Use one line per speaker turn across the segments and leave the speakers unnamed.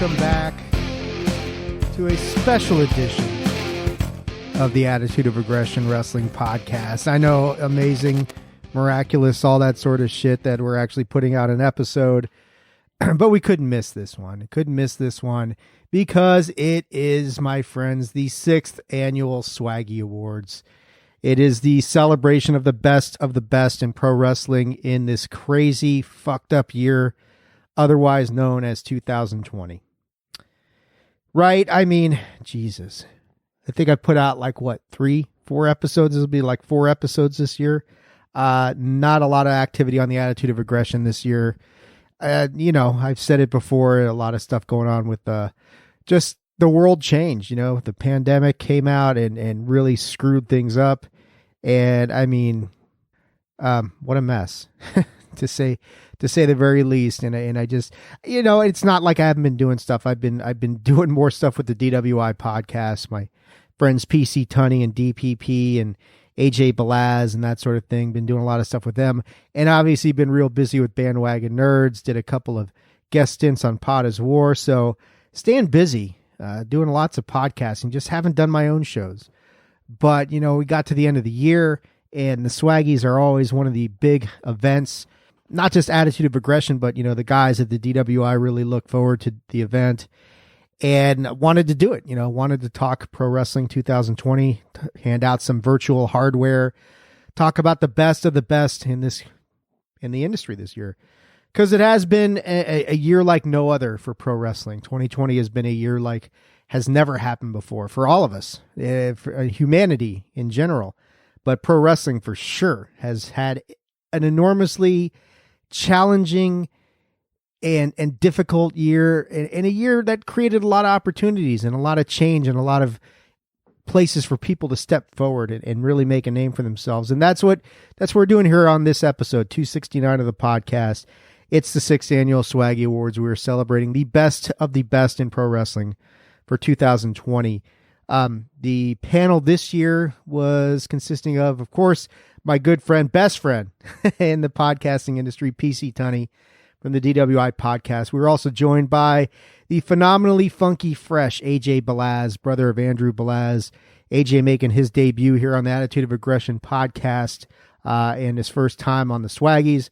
welcome back to a special edition of the Attitude of Aggression Wrestling Podcast. I know, amazing, miraculous, all that sort of shit that we're actually putting out an episode, but we couldn't miss this one. Because it is, my friends, the 6th Annual Swaggy Awards. It is the celebration of the best in pro wrestling in this crazy, fucked up year, otherwise known as 2020. Right? I mean, Jesus. I think I put out like, 4 episodes? This will be like 4 episodes this year. Not a lot of activity on the Attitude of Aggression this year. I've said it before, a lot of stuff going on with just the world changed. The pandemic came out and really screwed things up. And I mean, what a mess to say the very least. And I just, it's not like I haven't been doing stuff. I've been doing more stuff with the DWI podcast, my friends PC Tunney and DPP and AJ Balaz and that sort of thing. Been doing a lot of stuff with them, and obviously been real busy with Bandwagon Nerds. Did a couple of guest stints on Pod is War. So staying busy, doing lots of podcasting. Just haven't done my own shows. But, we got to the end of the year, and the Swaggies are always one of the big events. Not just Attitude of Aggression, but, the guys at the DWI really look forward to the event and wanted to do it. Wanted to talk Pro Wrestling 2020, hand out some virtual hardware, talk about the best of the best in the industry this year. Because it has been a year like no other for pro wrestling. 2020 has been a year like has never happened before for all of us, for humanity in general. But pro wrestling for sure has had an enormously challenging and difficult year, and a year that created a lot of opportunities and a lot of change and a lot of places for people to step forward and really make a name for themselves. And that's what we're doing here on this episode 269 of the podcast. It's the 6th Annual Swaggy Awards. We are celebrating the best of the best in pro wrestling for 2020. The panel this year was consisting of course, my good friend, best friend in the podcasting industry, PC Tunney from the DWI podcast. We were also joined by the phenomenally funky, fresh AJ Balaz, brother of Andrew Balaz. AJ making his debut here on the Attitude of Aggression podcast and his first time on the Swaggies.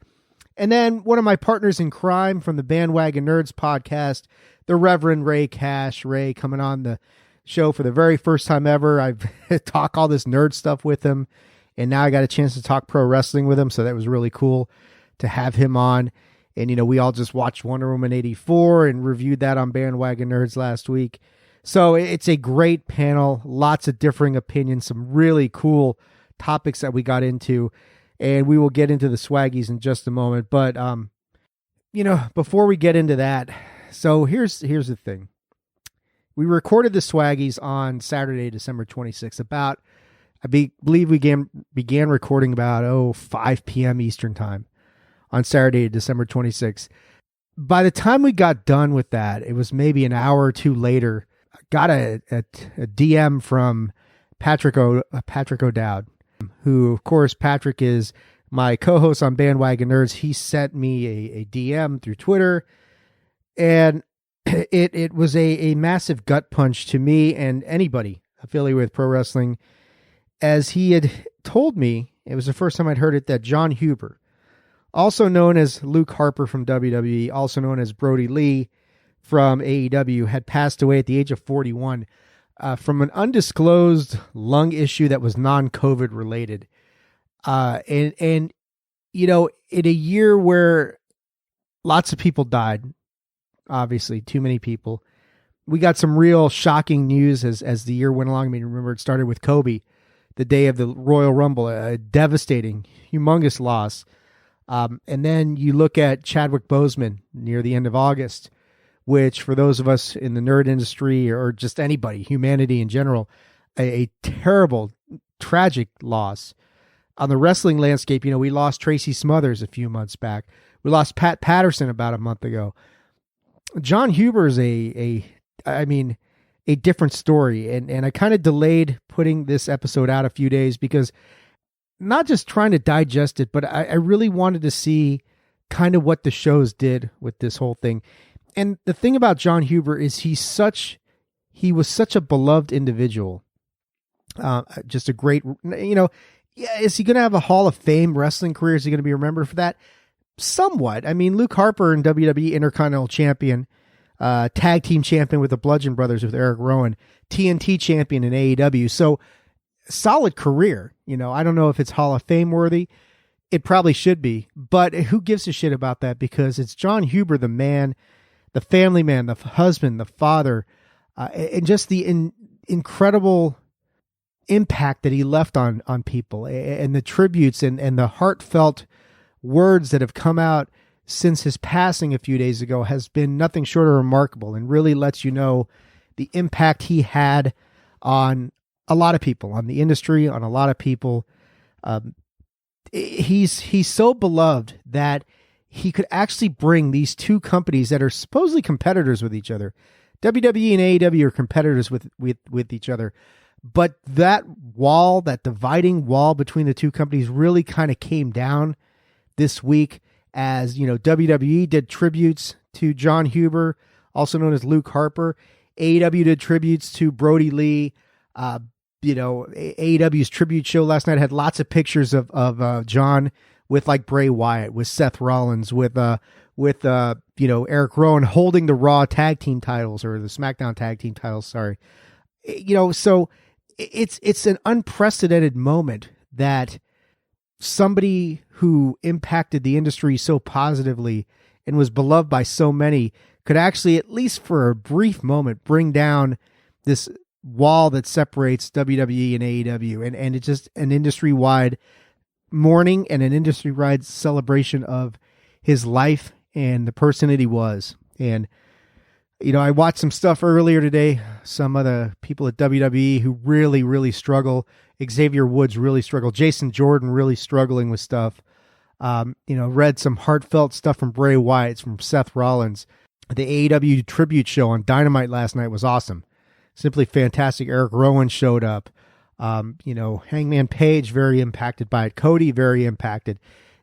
And then one of my partners in crime from the Bandwagon Nerds podcast, the Reverend Rey Cash. Ray coming on the show for the very first time ever. I've talked all this nerd stuff with him, and now I got a chance to talk pro wrestling with him, so that was really cool to have him on. And, we all just watched Wonder Woman 84 and reviewed that on Bandwagon Nerds last week. So it's a great panel, lots of differing opinions, some really cool topics that we got into. And we will get into the Swaggies in just a moment. But, before we get into that, so here's the thing. We recorded the Swaggies on Saturday, December 26th. believe we began recording about 5 p.m. Eastern time on Saturday, December 26th. By the time we got done with that, it was maybe an hour or two later. I got a DM from Patrick O'Dowd, who, of course, Patrick is my co-host on Bandwagon Nerds. He sent me a DM through Twitter, and it was a massive gut punch to me and anybody affiliated with pro wrestling, as he had told me, it was the first time I'd heard it, that John Huber, also known as Luke Harper from WWE, also known as Brody Lee from AEW, had passed away at the age of 41 from an undisclosed lung issue that was non-COVID related. In a year where lots of people died, obviously too many people, we got some real shocking news as the year went along. I mean, remember, it started with Kobe, the day of the Royal Rumble, a devastating, humongous loss. And then you look at Chadwick Boseman near the end of August, which for those of us in the nerd industry or just anybody, humanity in general, a terrible, tragic loss. On the wrestling landscape, we lost Tracy Smothers a few months back. We lost Pat Patterson about a month ago. John Huber is a different story. And I kind of delayed putting this episode out a few days because not just trying to digest it, but I really wanted to see kind of what the shows did with this whole thing. And the thing about John Huber is he was such a beloved individual. Just a great, is he going to have a Hall of Fame wrestling career? Is he going to be remembered for that? Somewhat. I mean, Luke Harper and WWE Intercontinental Champion, Tag Team Champion with the Bludgeon Brothers with Eric Rowan, TNT Champion in AEW. So solid career. I don't know if it's Hall of Fame worthy. It probably should be, but who gives a shit about that? Because it's John Huber, the man, the family man, the husband, the father, and just the incredible impact that he left on people, and the tributes and the heartfelt words that have come out since his passing a few days ago has been nothing short of remarkable, and really lets you know the impact he had on a lot of people, on the industry, on a lot of people. He's so beloved that he could actually bring these two companies that are supposedly competitors with each other. WWE and AEW are competitors with each other. But that wall, that dividing wall between the two companies really kind of came down this week as, WWE did tributes to John Huber, also known as Luke Harper. AEW did tributes to Brody Lee. AEW's tribute show last night had lots of pictures of John with like Bray Wyatt, with Seth Rollins, with Eric Rowan holding the Raw tag team titles, or the SmackDown tag team titles. Sorry. So it's an unprecedented moment that somebody who impacted the industry so positively and was beloved by so many could actually, at least for a brief moment, bring down this wall that separates WWE and AEW, and it's just an industry-wide mourning and an industry-wide celebration of his life and the person that he was. And I watched some stuff earlier today, some of the people at WWE who really, really struggle. Xavier Woods really struggled. Jason Jordan really struggling with stuff. Read some heartfelt stuff from Bray Wyatt, from Seth Rollins. The AEW tribute show on Dynamite last night was awesome. Simply fantastic. Eric Rowan showed up. Hangman Page, very impacted by it. Cody, very impacted.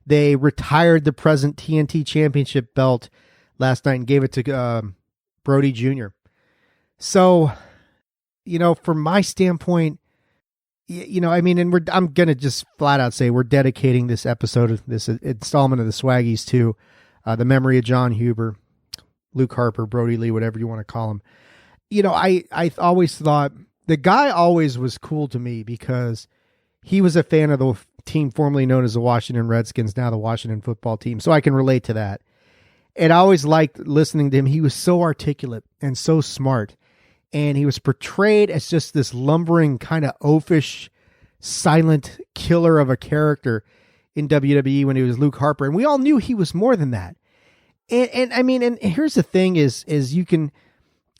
They retired the present TNT Championship belt last night and gave it to Brody Jr. So, from my standpoint, I'm going to just flat out say we're dedicating this episode of this installment of the Swaggies to the memory of John Huber, Luke Harper, Brody Lee, whatever you want to call him. I always thought the guy always was cool to me because he was a fan of the team formerly known as the Washington Redskins, now the Washington football team. So I can relate to that. And I always liked listening to him. He was so articulate and so smart. And he was portrayed as just this lumbering, kind of oafish, silent killer of a character in WWE when he was Luke Harper. And we all knew he was more than that. And here's the thing is you can,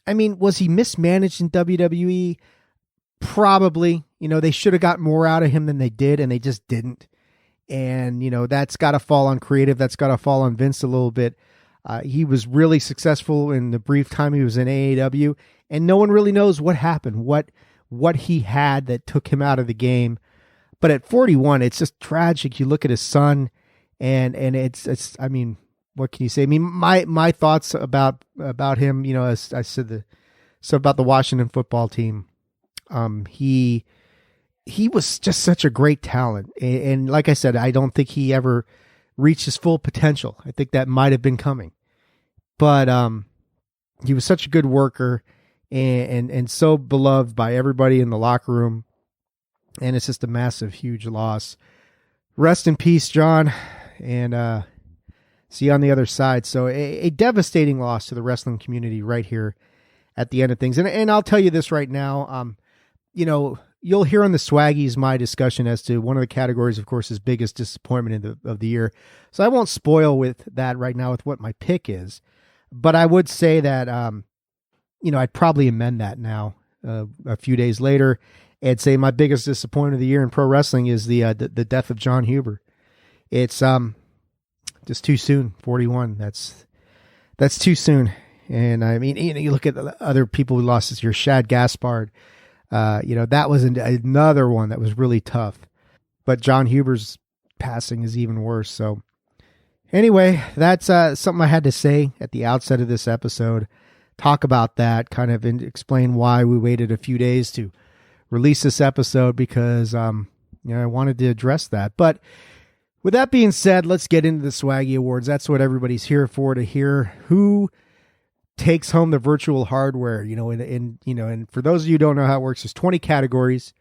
was he mismanaged in WWE? Probably. They should have got more out of him than they did, and they just didn't. And, that's got to fall on creative. That's got to fall on Vince a little bit. He was really successful in the brief time he was in AEW, and no one really knows what happened, what he had that took him out of the game. But at 41, it's just tragic. You look at his son, and it's what can you say? My thoughts about him, as I said, about the Washington football team. He was just such a great talent. And like I said, I don't think he ever reached his full potential. I think that might have been coming, but, he was such a good worker and so beloved by everybody in the locker room. And it's just a massive, huge loss. Rest in peace, John. And, see you on the other side. So a devastating loss to the wrestling community right here at the end of things. And I'll tell you this right now, you'll hear on the Swaggies my discussion as to one of the categories, of course, is biggest disappointment of the year. So I won't spoil with that right now with what my pick is. But I would say that, I'd probably amend that now a few days later and say my biggest disappointment of the year in pro wrestling is the death of John Huber. It's just too soon. 41. That's too soon. And you look at the other people who lost this year, Shad Gaspard. That was another one that was really tough. But John Huber's passing is even worse. So Anyway, that's something I had to say at the outset of this episode. Talk about that, kind of explain why we waited a few days to release this episode, because I wanted to address that. But with that being said, let's get into the Swaggy Awards. That's what everybody's here for, to hear who takes home the virtual hardware. And for those of you who don't know how it works, there's 20 categories,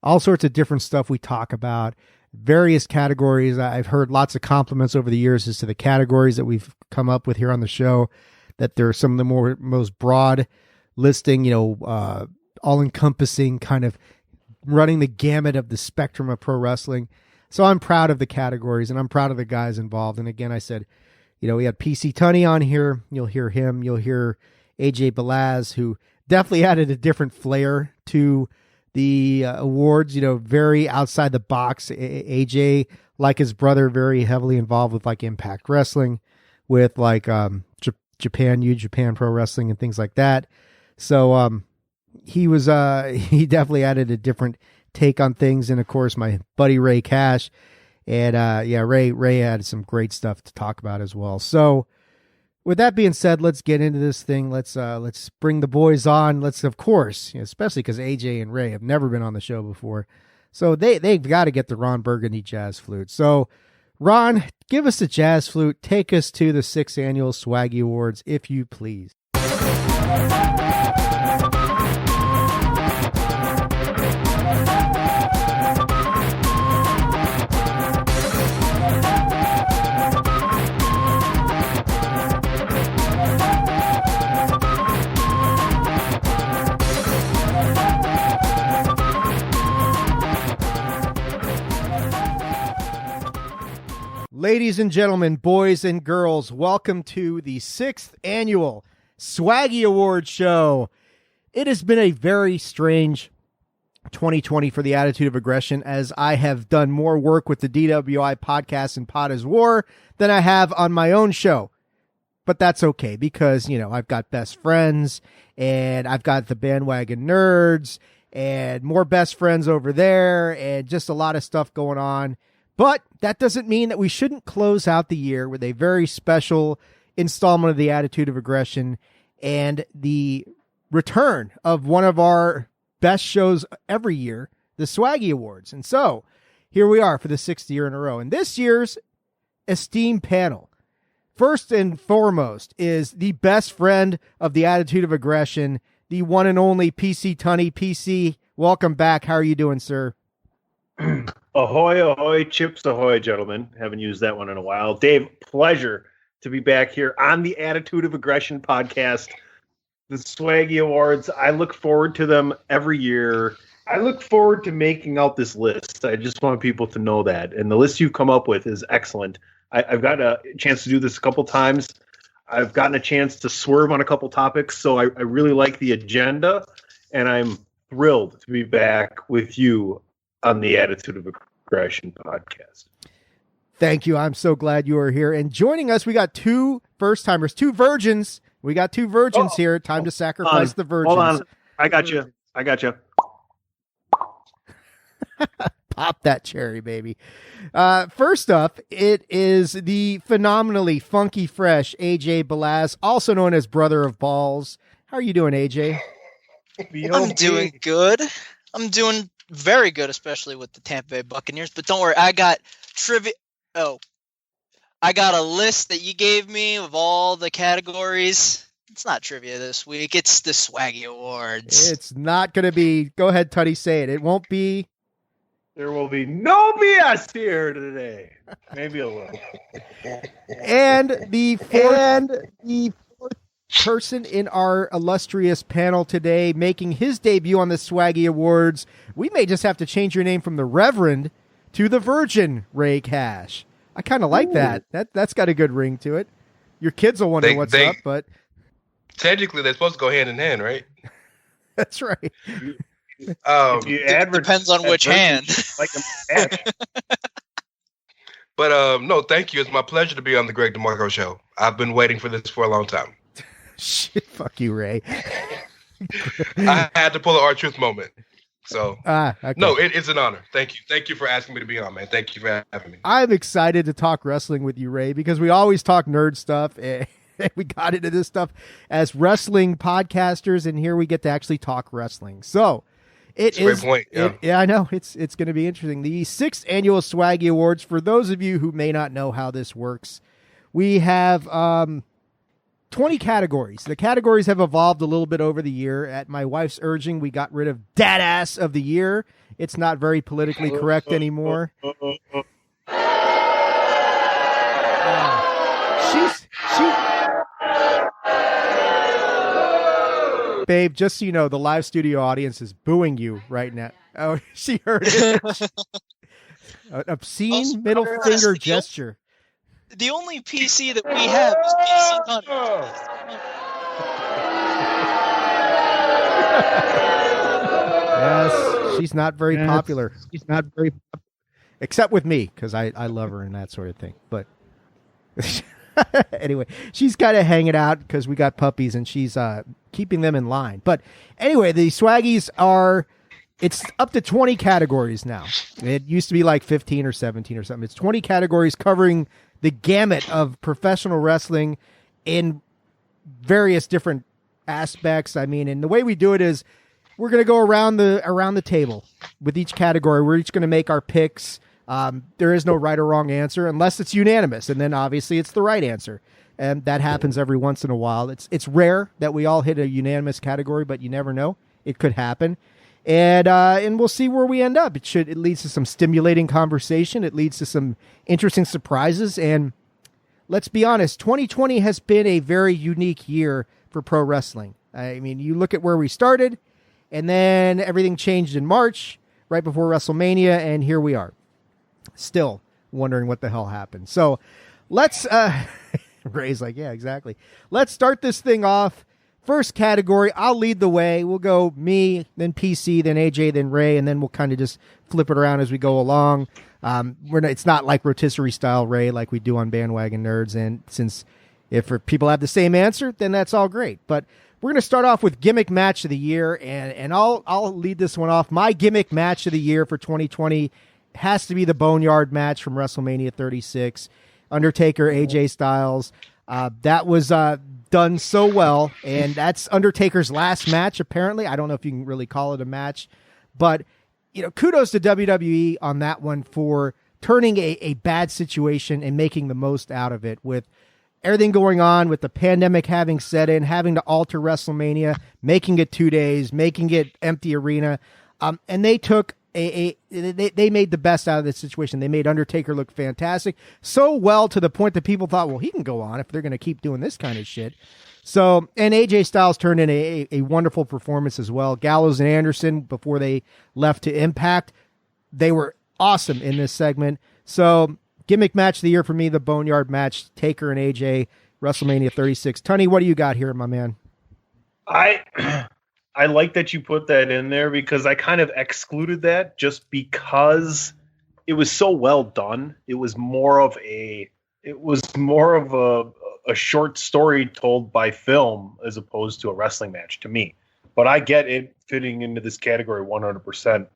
all sorts of different stuff we talk about, various categories. I've heard lots of compliments over the years as to the categories that we've come up with here on the show, that they're some of the most broad listing, all-encompassing, kind of running the gamut of the spectrum of pro wrestling. So I'm proud of the categories, and I'm proud of the guys involved. And again, I said, we had PC Tunney on here. You'll hear him. You'll hear AJ Balaz, who definitely added a different flair to the awards, very outside the box. AJ, like his brother, very heavily involved with like Impact Wrestling, with like Japan, New Japan Pro Wrestling and things like that. So he definitely added a different take on things. And of course, my buddy Rey Cash. And Ray had some great stuff to talk about as well. So with that being said, let's get into this thing. Let's bring the boys on. Let's, of course, especially because AJ and Ray have never been on the show before, so they've got to get the Ron Burgundy jazz flute. So Ron, give us the jazz flute. Take us to the 6th Annual Swaggy Awards, if you please. Ladies and gentlemen, boys and girls, welcome to the 6th Annual Swaggy Awards show. It has been a very strange 2020 for the Attitude of Aggression, as I have done more work with the DWI podcast and Pod is War than I have on my own show. But that's okay, because, I've got best friends, and I've got the Bandwagon Nerds, and more best friends over there, and just a lot of stuff going on. But that doesn't mean that we shouldn't close out the year with a very special installment of the Attitude of Aggression and the return of one of our best shows every year, the Swaggy Awards. And so here we are for the 6th year in a row. And this year's esteemed panel, first and foremost, is the best friend of the Attitude of Aggression, the one and only PC Tunney. PC, welcome back. How are you doing, sir?
Ahoy, ahoy, chips ahoy, gentlemen. Haven't used that one in a while. Dave, pleasure to be back here on the Attitude of Aggression podcast, the Swaggy Awards. I look forward to them every year. I look forward to making out this list. I just want people to know that. And the list you've come up with is excellent. I've got a chance to do this a couple times. I've gotten a chance to swerve on a couple topics, so I really like the agenda, and I'm thrilled to be back with you on the Attitude of Aggression podcast.
Thank you. I'm so glad you are here. And joining us, we got two first-timers, two virgins. We got two virgins here. Time to sacrifice the virgins.
Hold on. I got you.
Pop that cherry, baby. First up, it is the phenomenally funky fresh AJ Balaz, also known as Brother of Balls. How are you doing, AJ?
I'm doing good. I'm doing very good, especially with the Tampa Bay Buccaneers. But don't worry, I got trivia. Oh, I got a list that you gave me of all the categories. It's not trivia this week. It's the Swaggy Awards.
It's not going to be. Go ahead, Tutty, say it. It won't be.
There will be no BS here today. Maybe a little.
And the fourth person in our illustrious panel today, making his debut on the Swaggy Awards. We may just have to change your name from the Reverend to the Virgin Rey Cash. I kind of like that. That's got a good ring to it. Your kids will wonder what's up, but
technically they're supposed to go hand in hand, right?
That's right.
It depends on which hand.
Like a
But no, thank you. It's my pleasure to be on the Greg DeMarco show. I've been waiting for this for a long time.
Shit, fuck you, Ray.
I had to pull an R-Truth moment. So
okay.
No, it's an honor. Thank you. Thank you for asking me to be on, man. Thank you for having me.
I'm excited to talk wrestling with you, Ray, because we always talk nerd stuff. And we got into this stuff as wrestling podcasters, and here we get to actually talk wrestling. So it's
a great point.
Yeah, I know. It's going to be interesting. The 6th Annual Swaggy Awards, for those of you who may not know how this works, we have 20 categories. The categories have evolved a little bit over the year. At my wife's urging, we got rid of Dadass of the Year. It's not very politically correct anymore. Babe, just so you know, the live studio audience is booing you right now. Oh, she heard it. An obscene middle finger gesture.
The only PC that we have is PC Tunney.
Yes, she's not very popular. She's not very popular. Except with me, because I love her and that sort of thing. But anyway, she's kind of hanging out because we got puppies and she's keeping them in line. But anyway, the Swaggies it's up to 20 categories now. It used to be like 15 or 17 or something. It's 20 categories covering the gamut of professional wrestling in various different aspects. I mean, and the way we do it is we're going to go around the table with each category. We're each going to make our picks. There is no right or wrong answer unless it's unanimous. And then obviously it's the right answer. And that happens every once in a while. It's rare that we all hit a unanimous category, but you never know. It could happen. And we'll see where we end up. It leads to some stimulating conversation. It leads to some interesting surprises. And let's be honest, 2020 has been a very unique year for pro wrestling. I mean, you look at where we started, and then everything changed in March, right before WrestleMania, and here we are, still wondering what the hell happened. So let's, Ray's like, yeah, exactly. Let's start this thing off. First category, I'll lead the way. We'll go me, then PC, then AJ, then Ray, and then we'll kind of just flip it around as we go along. It's not like rotisserie style, Ray, like we do on Bandwagon Nerds. And since if people have the same answer, then that's all great. But we're going to start off with gimmick match of the year, and I'll lead this one off. My gimmick match of the year for 2020 has to be the Boneyard match from WrestleMania 36, Undertaker, AJ Styles. That was done so well, and that's Undertaker's last match, apparently. I don't know if you can really call it a match, but kudos to WWE on that one for turning a bad situation and making the most out of it with everything going on, with the pandemic having set in, having to alter WrestleMania, making it 2 days, making it empty arena, and they took they made the best out of this situation. They made Undertaker look fantastic, so well to the point that people thought, well, he can go on if they're going to keep doing this kind of shit. So, and AJ Styles turned in a wonderful performance as well. Gallows and Anderson, before they left to Impact, they were awesome in this segment. So, gimmick match of the year for me, the Boneyard match, Taker and AJ, WrestleMania 36. Tunney, what do you got here, my man?
I like that you put that in there because I kind of excluded that just because it was so well done. It was more of a short story told by film as opposed to a wrestling match to me. But I get it fitting into this category 100%.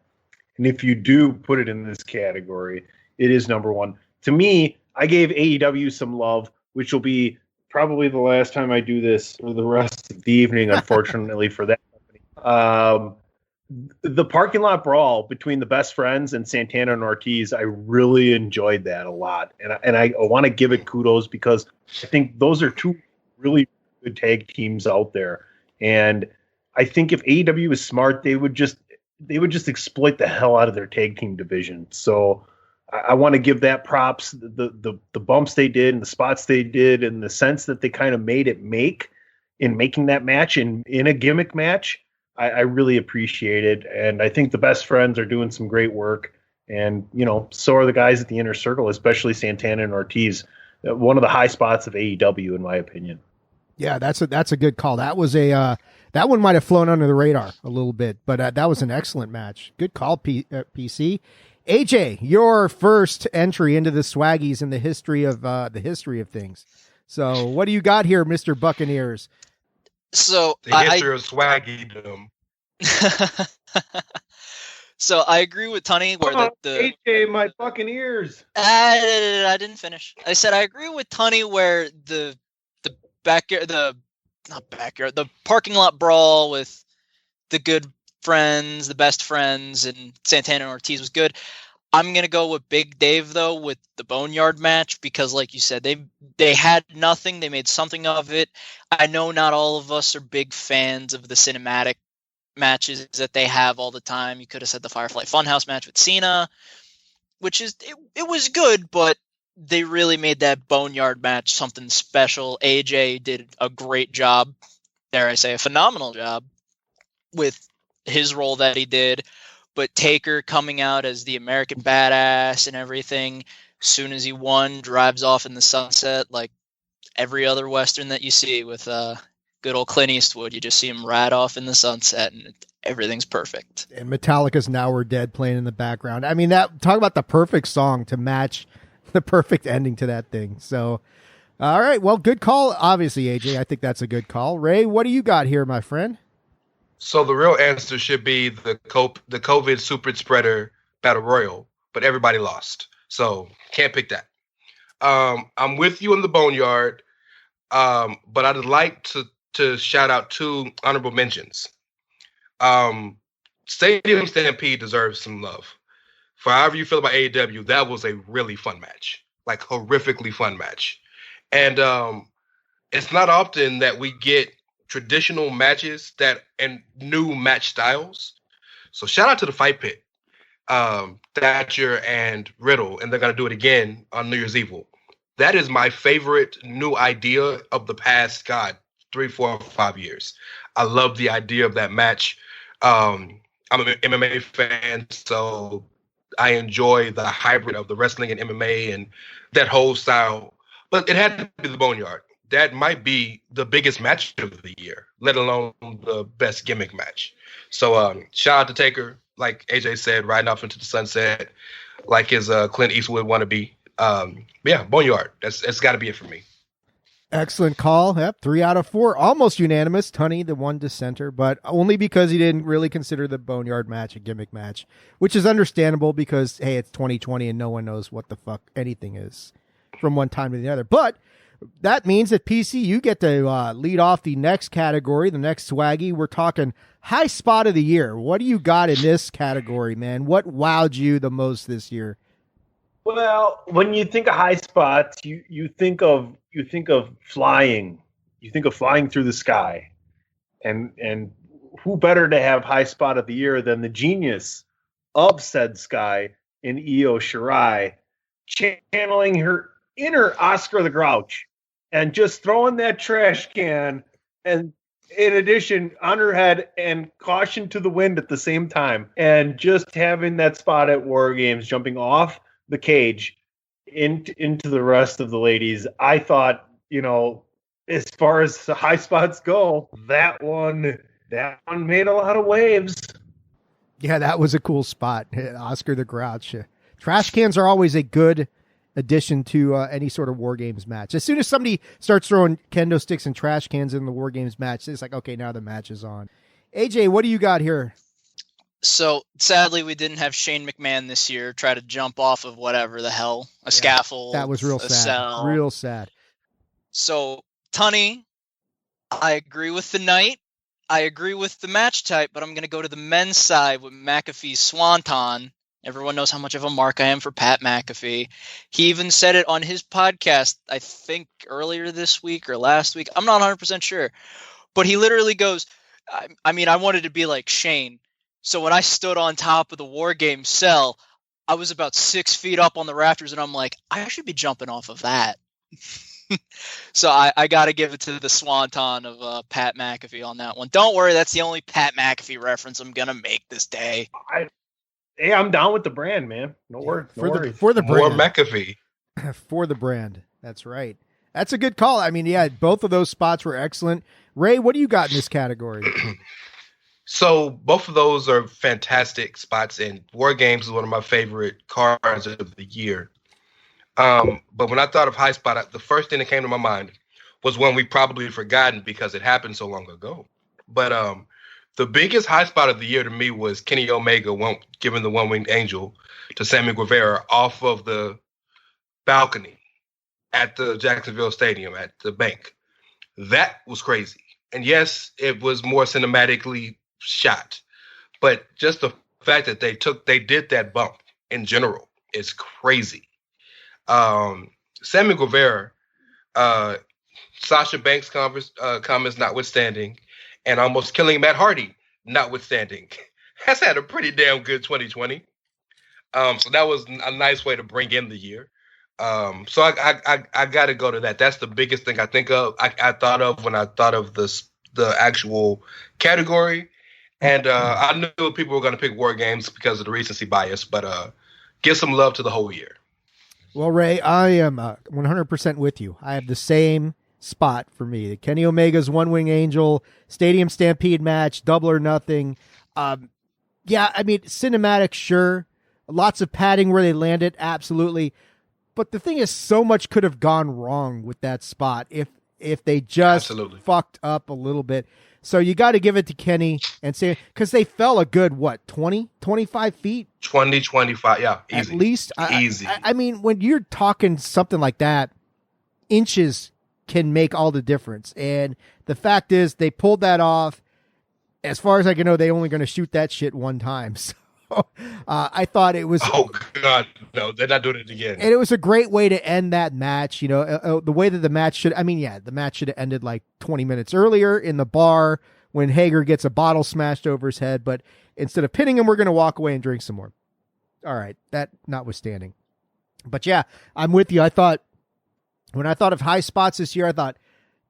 And if you do put it in this category, it is number one. To me, I gave AEW some love, which will be probably the last time I do this for the rest of the evening, unfortunately, for that. The parking lot brawl between the Best Friends and Santana and Ortiz, I really enjoyed that a lot. And I want to give it kudos because I think those are two really good tag teams out there. And I think if AEW is smart, they would just exploit the hell out of their tag team division. So I want to give that props, the bumps they did and the spots they did and the sense that they kind of made it in making that match in a gimmick match. I really appreciate it. And I think the Best Friends are doing some great work. And, so are the guys at the Inner Circle, especially Santana and Ortiz. One of the high spots of AEW, in my opinion.
Yeah, that's a good call. That was that one might have flown under the radar a little bit, but that was an excellent match. Good call, PC. AJ, your first entry into the Swaggies in the history of things. So what do you got here, Mr. Buccaneers?
So
the history of Swaggydom.
So I agree with Tunney where the
AJ, my fucking ears.
I didn't finish. I said I agree with Tunney where the backyard, the parking lot brawl with the good friends, the best friends, and Santana and Ortiz was good. I'm gonna go with Big Dave though with the Boneyard match because, like you said, they had nothing, they made something of it. I know not all of us are big fans of the cinematic matches that they have all the time. You could have said the Firefly Funhouse match with Cena, which is it was good, but they really made that Boneyard match something special. AJ did a great job, dare I say, a phenomenal job with his role that he did. But Taker coming out as the American badass and everything, soon as he won, drives off in the sunset like every other Western that you see with good old Clint Eastwood. You just see him ride off in the sunset and everything's perfect.
And Metallica's Now We're Dead playing in the background. I mean, that talk about the perfect song to match the perfect ending to that thing. So, all right. Well, good call. Obviously, AJ, I think that's a good call. Ray, what do you got here, my friend?
So the real answer should be the COVID super spreader battle royal, but everybody lost. So can't pick that. I'm with you in the Boneyard, but I'd like to shout out two honorable mentions. Stadium Stampede deserves some love. For however you feel about AEW, that was a really fun match, like horrifically fun match. And it's not often that we get traditional matches and new match styles. So shout out to the Fight Pit, Thatcher and Riddle, and they're going to do it again on New Year's Evil. That is my favorite new idea of the past, 3, 4, 5 years. I love the idea of that match. I'm an MMA fan, so I enjoy the hybrid of the wrestling and MMA and that whole style. But it had to be the Boneyard. That might be the biggest match of the year, let alone the best gimmick match. So shout out to Taker, like AJ said, riding off into the sunset, like his Clint Eastwood wannabe. Yeah, Boneyard. That's got to be it for me.
Excellent call. Yep, 3 out of 4, almost unanimous. Tunney, the one dissenter, but only because he didn't really consider the Boneyard match a gimmick match, which is understandable because, hey, it's 2020 and no one knows what the fuck anything is from one time to the other. But that means that PC, you get to lead off the next category, the next swaggy. We're talking high spot of the year. What do you got in this category, man? What wowed you the most this year?
Well, when you think of high spots, you think of flying. You think of flying through the sky, and who better to have high spot of the year than the genius of said sky in Io Shirai, channeling her inner Oscar the Grouch, and just throwing that trash can, and in addition, on her head, and caution to the wind at the same time, and just having that spot at War Games, jumping off the cage into the rest of the ladies. I thought, as far as the high spots go, that one made a lot of waves.
Yeah, that was a cool spot. Oscar the Grouch. Trash cans are always a good addition to any sort of War Games match. As soon as somebody starts throwing kendo sticks and trash cans in the War Games match, it's like, okay, now the match is on. AJ, what do you got here?
So sadly, we didn't have Shane McMahon this year try to jump off of whatever the hell, scaffold.
That was real sad.
Cell.
Real sad.
So Tunney, I agree with the night. I agree with the match type, but I'm going to go to the men's side with McAfee's Swanton. Everyone knows how much of a mark I am for Pat McAfee. He even said it on his podcast, I think earlier this week or last week. I'm not 100% sure. But he literally goes, I wanted to be like Shane. So when I stood on top of the War Game cell, I was about 6 feet up on the rafters, and I'm like, I should be jumping off of that. So I got to give it to the Swanton of Pat McAfee on that one. Don't worry, that's the only Pat McAfee reference I'm going to make this day.
Hey, I'm down with the brand, man. No worries.
For the brand.
More McAfee.
For the brand. That's right. That's a good call. I mean, yeah, both of those spots were excellent. Ray, what do you got in this category?
So both of those are fantastic spots, and War Games is one of my favorite cards of the year. But when I thought of high spot, the first thing that came to my mind was one we probably forgotten because it happened so long ago. But The biggest high spot of the year to me was Kenny Omega giving the one-winged angel to Sammy Guevara off of the balcony at the Jacksonville Stadium at the bank. That was crazy. And yes, it was more cinematically shot, but just the fact that they did that bump in general is crazy. Sammy Guevara, Sasha Banks' comments notwithstanding, and almost killing Matt Hardy notwithstanding, has had a pretty damn good 2020. So that was a nice way to bring in the year. So I got to go to that. That's the biggest thing I think of. I thought of when I thought of the actual category, and I knew people were going to pick War Games because of the recency bias. But give some love to the whole year.
Well, Ray, I am 100% with you. I have the same spot for me. Kenny Omega's One Wing Angel, Stadium Stampede match, Double or Nothing. Yeah, I mean, cinematic, sure. Lots of padding where they landed, absolutely. But the thing is, so much could have gone wrong with that spot if they just fucked up a little bit. So you got to give it to Kenny and say, because they fell a good, 20, 25 feet?
20, 25, yeah. Easy.
At least.
Easy.
I mean, when you're talking something like that, inches can make all the difference. And the fact is, they pulled that off. As far as I can know, they only going to shoot that shit one time. So I thought it was.
Oh God, no! They're not doing it again.
And it was a great way to end that match. You know, the way that the match should. I mean, yeah, the match should have ended like 20 minutes earlier in the bar when Hager gets a bottle smashed over his head. But instead of pinning him, we're going to walk away and drink some more. All right, that notwithstanding. But yeah, I'm with you. When I thought of high spots this year, I thought,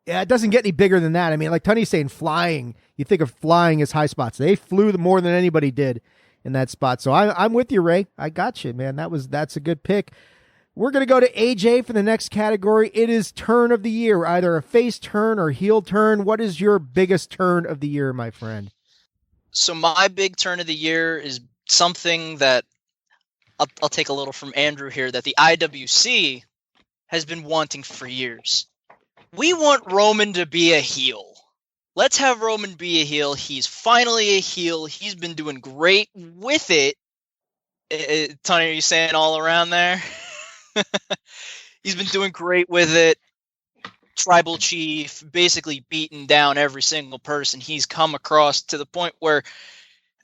yeah, it doesn't get any bigger than that. I mean, like Tunney's saying, flying. You think of flying as high spots. They flew more than anybody did in that spot. So I'm with you, Ray. I got you, man. That's a good pick. We're going to go to AJ for the next category. It is turn of the year, either a face turn or heel turn. What is your biggest turn of the year, my friend?
So my big turn of the year is something that I'll take a little from Andrew here, that the IWC has been wanting for years. We want Roman to be a heel. Let's have Roman be a heel. He's finally a heel. He's been doing great with it. Tony, are you saying all around there? He's been doing great with it. Tribal chief, basically beating down every single person he's come across, to the point where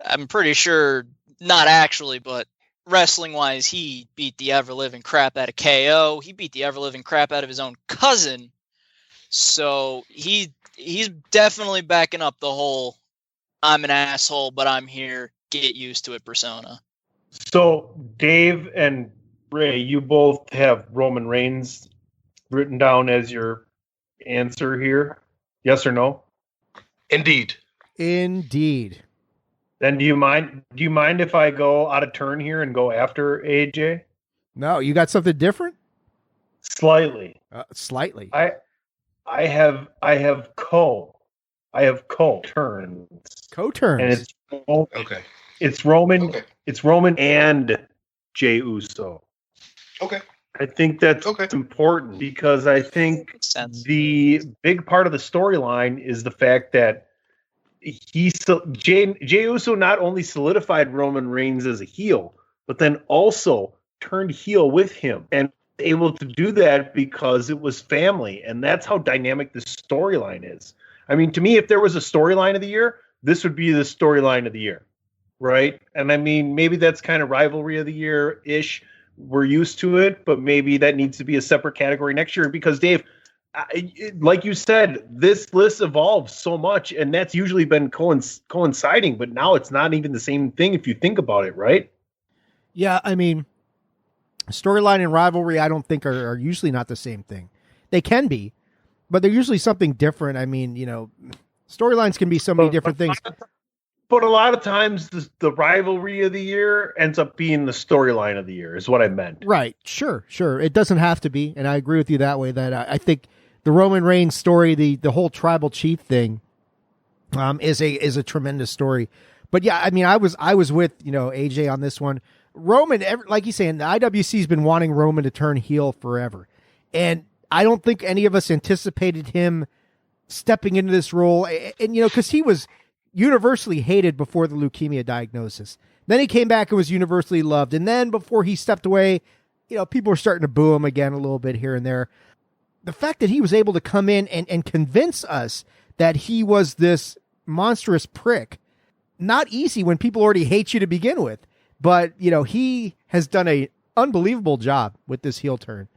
I'm pretty sure, not actually, but wrestling-wise, he beat the ever-living crap out of KO. He beat the ever-living crap out of his own cousin. So he's definitely backing up the whole I'm an asshole, but I'm here, get used to it persona.
So Dave and Ray, you both have Roman Reigns written down as your answer here. Yes or no?
Indeed.
Then do you mind if I go out of turn here and go after AJ?
No, you got something different?
Slightly.
Slightly.
I have co-turns.
Co-turns.
And it's
okay.
It's Roman.
Okay.
It's Roman and Jey Uso.
Okay.
I think that's important because I think the big part of the storyline is the fact that Jey Uso not only solidified Roman Reigns as a heel, but then also turned heel with him, and able to do that because it was family, and that's how dynamic this storyline is. I mean, to me, if there was a storyline of the year, this would be the storyline of the year, right? And I mean, maybe that's kind of rivalry of the year-ish. We're used to it, but maybe that needs to be a separate category next year because, Dave, like you said, this list evolves so much, and that's usually been coinciding, but now it's not even the same thing if you think about it, right?
Yeah, I mean, storyline and rivalry, I don't think are usually not the same thing. They can be, but they're usually something different. I mean, you know, storylines can be so many different things.
But a lot of times the rivalry of the year ends up being the storyline of the year is what I meant.
Right. Sure. It doesn't have to be. And I agree with you that way, that I think the Roman Reigns story, the whole tribal chief thing, is a tremendous story. But yeah, I mean, I was with, AJ on this one. Roman, like he's saying, the IWC's been wanting Roman to turn heel forever. And I don't think any of us anticipated him stepping into this role. And because he was universally hated before the leukemia diagnosis. Then he came back and was universally loved. And then before he stepped away, people were starting to boo him again a little bit here and there. The fact that he was able to come in and convince us that he was this monstrous prick, not easy when people already hate you to begin with. But, he has done a unbelievable job with this heel turn.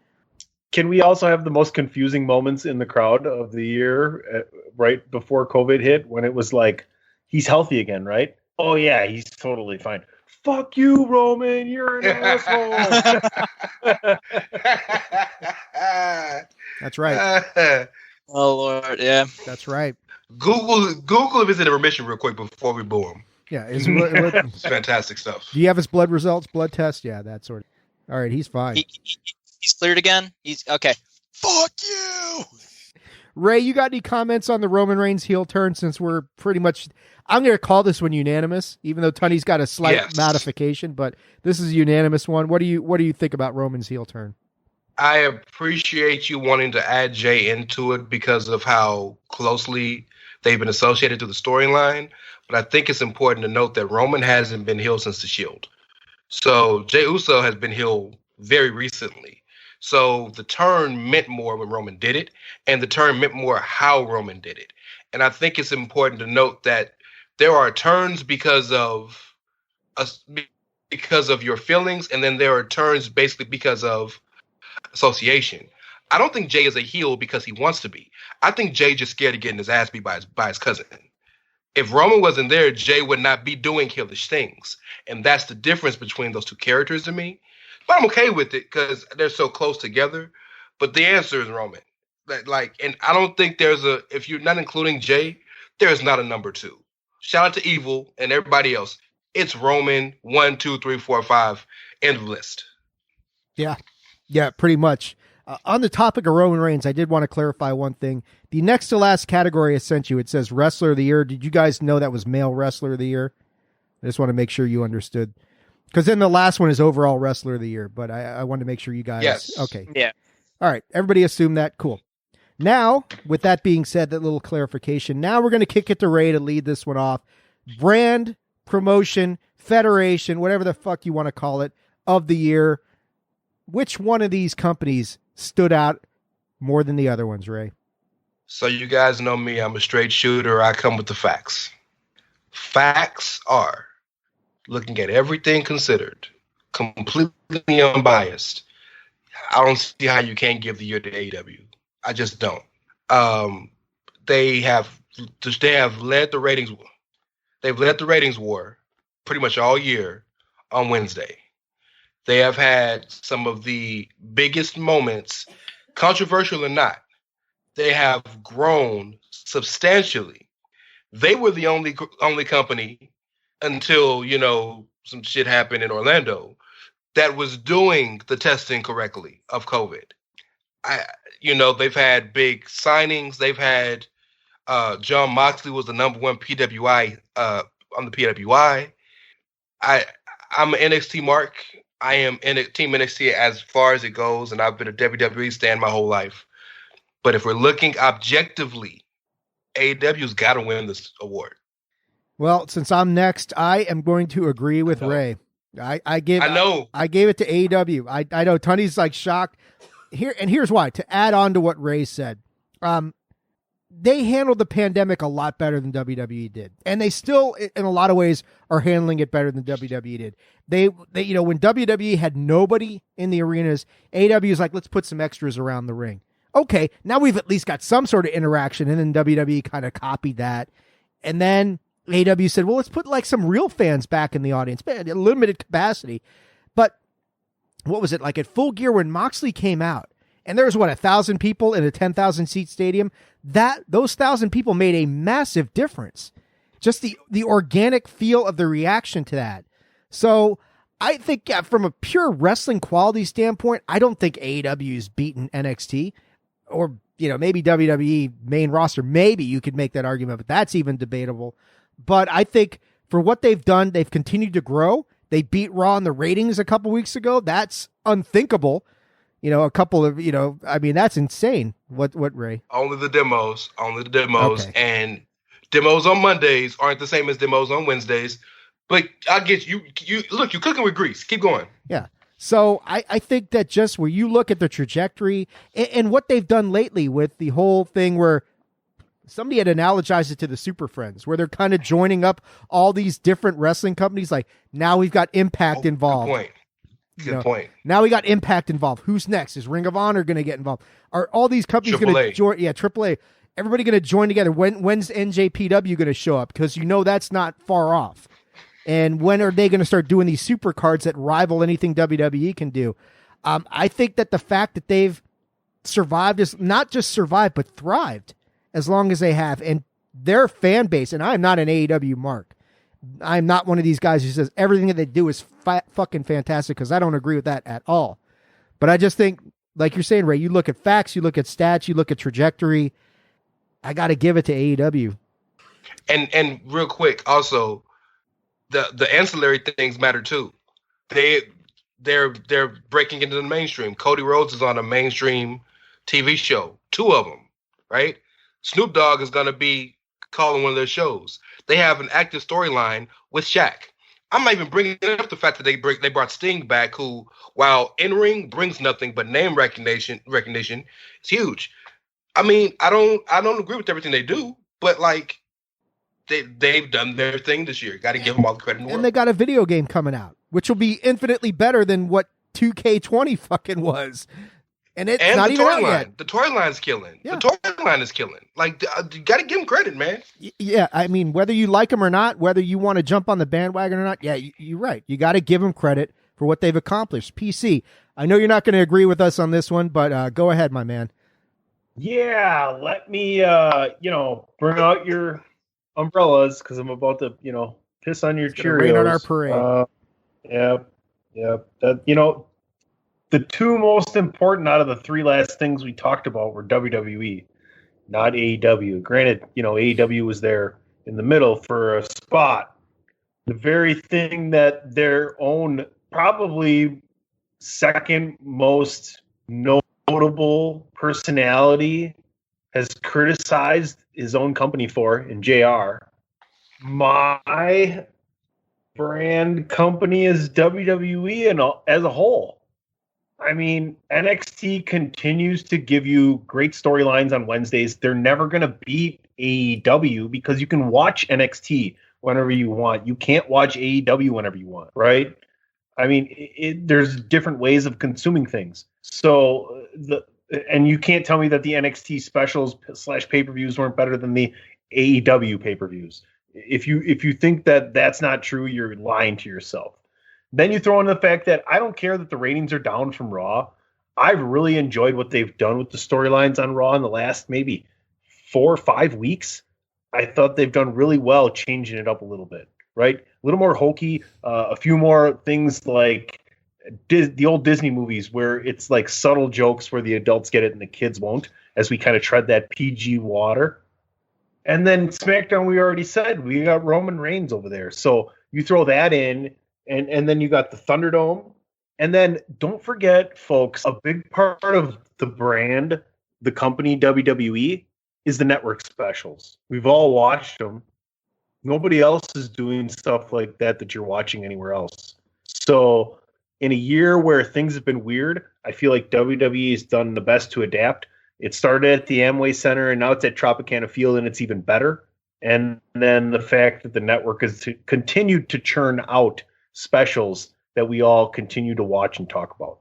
Can we also have the most confusing moments in the crowd of the year right before COVID hit when it was like, he's healthy again, right? Oh, yeah, he's totally fine. Fuck you, Roman. You're an asshole.
That's right.
Oh, Lord. Yeah.
That's right.
Google if he's in a remission real quick before we boo him.
Yeah.
It's fantastic stuff.
Do you have his blood results, blood test? Yeah, that sort of. All right, he's fine.
He's cleared again? He's okay. Fuck you!
Ray, you got any comments on the Roman Reigns heel turn since we're pretty much... I'm going to call this one unanimous, even though Tunney's got a slight modification, but this is a unanimous one. What do you think about Roman's heel turn?
I appreciate you wanting to add Jay into it because of how closely they've been associated to the storyline, but I think it's important to note that Roman hasn't been heel since the Shield. So Jey Uso has been heel very recently. So the turn meant more when Roman did it, and the turn meant more how Roman did it. And I think it's important to note that there are turns because of your feelings, and then there are turns basically because of association. I don't think Jay is a heel because he wants to be. I think Jay just scared of getting his ass beat by his cousin. If Roman wasn't there, Jay would not be doing heelish things. And that's the difference between those two characters to me. But I'm okay with it because they're so close together. But the answer is Roman. And I don't think if you're not including Jay, there's not a number 2. Shout out to Evil and everybody else. It's Roman 1, 2, 3, 4, 5, end of list.
Yeah. Yeah, pretty much. On the topic of Roman Reigns, I did want to clarify one thing. The next to last category I sent you, it says Wrestler of the Year. Did you guys know that was Male Wrestler of the Year? I just want to make sure you understood. Because then the last one is Overall Wrestler of the Year, but I wanted to make sure you guys...
Yes.
Okay.
Yeah.
All right. Everybody assume that. Cool. Now, with that being said, that little clarification, now we're going to kick it to Ray to lead this one off. Brand, promotion, federation, whatever the fuck you want to call it, of the year. Which one of these companies stood out more than the other ones, Ray?
So you guys know me. I'm a straight shooter. I come with the facts. Facts are, looking at everything considered, completely unbiased, I don't see how you can't give the year to AEW. I just don't. They have led the ratings. They've led the ratings war pretty much all year on Wednesday. They have had some of the biggest moments, controversial or not. They have grown substantially. They were the only company until, some shit happened in Orlando that was doing the testing correctly of COVID. They've had big signings. They've had John Moxley was the number 1 PWI on the PWI. I'm an NXT mark. I am in Team NXT as far as it goes, and I've been a WWE stan my whole life. But if we're looking objectively, AEW's got to win this award.
Well, since I'm next, I am going to agree with Ray. I gave it to AEW. I know Tunney's like shocked. Here's why. To add on to what Ray said, they handled the pandemic a lot better than WWE did, and they still, in a lot of ways, are handling it better than WWE did. They when WWE had nobody in the arenas, AEW is like, let's put some extras around the ring. Okay, now we've at least got some sort of interaction, and then WWE kind of copied that, and then AEW said, well, let's put like some real fans back in the audience, a limited capacity. But what was it like at Full Gear when Moxley came out and there was 1,000 people in a 10,000 seat stadium? Those 1,000 people made a massive difference. Just the organic feel of the reaction to that. So I think from a pure wrestling quality standpoint, I don't think AEW's beaten NXT or, maybe WWE main roster. Maybe you could make that argument, but that's even debatable. But I think for what they've done, they've continued to grow. They beat Raw in the ratings a couple weeks ago. That's unthinkable. A couple of, that's insane. What, Ray?
Only the demos.
Okay.
And Demos on Mondays aren't the same as demos on Wednesdays. But I get you. Look, you're cooking with grease. Keep going.
Yeah. So I think that just where you look at the trajectory and what they've done lately with the whole thing where somebody had analogized it to the Super Friends, where they're kind of joining up all these different wrestling companies. Like now we've got Impact involved.
Good point. Good point.
Now we got Impact involved. Who's next? Is Ring of Honor going to get involved? Are all these companies going to join? Yeah, AAA. Everybody going to join together. When's NJPW going to show up? Because you know that's not far off. And when are they going to start doing these super cards that rival anything WWE can do? I think that the fact that they've survived is not just survived, but thrived as long as they have. And their fan base, and I'm not an AEW mark. I'm not one of these guys who says everything that they do is fucking fantastic, because I don't agree with that at all. But I just think, like you're saying, Ray, you look at facts, you look at stats, you look at trajectory. I got to give it to AEW.
And real quick, also, the ancillary things matter too. They're breaking into the mainstream. Cody Rhodes is on a mainstream TV show, 2 of them, right? Snoop Dogg is going to be calling one of their shows. They have an active storyline with Shaq. I'm not even bringing up the fact that they brought Sting back, who, while in ring brings nothing but name recognition is huge. I mean, I don't agree with everything they do, but like they've done their thing this year. Got to give them all the credit in the world.
And they got a video game coming out, which will be infinitely better than what 2K20 fucking was. And it's not even out yet.
The toy line's killing. Yeah. The toy line is killing. Like, you got to give them credit, man.
Yeah, I mean, whether you like them or not, whether you want to jump on the bandwagon or not, yeah, you're right. You got to give them credit for what they've accomplished. PC, I know you're not going to agree with us on this one, but go ahead, my man.
Yeah, let me, bring out your umbrellas, because I'm about to, piss on your Cheerios.
Rain on our parade.
Yeah. That, the 2 most important out of the 3 last things we talked about were WWE, not AEW. Granted, AEW was there in the middle for a spot. The very thing that their own, probably second most notable personality has criticized his own company for, in JR. My brand company is WWE and as a whole. I mean, NXT continues to give you great storylines on Wednesdays. They're never going to beat AEW because you can watch NXT whenever you want. You can't watch AEW whenever you want, right? I mean, there's different ways of consuming things. So, and you can't tell me that the NXT specials / pay-per-views weren't better than the AEW pay-per-views. If you think that that's not true, you're lying to yourself. Then you throw in the fact that I don't care that the ratings are down from Raw. I've really enjoyed what they've done with the storylines on Raw in the last maybe 4 or 5 weeks. I thought they've done really well changing it up a little bit, right? A little more hokey, a few more things like the old Disney movies where it's like subtle jokes where the adults get it and the kids won't, as we kind of tread that PG water. And then SmackDown, we already said, we got Roman Reigns over there. So you throw that in, and then you got the Thunderdome. And then don't forget, folks, a big part of the brand, the company WWE, is the network specials. We've all watched them. Nobody else is doing stuff like that you're watching anywhere else. So in a year where things have been weird, I feel like WWE has done the best to adapt. It started at the Amway Center, and now it's at Tropicana Field, and it's even better. And then the fact that the network has continued to churn out specials that we all continue to watch and talk about.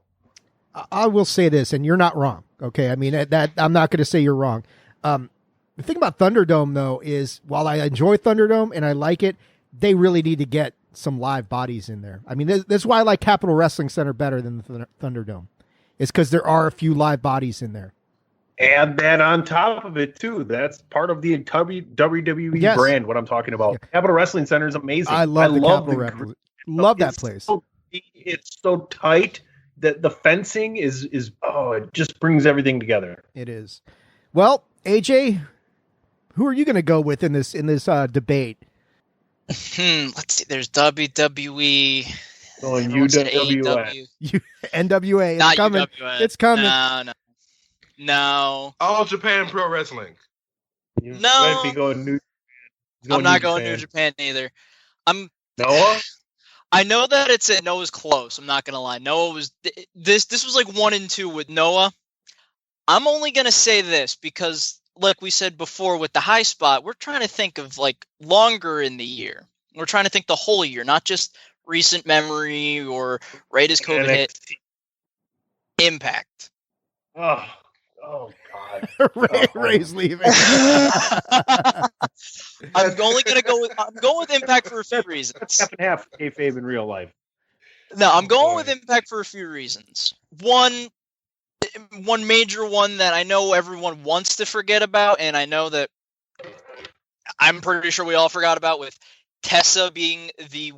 I will say this, and you're not wrong. Okay. I mean, that I'm not going to say you're wrong. The thing about Thunderdome, though, is while I enjoy Thunderdome and I like it, they really need to get some live bodies in there. I mean, that's why I like Capitol Wrestling Center better than the Thunderdome. It's because there are a few live bodies in there.
And then on top of it, too, that's part of the WWE brand, what I'm talking about. Yeah. Capitol Wrestling Center is amazing.
I love that place.
It's so tight that the fencing is it just brings everything together.
It is. Well, AJ, who are you going to go with in this debate?
Let's see. There's WWE.
Going UWF.
NWA. It's coming. UWF. It's coming.
No.
All Japan Pro Wrestling.
You might be going New.
I'm not going to Japan either.
Noah?
I know that Noah's close. I'm not gonna lie. Noah was this was like 1 and 2 with Noah. I'm only gonna say this because, like we said before, with the high spot, we're trying to think of like longer in the year. We're trying to think the whole year, not just recent memory or right as COVID hit. Impact.
Oh God.
Ray's leaving.
I'm going with Impact for a few reasons.
Half and half kayfabe in real life.
No, I'm going with Impact for a few reasons. One major one that I know everyone wants to forget about, and I know that I'm pretty sure we all forgot about, with Tessa being the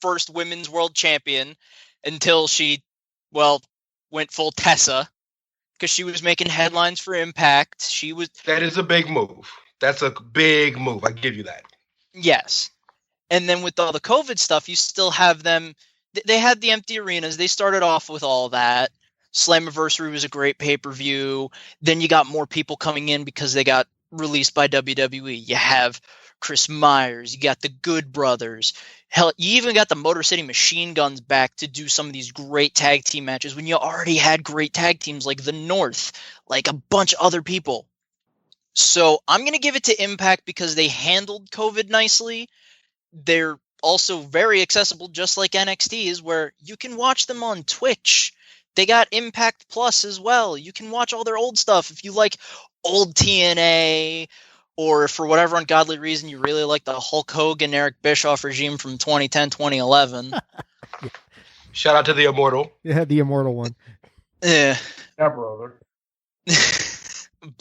first women's world champion until she, went full Tessa because she was making headlines for Impact.
That is a big move. That's a big move. I give you that.
Yes. And then with all the COVID stuff, you still have them. They had the empty arenas. They started off with all that. Slammiversary was a great pay-per-view. Then you got more people coming in because they got released by WWE. You have Chris Myers. You got the Good Brothers. Hell, you even got the Motor City Machine Guns back to do some of these great tag team matches when you already had great tag teams like the North, like a bunch of other people. So I'm going to give it to Impact because they handled COVID nicely. They're also very accessible, just like NXT is, where you can watch them on Twitch. They got Impact Plus as well. You can watch all their old stuff if you like old TNA, or for whatever ungodly reason you really like the Hulk Hogan, Eric Bischoff regime from 2010, 2011.
Shout out to the Immortal.
Yeah, the Immortal one.
Yeah.
Yeah, brother.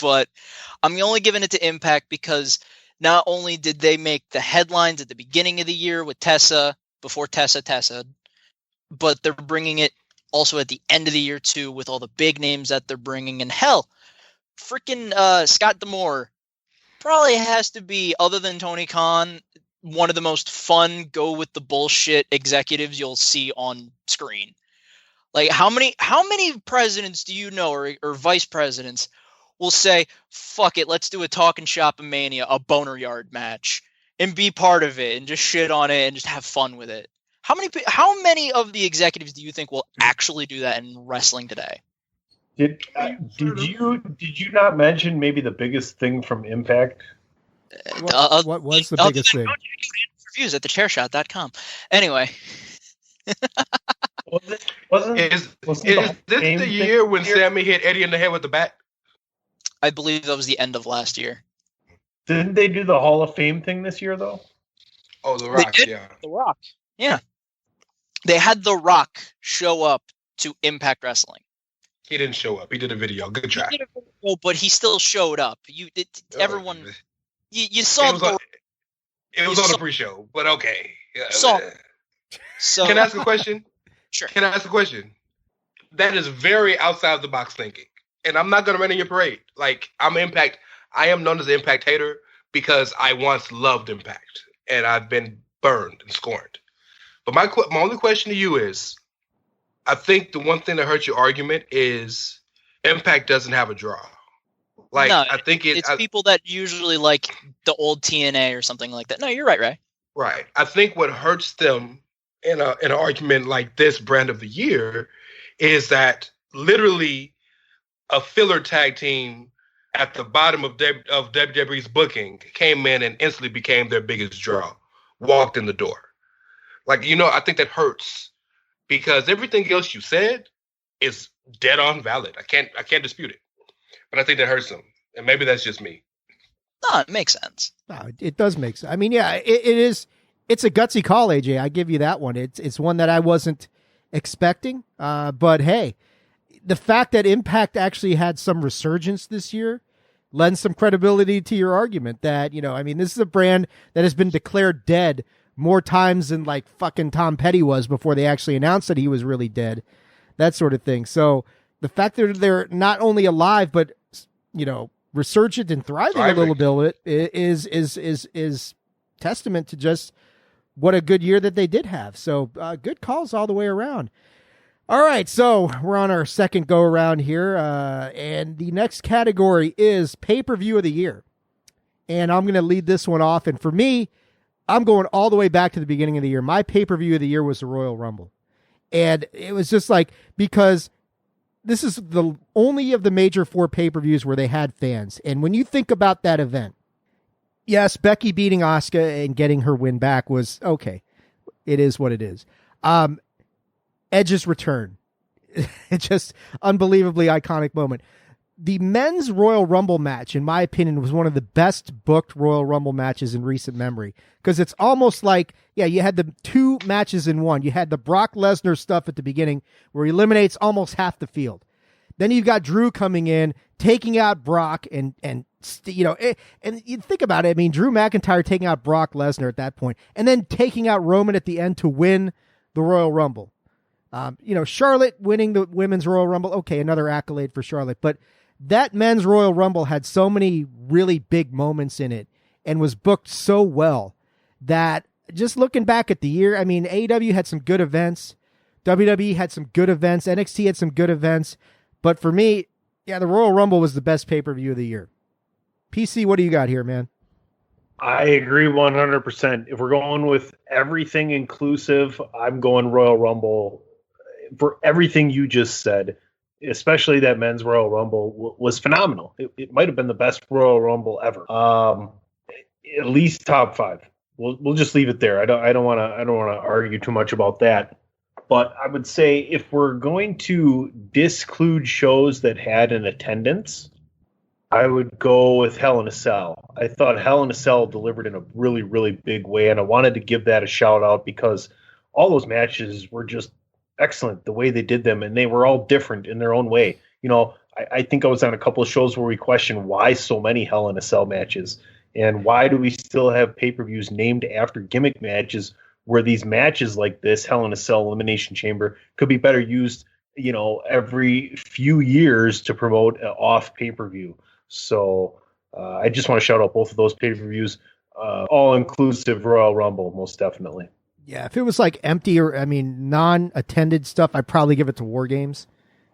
But I'm only giving it to Impact because not only did they make the headlines at the beginning of the year with Tessa, before Tessa, but they're bringing it also at the end of the year too with all the big names that they're bringing. And hell, freaking Scott D'Amore probably has to be, other than Tony Khan, one of the most fun go with the bullshit executives you'll see on screen. Like how many presidents do you know or vice presidents will say, fuck it, let's do a Talking Shop of Mania, a Boner Yard match, and be part of it and just shit on it and just have fun with it? How many of the executives do you think will actually do that in wrestling today?
Did you not mention maybe the biggest thing from Impact?
What was the biggest thing?
Reviews at thechairshot.com. Anyway.
Is this the year when Sammy hit Eddie in the head with the bat?
I believe that was the end of last year.
Didn't they do the Hall of Fame thing this year, though?
Oh, The Rock, yeah.
The Rock, yeah. They had The Rock show up to Impact Wrestling.
He didn't show up. He did a video. Good try.
He did a video, but he still showed up. Everyone, you saw
it was on the pre-show, but okay.
So,
can I ask a question?
Sure.
Can I ask a question? That is very outside the box thinking. And I'm not going to run in your parade. Like, I'm Impact. I am known as an Impact hater because I once loved Impact. And I've been burned and scorned. But my only question to you is, I think the one thing that hurts your argument is Impact doesn't have a draw. Like, no, I think
it's people that usually like the old TNA or something like that. No, you're right, Ray.
Right. I think what hurts them in an argument like this brand of the year is that literally a filler tag team at the bottom of WWE's booking came in and instantly became their biggest draw, walked in the door. Like, I think that hurts because everything else you said is dead on valid. I can't dispute it, but I think that hurts them. And maybe that's just me.
No, it makes sense.
No, it does make sense. I mean, yeah, it is. It's a gutsy call, AJ. I give you that one. It's one that I wasn't expecting. But hey, the fact that Impact actually had some resurgence this year lends some credibility to your argument that, I mean, this is a brand that has been declared dead more times than like fucking Tom Petty was before they actually announced that he was really dead, that sort of thing. So the fact that they're not only alive, but, resurgent and thriving a little bit is testament to just what a good year that they did have. So good calls all the way around. All right, so we're on our second go around here, and the next category is pay-per-view of the year. and I'm going to lead this one off. And for me, I'm going all the way back to the beginning of the year. My pay-per-view of the year was the Royal Rumble. And it was just like, because this is the only of the major 4 pay-per-views where they had fans. And when you think about that event, yes, Becky beating Asuka and getting her win back was okay. It is what it is. Edge's return. It's just unbelievably iconic moment. The men's Royal Rumble match, in my opinion, was one of the best booked Royal Rumble matches in recent memory. Because it's almost like, you had the 2 matches in one. You had the Brock Lesnar stuff at the beginning where he eliminates almost half the field. Then you've got Drew coming in, taking out Brock, and you think about it. I mean, Drew McIntyre taking out Brock Lesnar at that point, and then taking out Roman at the end to win the Royal Rumble. Charlotte winning the women's Royal Rumble. Okay, another accolade for Charlotte, but that men's Royal Rumble had so many really big moments in it and was booked so well that just looking back at the year, I mean, AEW had some good events. WWE had some good events. NXT had some good events. But for me, the Royal Rumble was the best pay-per-view of the year. PC, what do you got here, man?
I agree 100%. If we're going with everything inclusive, I'm going Royal Rumble for everything you just said. Especially that men's Royal Rumble was phenomenal. It might have been the best Royal Rumble ever. At least top 5. We'll just leave it there. I don't want to argue too much about that. But I would say if we're going to disclude shows that had an attendance, I would go with Hell in a Cell. I thought Hell in a Cell delivered in a really, really big way, and I wanted to give that a shout out because all those matches were just excellent the way they did them, and they were all different in their own way. I think I was on a couple of shows where we questioned why so many Hell in a Cell matches, and why do we still have pay-per-views named after gimmick matches where these matches like this, Hell in a Cell, Elimination Chamber, could be better used, every few years to promote an off pay-per-view. So I just want to shout out both of those pay-per-views, all-inclusive Royal Rumble, most definitely.
Yeah, if it was like empty non-attended stuff, I'd probably give it to War Games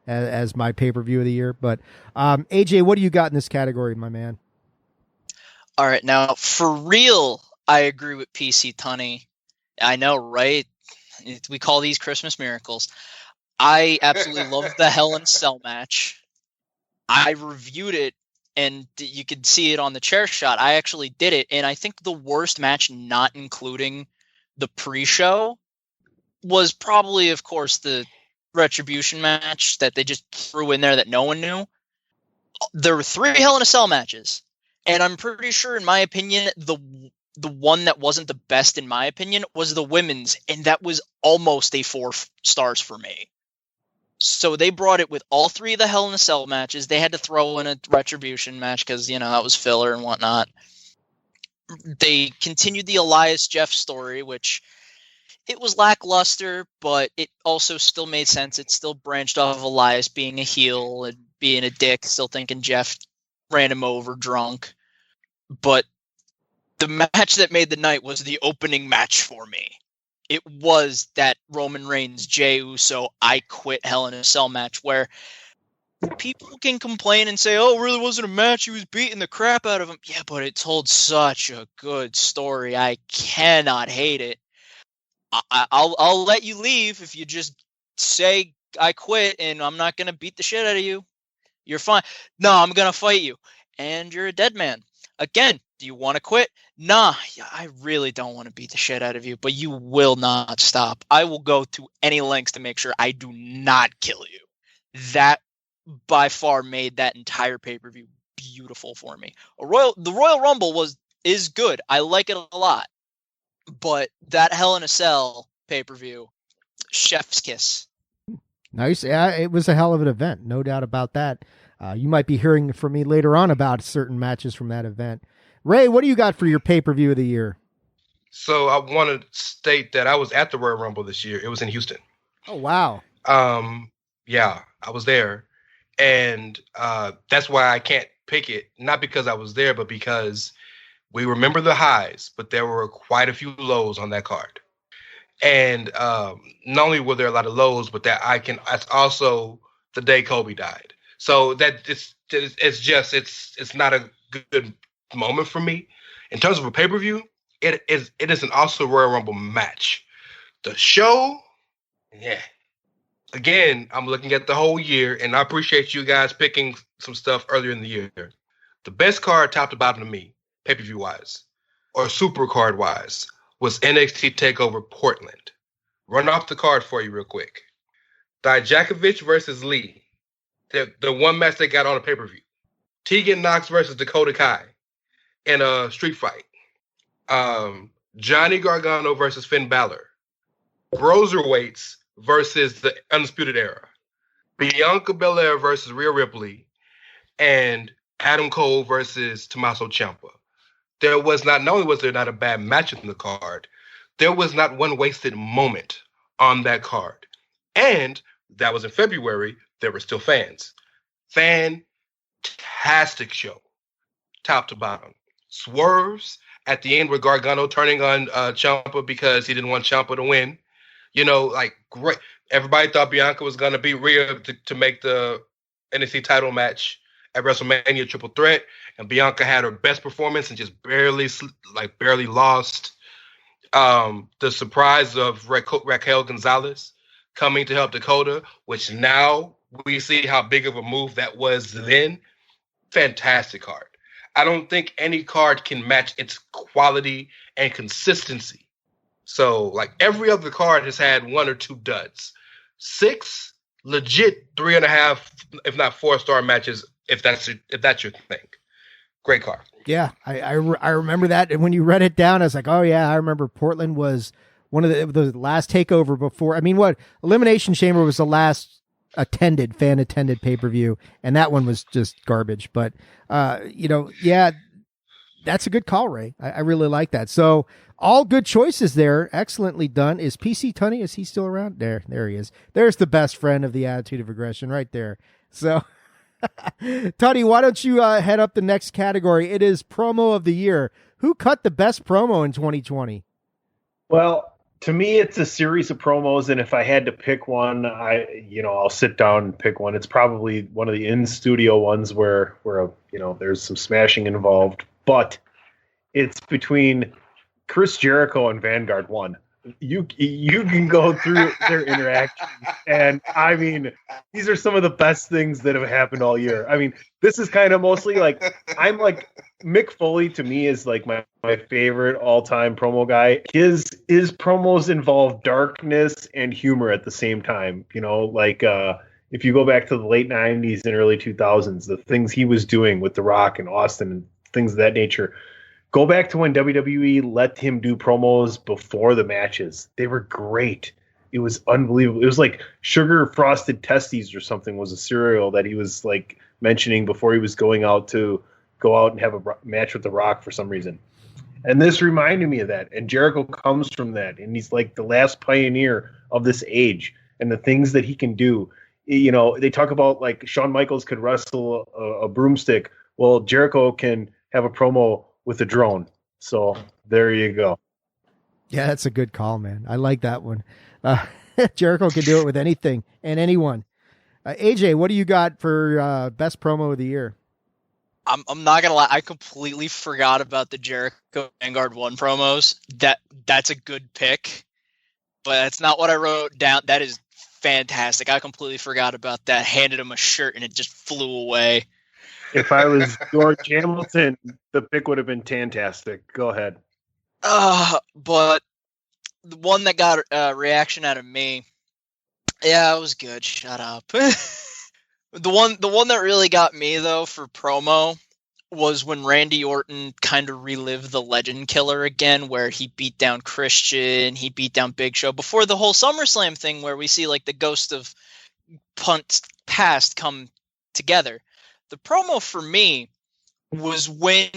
as my pay-per-view of the year. But AJ, what do you got in this category, my man?
All right, now for real, I agree with PC Tunney. I know, right? We call these Christmas miracles. I absolutely love the Hell in a Cell match. I reviewed it, and you could see it on the Chairshot. I actually did it, and I think the worst match, not including the pre-show, was probably, of course, the Retribution match that they just threw in there that no one knew. There were 3 Hell in a Cell matches, and I'm pretty sure, in my opinion, the one that wasn't the best, in my opinion, was the women's, and that was almost a 4 stars for me. So they brought it with all 3 of the Hell in a Cell matches. They had to throw in a Retribution match because, that was filler and whatnot. They continued the Elias Jeff story, which it was lackluster, but it also still made sense. It still branched off of Elias being a heel and being a dick, still thinking Jeff ran him over drunk. But the match that made the night was the opening match for me. It was that Roman Reigns, Jey Uso, I Quit Hell in a Cell match where people can complain and say, oh, it really wasn't a match. He was beating the crap out of him. Yeah, but it told such a good story. I cannot hate it. I'll let you leave if you just say I quit and I'm not going to beat the shit out of you. You're fine. No, I'm going to fight you. And you're a dead man. Again, do you want to quit? Nah, I really don't want to beat the shit out of you, but you will not stop. I will go to any lengths to make sure I do not kill you. That by far made that entire pay-per-view beautiful for me. The Royal Rumble is good. I like it a lot. But that Hell in a Cell pay-per-view, chef's kiss.
Nice. Yeah, it was a hell of an event. No doubt about that. You might be hearing from me later on about certain matches from that event. Ray, what do you got for your pay-per-view of the year?
So I want to state that I was at the Royal Rumble this year. It was in Houston.
Oh, wow.
Yeah, I was there. And that's why I can't pick it. Not because I was there, but because we remember the highs, but there were quite a few lows on that card. And not only were there a lot of lows, but that's also the day Kobe died. So that it's not a good moment for me. In terms of a pay-per-view, it is an also Royal Rumble match. The show, yeah. Again, I'm looking at the whole year, and I appreciate you guys picking some stuff earlier in the year. The best card, top to bottom to me, pay-per-view wise, or super card wise, was NXT TakeOver Portland. Run off the card for you real quick. Dijakovic versus Lee. The one match they got on a pay-per-view. Tegan Knox versus Dakota Kai in a street fight. Johnny Gargano versus Finn Balor. Broserweights versus the Undisputed Era. Bianca Belair versus Rhea Ripley. And Adam Cole versus Tommaso Ciampa. Not only was there not a bad match in the card, there was not one wasted moment on that card. And that was in February. There were still fans. Fantastic show. Top to bottom. Swerves at the end with Gargano turning on Ciampa because he didn't want Ciampa to win. Great. Everybody thought Bianca was going to beat Rhea to make the NXT title match at WrestleMania Triple Threat. And Bianca had her best performance and just barely lost. The surprise of Raquel Gonzalez coming to help Dakota, which now we see how big of a move that was then. Fantastic card. I don't think any card can match its quality and consistency. So, every other card has had 1 or 2 duds. 6 legit 3.5, if not 4-star matches, if that's your thing. Great card.
Yeah, I remember that. And when you read it down, I was like, oh, yeah, I remember Portland was one of the last takeover before. I mean, Elimination Chamber was the last fan-attended pay-per-view, and that one was just garbage. But, yeah, that's a good call, Ray. I really like that. So all good choices there. Excellently done. Is PC Tunney, is he still around? There he is. There's the best friend of the Attitude of Aggression right there. So... Tunney, why don't you head up the next category? It is promo of the year. Who cut the best promo in 2020?
Well, to me, it's a series of promos, and if I had to pick one, I'll sit down and pick one. It's probably one of the in-studio ones where there's some smashing involved, but it's between Chris Jericho and Vanguard 1. You can go through their interactions, and I mean, these are some of the best things that have happened all year. I mean, this is kind of mostly Mick Foley to me is my favorite all-time promo guy. His promos involve darkness and humor at the same time. If you go back to the late 90s and early 2000s, the things he was doing with The Rock and Austin and things of that nature. Go back to when WWE let him do promos before the matches. They were great. It was unbelievable. It was like Sugar Frosted Testes or something was a cereal that he was mentioning before he was going out and have a match with The Rock for some reason. And this reminded me of that. And Jericho comes from that. And he's the last pioneer of this age and the things that he can do. They talk about Shawn Michaels could wrestle a broomstick. Well, Jericho can have a promo with a drone. So there you go.
Yeah, that's a good call, man. I like that one. Jericho can do it with anything and anyone. AJ, what do you got for best promo of the year?
I'm not gonna lie, I completely forgot about the Jericho Vanguard 1 promos. That's a good pick, but that's not what I wrote down. That is fantastic. I completely forgot about that. Handed him a shirt and it just flew away.
If I was George Hamilton, the pick would have been fantastic. Go ahead.
But the one that got a reaction out of me, yeah, it was good. Shut up. The one that really got me though for promo was when Randy Orton kind of relived the Legend Killer again, where he beat down Christian, he beat down Big Show before the whole SummerSlam thing, where we see the ghost of Punt's past come together. The promo for me was when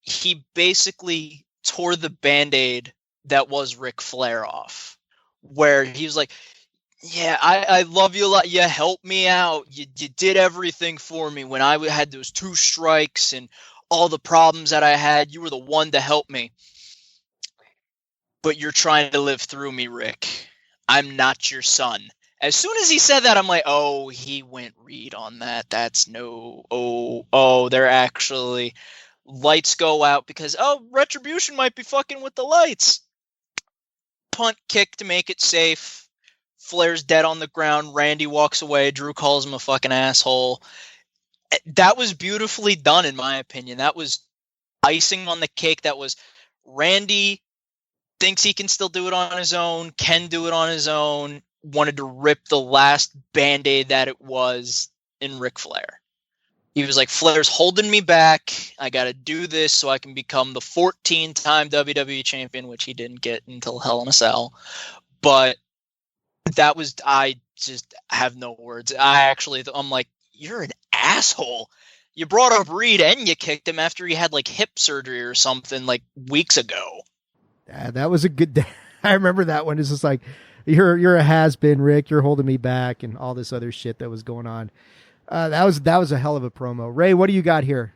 he basically tore the Band-Aid that was Ric Flair off, where he was like, yeah, I love you a lot. You helped me out. You did everything for me when I had those 2 strikes and all the problems that I had. You were the one to help me. But you're trying to live through me, Rick. I'm not your son. As soon as he said that, I'm like, oh, he went Reed on that. That's no, they're actually Lights go out because, Retribution might be fucking with the lights. Punt kick to make it safe. Flair's dead on the ground. Randy walks away. Drew calls him a fucking asshole. That was beautifully done, in my opinion. That was icing on the cake. That was Randy thinks he can still do it on his own, can do it on his own, wanted to rip the last Band-Aid that it was in Ric Flair. He was like, Flair's holding me back. I got to do this so I can become the 14-time WWE champion, which he didn't get until Hell in a Cell. But that was, I just have no words. I'm like, you're an asshole. You brought up Reed and you kicked him after he had like hip surgery or something like weeks ago.
That was a good day. I remember that one. It's just like, you're a has-been, Rick. You're holding me back and all this other shit that was going on. That was a hell of a promo. Ray, what do you got here?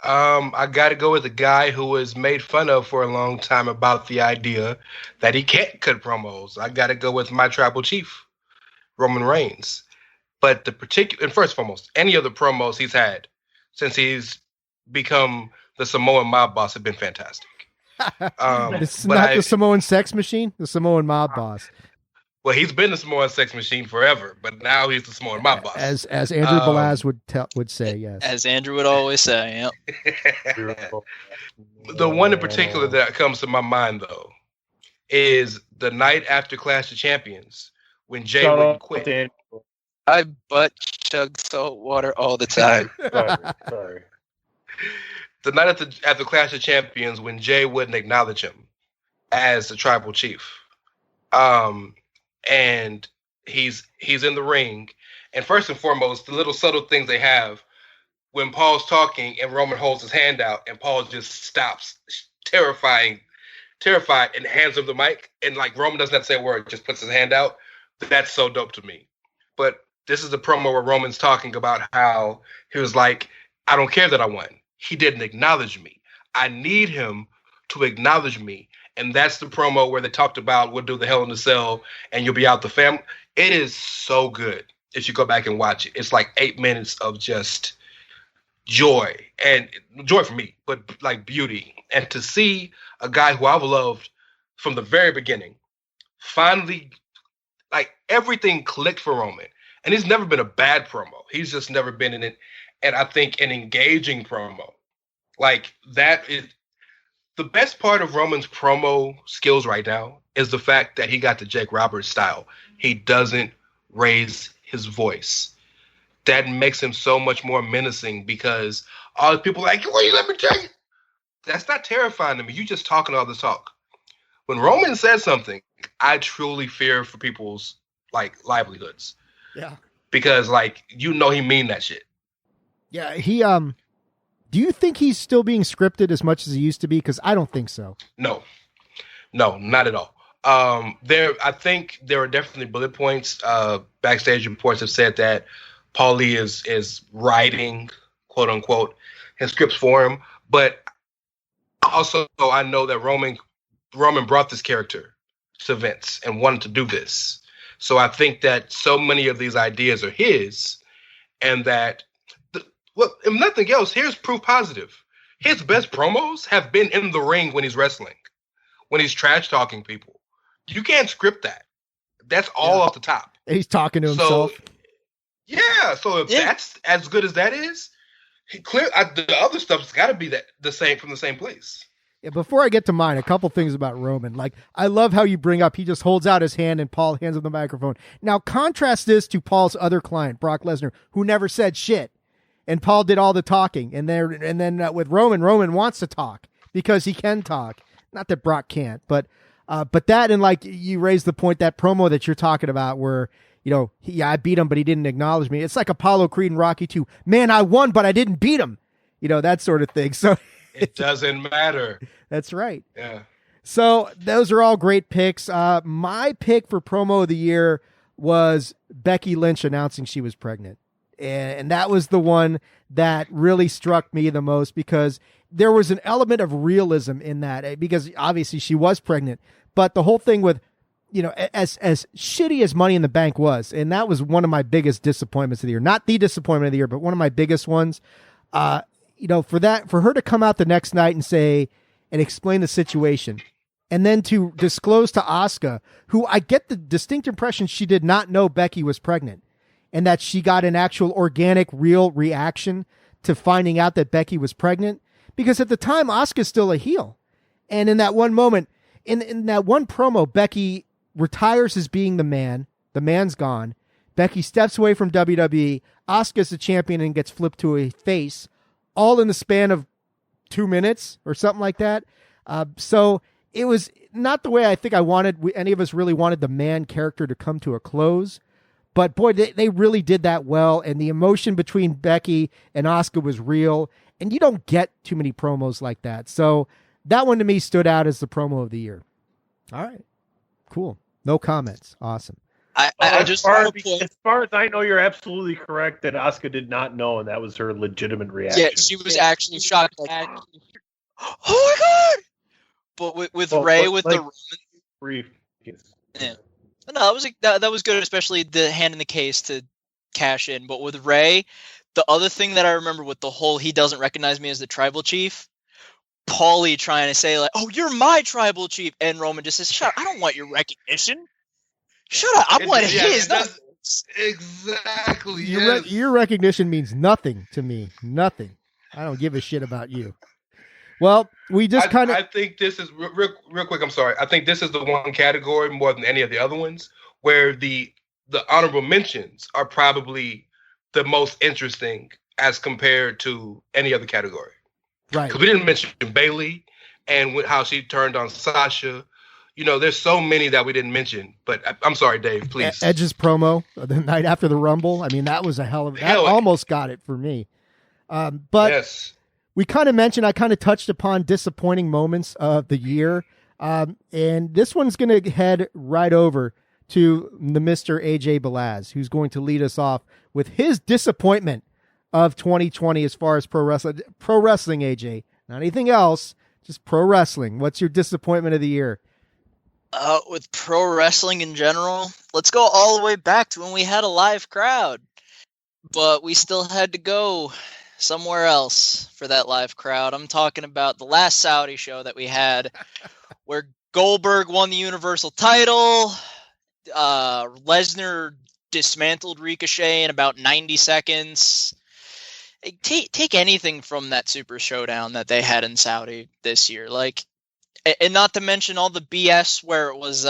I got to go with a guy who was made fun of for a long time about the idea that he can't cut promos. I got to go with my tribal chief, Roman Reigns. But and first and foremost, any of the promos he's had since he's become the Samoan mob boss have been fantastic.
This is not the Samoan sex machine, the Samoan mob boss.
Well, he's been the Samoan sex machine forever, but now he's the Samoan mob boss.
As Andrew Balaz would say, yes.
As Andrew would always say, yep.
The one in particular that comes to my mind, though, is the night after Clash of Champions when Jay wouldn't quit.
I butt chug salt water all the time.
Sorry.
The night after Clash of Champions when Jay wouldn't acknowledge him as the tribal chief. And he's in the ring. And first and foremost, the little subtle things they have when Paul's talking and Roman holds his hand out and Paul just stops, terrified, and hands him the mic. And like Roman doesn't have to say a word, just puts his hand out. That's so dope to me. But this is the promo where Roman's talking about how he was like, I don't care that I won. He didn't acknowledge me. I need him to acknowledge me. And that's the promo where they talked about we'll do the Hell in the Cell and you'll be out the family. It is so good if you go back and watch it. It's like 8 minutes of just joy, and joy for me, but like beauty. And to see a guy who I've loved from the very beginning, finally, like everything clicked for Roman. And he's never been a bad promo. He's just never been in it. And I think an engaging promo. Like that is the best part of Roman's promo skills right now is the fact that he got the Jake Roberts style. He doesn't raise his voice. That makes him so much more menacing because all the people are like, well, you let me tell you. That's not terrifying to me. You just talking all the talk. When Roman says something, I truly fear for people's like livelihoods.
Yeah.
Because like, you know, he mean that shit.
Yeah. He, do you think he's still being scripted as much as he used to be? Because I don't think so.
No, not at all. I think there are definitely bullet points. Backstage reports have said that Paulie is writing, quote unquote, his scripts for him. But also, I know that Roman brought this character to Vince and wanted to do this. So I think that so many of these ideas are his, and that, well, if nothing else, here's proof positive. His best promos have been in the ring when he's wrestling, when he's trash talking people. You can't script that. That's all off the top.
He's talking to himself.
So if that's as good as that is, the other stuff's got to be the same from the same place.
Yeah, before I get to mine, a couple things about Roman. Like, I love how you bring up he just holds out his hand and Paul hands him the microphone. Now, contrast this to Paul's other client, Brock Lesnar, who never said shit. And Paul did all the talking. And then with Roman wants to talk because he can talk. Not that Brock can't, but that, and like you raised the point, that promo that you're talking about where, you know, I beat him, but he didn't acknowledge me. It's like Apollo Creed and Rocky 2. Man, I won, but I didn't beat him. You know, that sort of thing. So
it doesn't matter.
That's right.
Yeah.
So those are all great picks. My pick for promo of the year was Becky Lynch announcing she was pregnant. And that was the one that really struck me the most because there was an element of realism in that, because obviously she was pregnant, but the whole thing with, you know, as shitty as Money in the Bank was, and that was one of my biggest disappointments of the year, not the disappointment of the year, but one of my biggest ones. for her to come out the next night and explain the situation, and then to disclose to Asuka, who I get the distinct impression she did not know Becky was pregnant, and that she got an actual organic, real reaction to finding out that Becky was pregnant, because at the time Asuka's still a heel. And in that one moment, in that one promo, Becky retires as being the man. The man's gone. Becky steps away from WWE. Asuka's the champion and gets flipped to a face, all in the span of 2 minutes or something like that. So it was not the way I think any of us really wanted the man character to come to a close. But boy, they really did that well. And the emotion between Becky and Asuka was real. And you don't get too many promos like that. So that one to me stood out as the promo of the year. All right. Cool. No comments. Awesome.
As far as I know, you're absolutely correct that Asuka did not know, and that was her legitimate reaction.
Yeah, she was actually shocked. Like, oh my god! But with Rey, with the
brief,
yeah, no, that was good, especially the hand in the case to cash in. But with Rey, the other thing that I remember with the whole he doesn't recognize me as the tribal chief, Paulie trying to say like, "Oh, you're my tribal chief," and Roman just says, "Shut up, I don't want your recognition. Shut up, I want his."
Exactly.
Your recognition means nothing to me. Nothing. I don't give a shit about you. Well, we just kind of.
I think this is real quick. I'm sorry. I think this is the one category more than any of the other ones where the honorable mentions are probably the most interesting as compared to any other category.
Right.
Because we didn't mention Bayley and how she turned on Sasha. There's so many that we didn't mention. But I'm sorry, Dave. Please.
Edge's promo the night after the Rumble. I mean, that was a hell of. That almost got it for me. But
yes.
We kind of mentioned, I kind of touched upon disappointing moments of the year. And this one's going to head right over to the Mr. AJ Balaz, who's going to lead us off with his disappointment of 2020 as far as pro wrestling. Pro wrestling, AJ. Not anything else, just pro wrestling. What's your disappointment of the year?
With pro wrestling in general, let's go all the way back to when we had a live crowd. But we still had to go somewhere else for that live crowd. I'm talking about the last Saudi show that we had where Goldberg won the Universal title. Lesnar dismantled Ricochet in about 90 seconds. Take anything from that Super Showdown that they had in Saudi this year. And not to mention all the BS where it was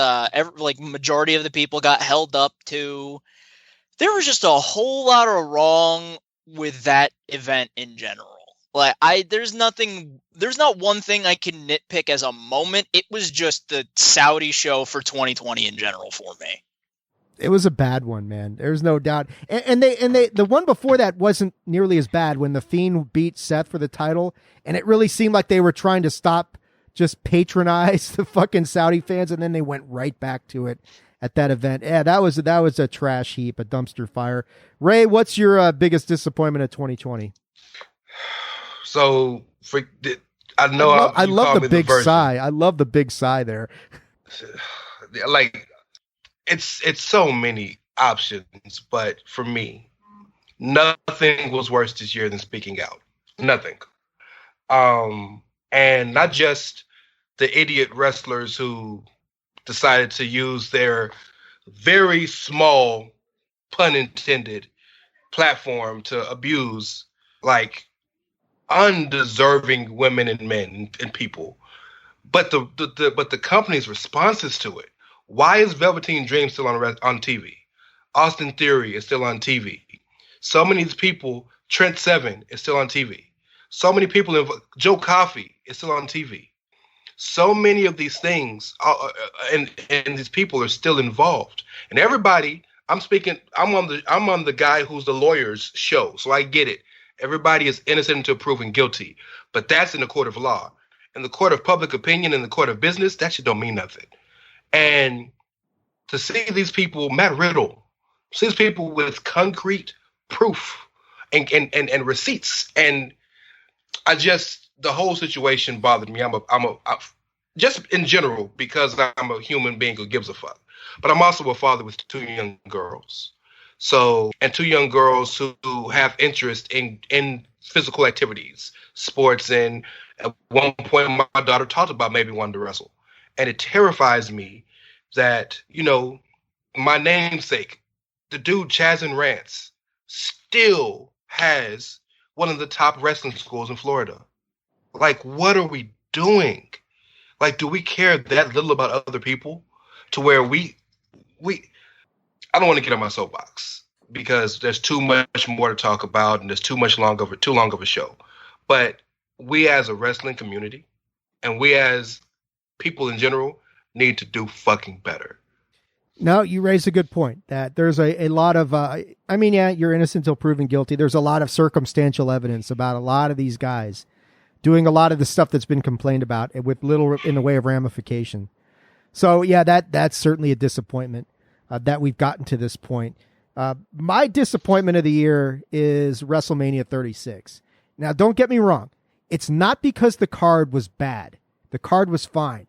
majority of the people got held up to. There was just a whole lot of wrong with that event in general. There's not one thing I can nitpick as a moment. It was just the Saudi show for 2020 in general for me.
It was a bad one, man. There's no doubt. And the one before that wasn't nearly as bad when the Fiend beat Seth for the title, and it really seemed like they were trying to just patronize the fucking Saudi fans, and then they went right back to it at that event. Yeah, that was a trash heap, a dumpster fire. Ray, what's your biggest disappointment of 2020?
So I
love the big sigh. I love the big sigh there.
It's so many options, but for me, nothing was worse this year than speaking out. Nothing. And not just the idiot wrestlers who decided to use their very small, pun intended, platform to abuse undeserving women and men and people, but the company's responses to it. Why is Velveteen Dream still on TV? Austin Theory is still on TV. So many people, Trent Seven is still on TV. So many people, Joe Coffey is still on TV. So many of these things, and these people are still involved. And everybody, I'm on the guy who's the lawyer's show, so I get it. Everybody is innocent until proven guilty, but that's in the court of law. In the court of public opinion, in the court of business, that shit don't mean nothing. And to see these people, Matt Riddle, see these people with concrete proof and receipts, and the whole situation bothered me. I'm just in general, because I'm a human being who gives a fuck. But I'm also a father with two young girls. And two young girls who have interest in physical activities, sports, and at one point my daughter talked about maybe wanting to wrestle. And it terrifies me that, my namesake, the dude Chaz and Rance, still has one of the top wrestling schools in Florida. Like, what are we doing? Like, do we care that little about other people to where we I don't want to get on my soapbox because there's too much more to talk about and there's too long of a show. But we as a wrestling community and we as people in general need to do fucking better.
No, you raised a good point that there's a lot of, you're innocent until proven guilty. There's a lot of circumstantial evidence about a lot of these guys doing a lot of the stuff that's been complained about with little in the way of ramification. So yeah, that's certainly a disappointment that we've gotten to this point. My disappointment of the year is WrestleMania 36. Now, don't get me wrong. It's not because the card was bad. The card was fine.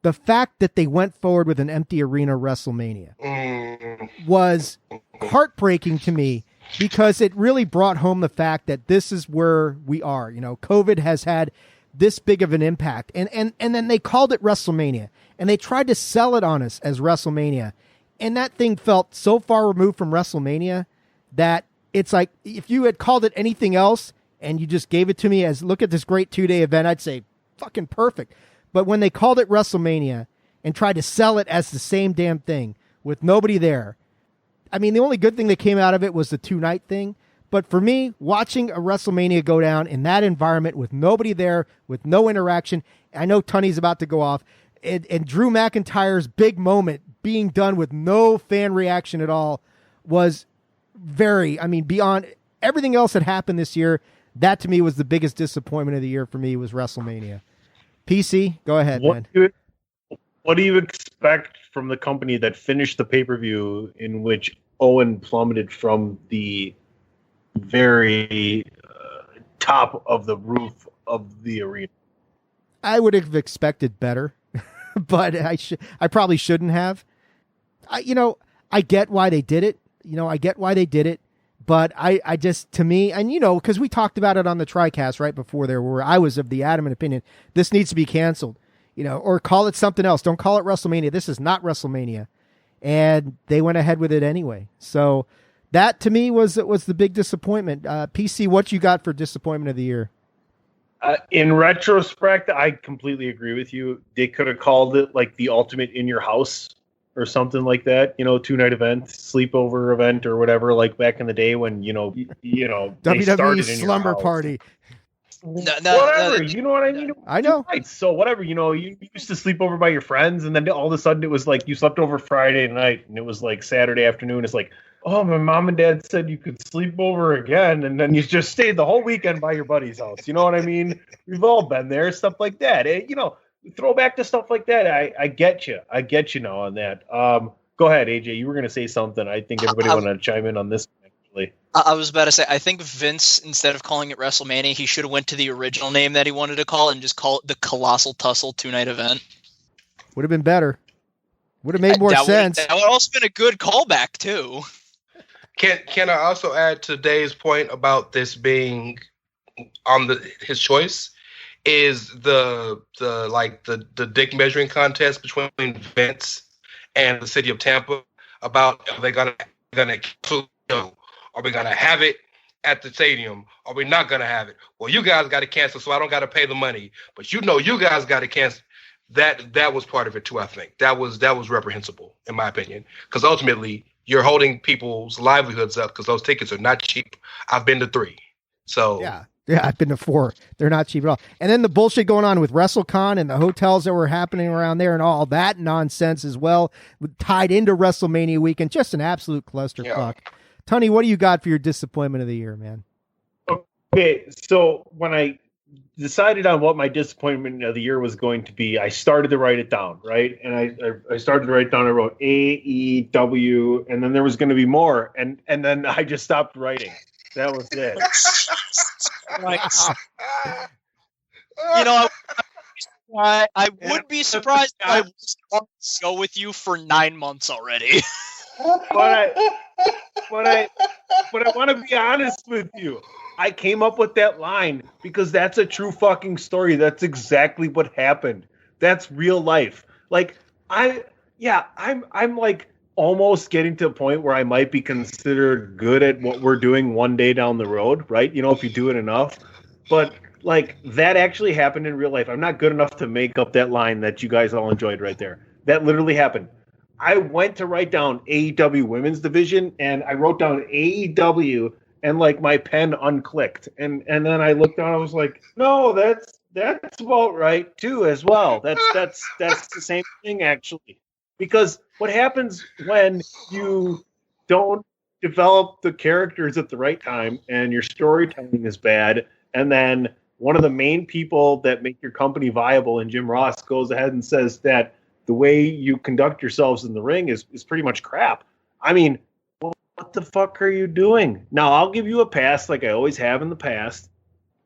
The fact that they went forward with an empty arena WrestleMania was heartbreaking to me because it really brought home the fact that this is where we are. COVID has had this big of an impact. And then they called it WrestleMania and they tried to sell it on us as WrestleMania. And that thing felt so far removed from WrestleMania that it's like, if you had called it anything else and you just gave it to me as, look at this great 2-day event, I'd say fucking perfect. But when they called it WrestleMania and tried to sell it as the same damn thing with nobody there, the only good thing that came out of it was the 2-night thing. But for me, watching a WrestleMania go down in that environment with nobody there, with no interaction, I know Tunney's about to go off, and Drew McIntyre's big moment being done with no fan reaction at all was beyond everything else that happened this year. That to me was the biggest disappointment of the year for me was WrestleMania. PC, go ahead, man.
What do you expect from the company that finished the pay-per-view in which Owen plummeted from the very top of the roof of the arena?
I would have expected better, but I probably shouldn't have. I get why they did it. But I just, to me, and because we talked about it on the TriCast right before there, where I was of the adamant opinion, this needs to be canceled, or call it something else. Don't call it WrestleMania. This is not WrestleMania. And they went ahead with it anyway. So that to me was the big disappointment. PC, what you got for disappointment of the year?
In retrospect, I completely agree with you. They could have called it like the Ultimate in Your House or something like that, 2-night event, sleepover event, or whatever, like back in the day when,
WWE Slumber Party.
Whatever, you know what I mean?
I know.
So whatever, you used to sleep over by your friends, and then all of a sudden it was like you slept over Friday night, and it was like Saturday afternoon. It's like, oh, my mom and dad said you could sleep over again, and then you just stayed the whole weekend by your buddy's house. You know what I mean? We've all been there, stuff like that. Throw back to stuff like that. I get you now on that. Go ahead, AJ. You were going to say something. I think everybody wanted to chime in on this. Actually,
I was about to say, I think Vince, instead of calling it WrestleMania, he should have went to the original name that he wanted to call it and just call it the Colossal Tussle 2-night event.
Would have been better. Would have made more sense.
That would have also been a good callback too.
Can I also add to Dave's point about this being on his choice? Is the dick measuring contest between Vince and the city of Tampa about are they gonna cancel? Are we gonna have it at the stadium? Are we not gonna have it? Well, you guys got to cancel, so I don't got to pay the money. But you guys got to cancel. That was part of it too. I think that was reprehensible in my opinion, because ultimately you're holding people's livelihoods up because those tickets are not cheap. I've been to 3, so
yeah. Yeah, I've been to 4. They're not cheap at all. And then the bullshit going on with WrestleCon and the hotels that were happening around there and all that nonsense as well, tied into WrestleMania weekend. Just an absolute clusterfuck. Yeah. Tunney, what do you got for your disappointment of the year, man?
Okay, so when I decided on what my disappointment of the year was going to be, I started to write it down, right? And I started to write down, I wrote AEW, and then there was going to be more, and then I just stopped writing. That was it.
I would be surprised if I was on the show with you for 9 months already.
But I want to be honest with you. I came up with that line because that's a true fucking story. That's exactly what happened. That's real life. Like I'm like almost getting to a point where I might be considered good at what we're doing one day down the road, right? You know, if you do it enough. But like that actually happened in real life. I'm not good enough to make up that line that you guys all enjoyed right there. That literally happened. I went to write down AEW women's division and I wrote down AEW and like my pen unclicked. And then I looked down, I was like, no, that's about right too as well. That's the same thing actually. Because what happens when you don't develop the characters at the right time and your storytelling is bad, and then one of the main people that make your company viable, and Jim Ross, goes ahead and says that the way you conduct yourselves in the ring is pretty much crap. I mean, what the fuck are you doing? Now, I'll give you a pass like I always have in the past,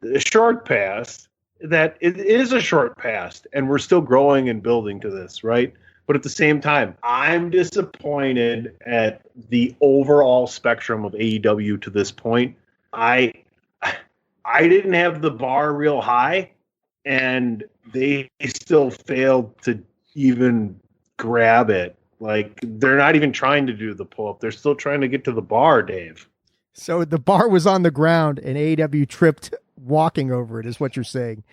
a short pass, that it is a short pass, and we're still growing and building to this, right? But at the same time, I'm disappointed at the overall spectrum of AEW to this point. I didn't have the bar real high, and they still failed to even grab it. Like, they're not even trying to do the pull-up. They're still trying to get to the bar, Dave.
So the bar was on the ground, and AEW tripped walking over it, is what you're saying.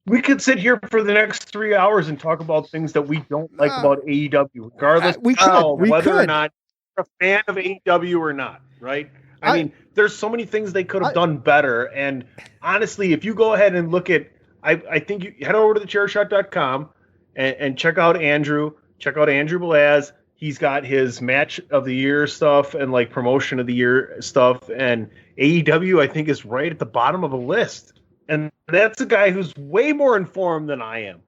We could sit here for the next 3 hours and talk about things that we don't like about AEW, regardless of whether or not you're a fan of AEW or not, right? I mean, there's so many things they could have done better. And honestly, if you go ahead and look at, I think you head over to the chairshot.com and check out Andrew Balaz. He's got his match of the year stuff and like promotion of the year stuff. And AEW, I think, is right at the bottom of the list. And that's a guy who's way more informed than I am.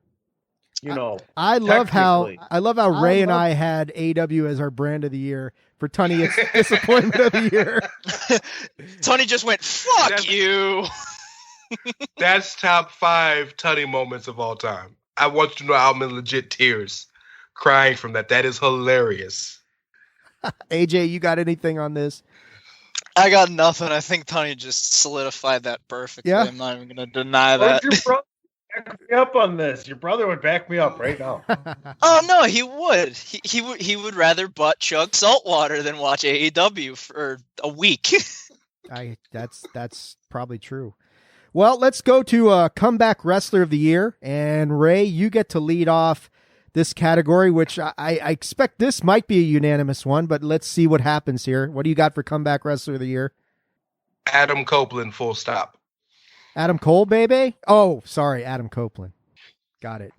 You know,
I love how Ray and I had AEW as our brand of the year. For Tunney, it's disappointment of the year.
Tunney just went, fuck you.
That's top 5 Tunney moments of all time. I want you to know I'm in legit tears crying from that. That is hilarious.
AJ, you got anything on this?
I got nothing. I think Tunney just solidified that perfectly. Yeah. I'm not even going to deny that.
Your brother back me up on this. Your brother would back me up right now.
Oh no, he would. He would rather butt chug saltwater than watch AEW for a week.
That's probably true. Well, let's go to Comeback Wrestler of the Year, and Ray, you get to lead off this category, which I expect this might be a unanimous one, but let's see what happens here. What do you got for Comeback Wrestler of the Year?
Adam Copeland, full stop.
Adam Cole, baby? Oh, sorry, Adam Copeland. Got it.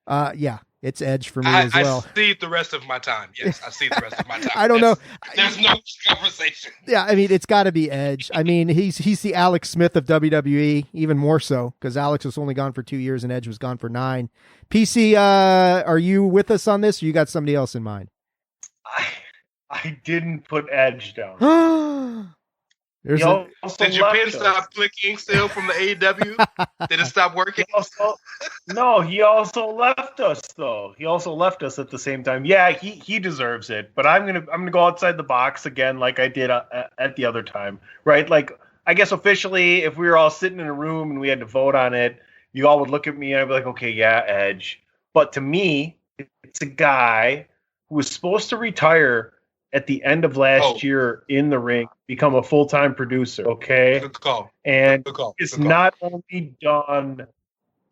Yeah, it's Edge for me as well.
I see the rest of my time. Yes, I see the rest of my time.
I don't know.
There's no conversation.
Yeah, I mean, it's got to be Edge. I mean, he's the Alex Smith of WWE, even more so, because Alex was only gone for 2 years and Edge was gone for 9. PC, are you with us on this, or you got somebody else in mind?
I didn't put Edge down.
Did your pen stop clicking still from the AEW? Did it stop working?
He also left us though. He also left us at the same time. Yeah, he deserves it. But I'm gonna go outside the box again, like I did at the other time, right? Like I guess officially, if we were all sitting in a room and we had to vote on it, you all would look at me and I'd be like, okay, yeah, Edge. But to me, it's a guy who was supposed to retire at the end of last year in the ring, become a full-time producer, okay?
Good call.
And it's not only done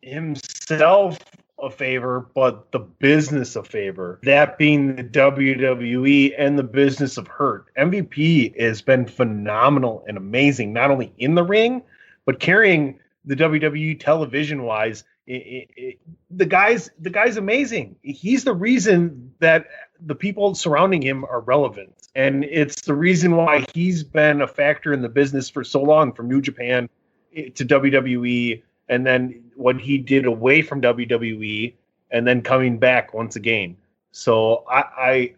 himself a favor, but the business a favor. That being the WWE and the business of hurt. MVP has been phenomenal and amazing, not only in the ring, but carrying the WWE television-wise. The guy's amazing. He's the reason that the people surrounding him are relevant. And it's the reason why he's been a factor in the business for so long, from New Japan to WWE, and then what he did away from WWE, and then coming back once again. So I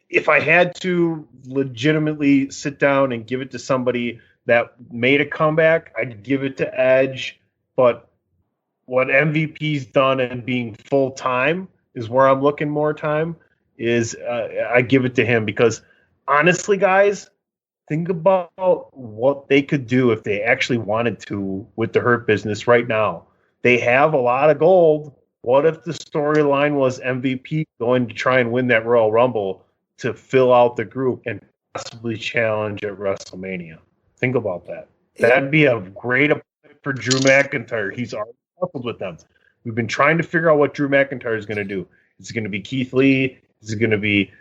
if I had to legitimately sit down and give it to somebody that made a comeback, I'd give it to Edge. But what MVP's done and being full-time is where I'm looking more time, is I give it to him, because honestly, guys, Think about what they could do if they actually wanted to with the Hurt Business right now. They have a lot of gold. What if the storyline was MVP going to try and win that Royal Rumble to fill out the group and possibly challenge at WrestleMania? Think about that. That'd be a great opponent for Drew McIntyre. He's already coupled with them. We've been trying to figure out what Drew McIntyre is going to do. Is it going to be Keith Lee? Is it going to be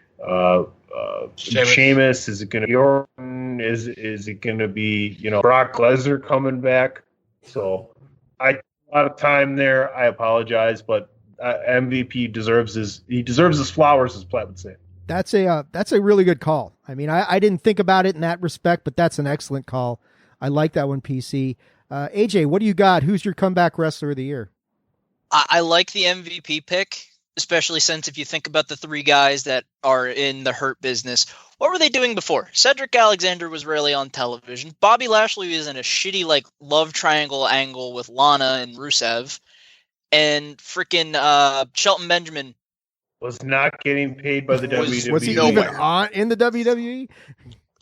Sheamus? Is it going to be Orton? Is it going to be Brock Lesnar coming back? So I took a lot of time there. I apologize, but MVP deserves his flowers, as Platt would say.
That's a really good call. I mean, I didn't think about it in that respect, but that's an excellent call. I like that one, PC. AJ, what do you got? Who's your comeback wrestler of the year?
I like the MVP pick, especially since if you think about the three guys that are in the Hurt Business, what were they doing before? Cedric Alexander was rarely on television. Bobby Lashley was in a shitty love triangle angle with Lana and Rusev, and freaking Shelton Benjamin
was not getting paid by the WWE.
Was he even in the WWE?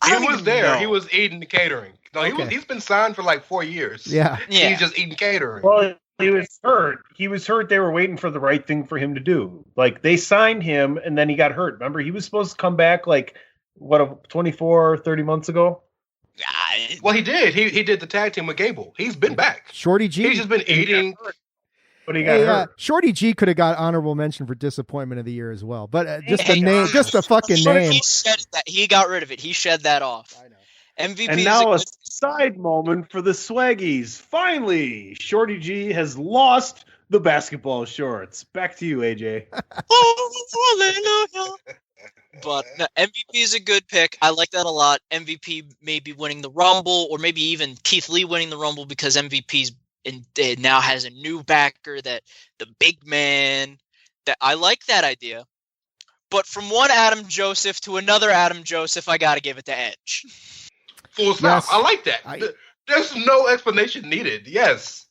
He was there. He was eating the catering. No, he's been signed for 4 years.
Yeah.
He's just eating catering.
Well, he was hurt. They were waiting for the right thing for him to do. They signed him, and then he got hurt. Remember, he was supposed to come back 24, 30 months ago?
Well, he did. He did the tag team with Gable. He's been back.
Shorty G?
He's just been eating.
But he got hurt.
Shorty G could have got honorable mention for disappointment of the year as well. But just the name, just the fucking name.
He shed that. He got rid of it. He shed that off. I know. MVP.
And now a side moment for the Swaggies. Finally, Shorty G has lost the basketball shorts. Back to you, AJ.
But no, MVP is a good pick. I like that a lot. MVP maybe winning the Rumble, or maybe even Keith Lee winning the Rumble, because MVP's now has a new backer, that the big man. That I like that idea. But from one Adam Joseph to another Adam Joseph, I got to give it to Edge.
Full stop. Yes. I like that. There's no explanation needed. Yes.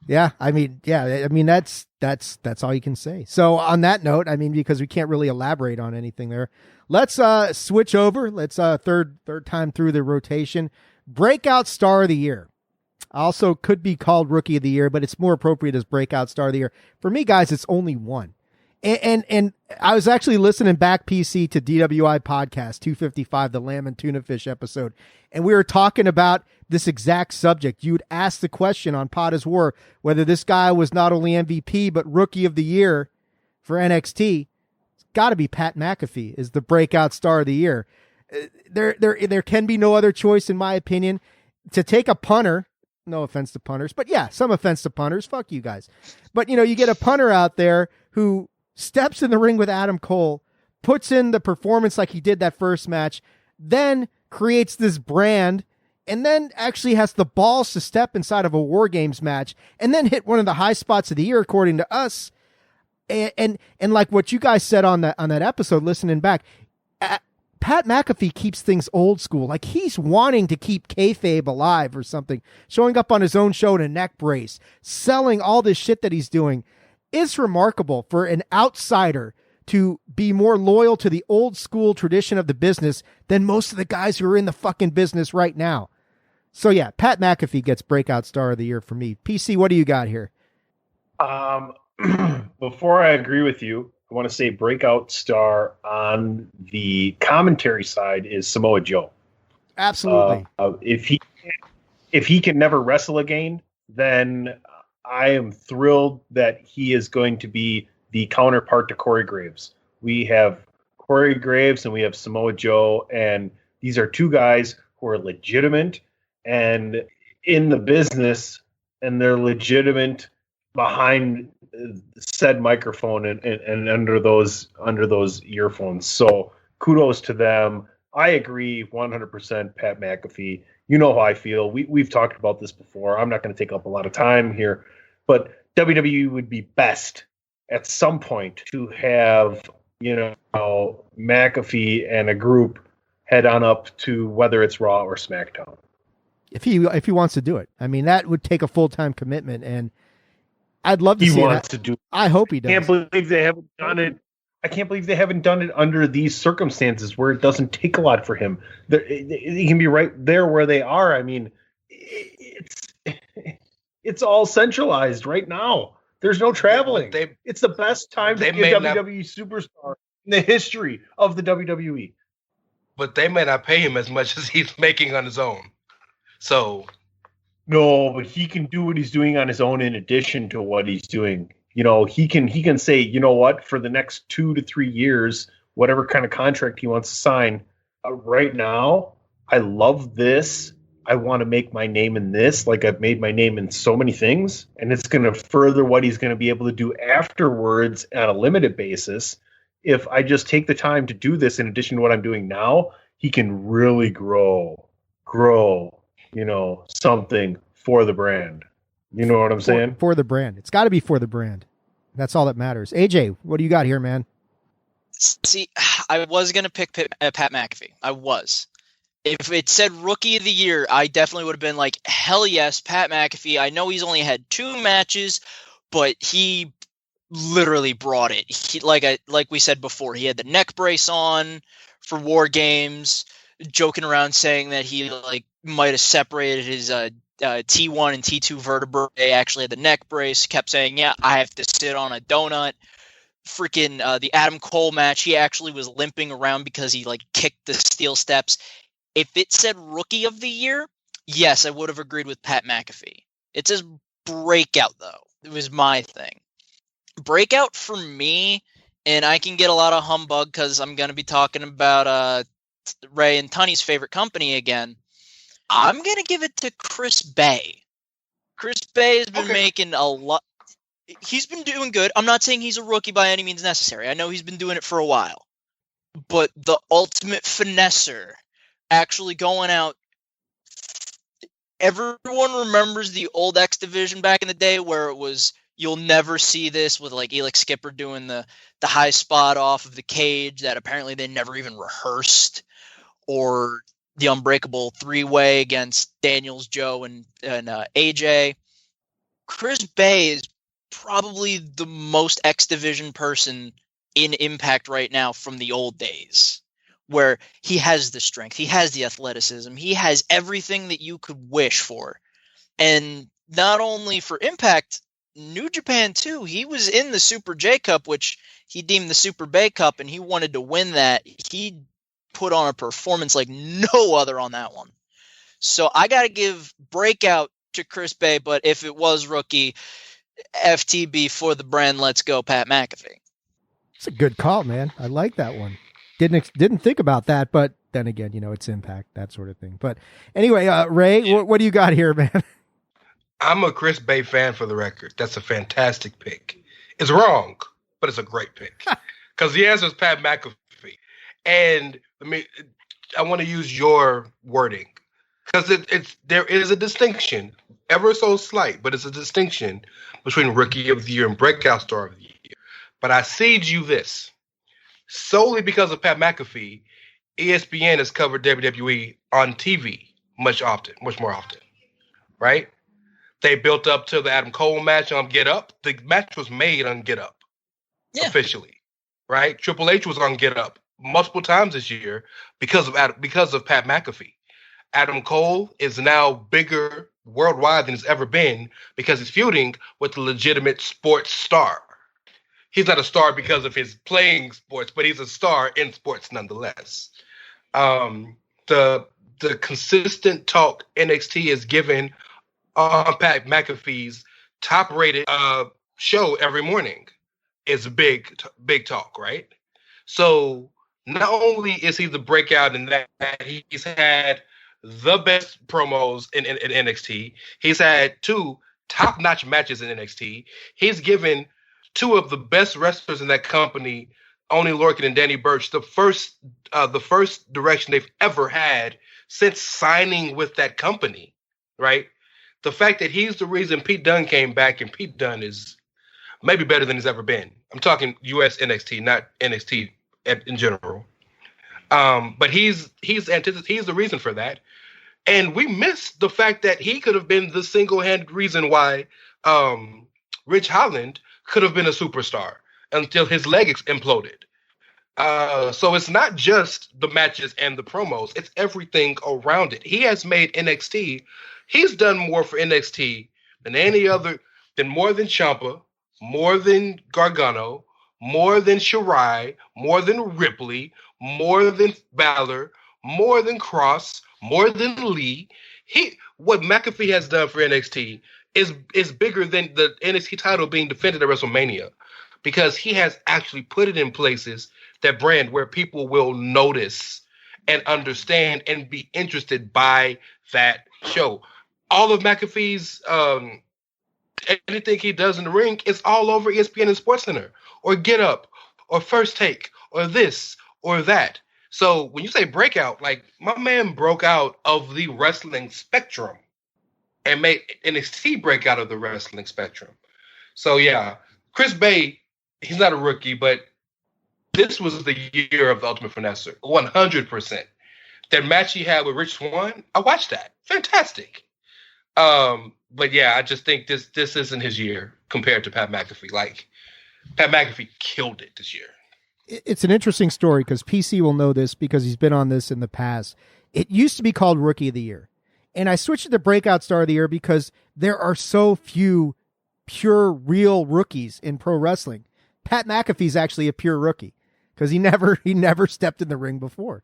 Yeah. I mean, that's all you can say. So on that note, I mean, because we can't really elaborate on anything there, let's switch over. Let's third time through the rotation. Breakout Star of the Year. Also could be called Rookie of the Year, but it's more appropriate as Breakout Star of the Year. For me, guys, it's only one. And I was actually listening back, PC, to DWI podcast 255, the lamb and tuna fish episode, and we were talking about this exact subject. You'd ask the question on Pod is War whether this guy was not only MVP but Rookie of the Year for NXT. It's got to be Pat McAfee is the Breakout Star of the Year. There can be no other choice, in my opinion, to take a punter. No offense to punters, but yeah, some offense to punters. Fuck you guys. But you get a punter out there who steps in the ring with Adam Cole, puts in the performance like he did that first match, then creates this brand, and then actually has the balls to step inside of a War Games match, and then hit one of the high spots of the year, according to us. And like what you guys said on that episode, listening back, Pat McAfee keeps things old school. Like he's wanting to keep kayfabe alive or something, showing up on his own show in a neck brace, selling all this shit that he's doing. It's remarkable for an outsider to be more loyal to the old school tradition of the business than most of the guys who are in the fucking business right now. So yeah, Pat McAfee gets Breakout Star of the Year for me. PC, what do you got here?
Before I agree with you, I want to say Breakout Star on the commentary side is Samoa Joe.
Absolutely.
If he can never wrestle again, then I am thrilled that he is going to be the counterpart to Corey Graves. We have Corey Graves and we have Samoa Joe, and these are two guys who are legitimate and in the business, and they're legitimate behind said microphone and under those earphones. So kudos to them. I agree 100%, Pat McAfee. You know how I feel. We've talked about this before. I'm not going to take up a lot of time here, but WWE would be best at some point to have, McAfee and a group head on up to whether it's Raw or SmackDown.
If he wants to do it. I mean, that would take a full-time commitment, and I'd love to see that.
To do.
I hope he does.
I can't believe they haven't done it. I can't believe they haven't done it under these circumstances where it doesn't take a lot for him. He can be right there where they are. I mean, it's all centralized right now. There's no traveling. It's the best time to be a WWE superstar in the history of the WWE.
But they may not pay him as much as he's making on his own. So,
no, but he can do what he's doing on his own in addition to what he's doing. You know, he can say, you know what, for the next 2 to 3 years, whatever kind of contract he wants to sign. Right now, I love this. I want to make my name in this, like I've made my name in so many things, and it's going to further what he's going to be able to do afterwards on a limited basis. If I just take the time to do this in addition to what I'm doing now, he can really grow, something for the brand. You know what I'm saying?
For the brand. It's got to be for the brand. That's all that matters. AJ, what do you got here, man?
See, I was going to pick Pat McAfee. I was. If it said Rookie of the Year, I definitely would have been like, hell yes, Pat McAfee. I know he's only had 2 matches, but he literally brought it. He, like we said before, he had the neck brace on for War Games, joking around saying that he might have separated his T1 and T2 vertebrae. Actually had the neck brace. Kept saying, yeah, I have to sit on a donut. Freaking the Adam Cole match, he actually was limping around because he kicked the steel steps. If it said Rookie of the Year, yes, I would have agreed with Pat McAfee. It says Breakout, though. It was my thing. Breakout for me, and I can get a lot of humbug because I'm going to be talking about Rey and Tunney's favorite company again. I'm going to give it to Chris Bay. Chris Bay has been making a lot. He's been doing good. I'm not saying he's a rookie by any means necessary. I know he's been doing it for a while. But the ultimate finesser, actually going out. Everyone remembers the old X Division back in the day where it was, you'll never see this with Elix Skipper doing the high spot off of the cage that apparently they never even rehearsed, or the Unbreakable 3-way against Daniels, Joe, and AJ. Chris Bay is probably the most X Division person in Impact right now from the old days, where he has the strength, he has the athleticism, he has everything that you could wish for. And not only for Impact, New Japan too. He was in the Super J Cup, which he deemed the Super Bay Cup, and he wanted to win that. He put on a performance like no other on that one. So I got to give Breakout to Chris Bay, but if it was Rookie, FTB for the brand, let's go Pat McAfee.
It's a good call, man. I like that one. Didn't think about that, but then again, it's Impact, that sort of thing. But anyway, Ray, what do you got here, man?
I'm a Chris Bay fan, for the record. That's a fantastic pick. It's wrong, but it's a great pick. Because the answer is Pat McAfee. And I want to use your wording. Because there is a distinction, ever so slight, but it's a distinction between Rookie of the Year and Breakout Star of the Year. But I cede you this. Solely because of Pat McAfee, ESPN has covered WWE on TV much more often, right? They built up to the Adam Cole match on Get Up. The match was made on Get Up, officially, right? Triple H was on Get Up multiple times this year because of Pat McAfee. Adam Cole is now bigger worldwide than he's ever been because he's feuding with a legitimate sports star. He's not a star because of his playing sports, but he's a star in sports nonetheless. The consistent talk NXT is given on Pat McAfee's top-rated show every morning is big talk, right? So not only is he the breakout in that he's had the best promos in NXT, he's had 2 top-notch matches in NXT. He's given 2 of the best wrestlers in that company, Oney Lorcan and Danny Burch, the first direction they've ever had since signing with that company, right? The fact that he's the reason Pete Dunne came back, and Pete Dunne is maybe better than he's ever been. I'm talking US NXT, not NXT in general. But he's the reason for that. And we missed the fact that he could have been the single-handed reason why Rich Holland could have been a superstar until his leg imploded. So it's not just the matches and the promos; it's everything around it. He has made NXT. He's done more for NXT than any other, than more than Ciampa, more than Gargano, more than Shirai, more than Ripley, more than Balor, more than Cross, more than Lee. What McAfee has done for NXT is bigger than the NXT title being defended at WrestleMania, because he has actually put it in places, that brand, where people will notice and understand and be interested by that show. All of McAfee's anything he does in the ring is all over ESPN and SportsCenter, or Get Up, or First Take, or this or that. So when you say breakout, like, my man broke out of the wrestling spectrum and made NXT break out of the wrestling spectrum. So yeah, Chris Bay, he's not a rookie, but this was the year of the Ultimate Finesser, 100%. That match he had with Rich Swann, I watched that. Fantastic. But yeah, I just think this isn't his year compared to Pat McAfee. Like, Pat McAfee killed it this year.
It's an interesting story because PC will know this because he's been on this in the past. It used to be called Rookie of the Year. And I switched it to Breakout Star of the Year because there are so few pure, real rookies in pro wrestling. Pat McAfee's actually a pure rookie because he never stepped in the ring before.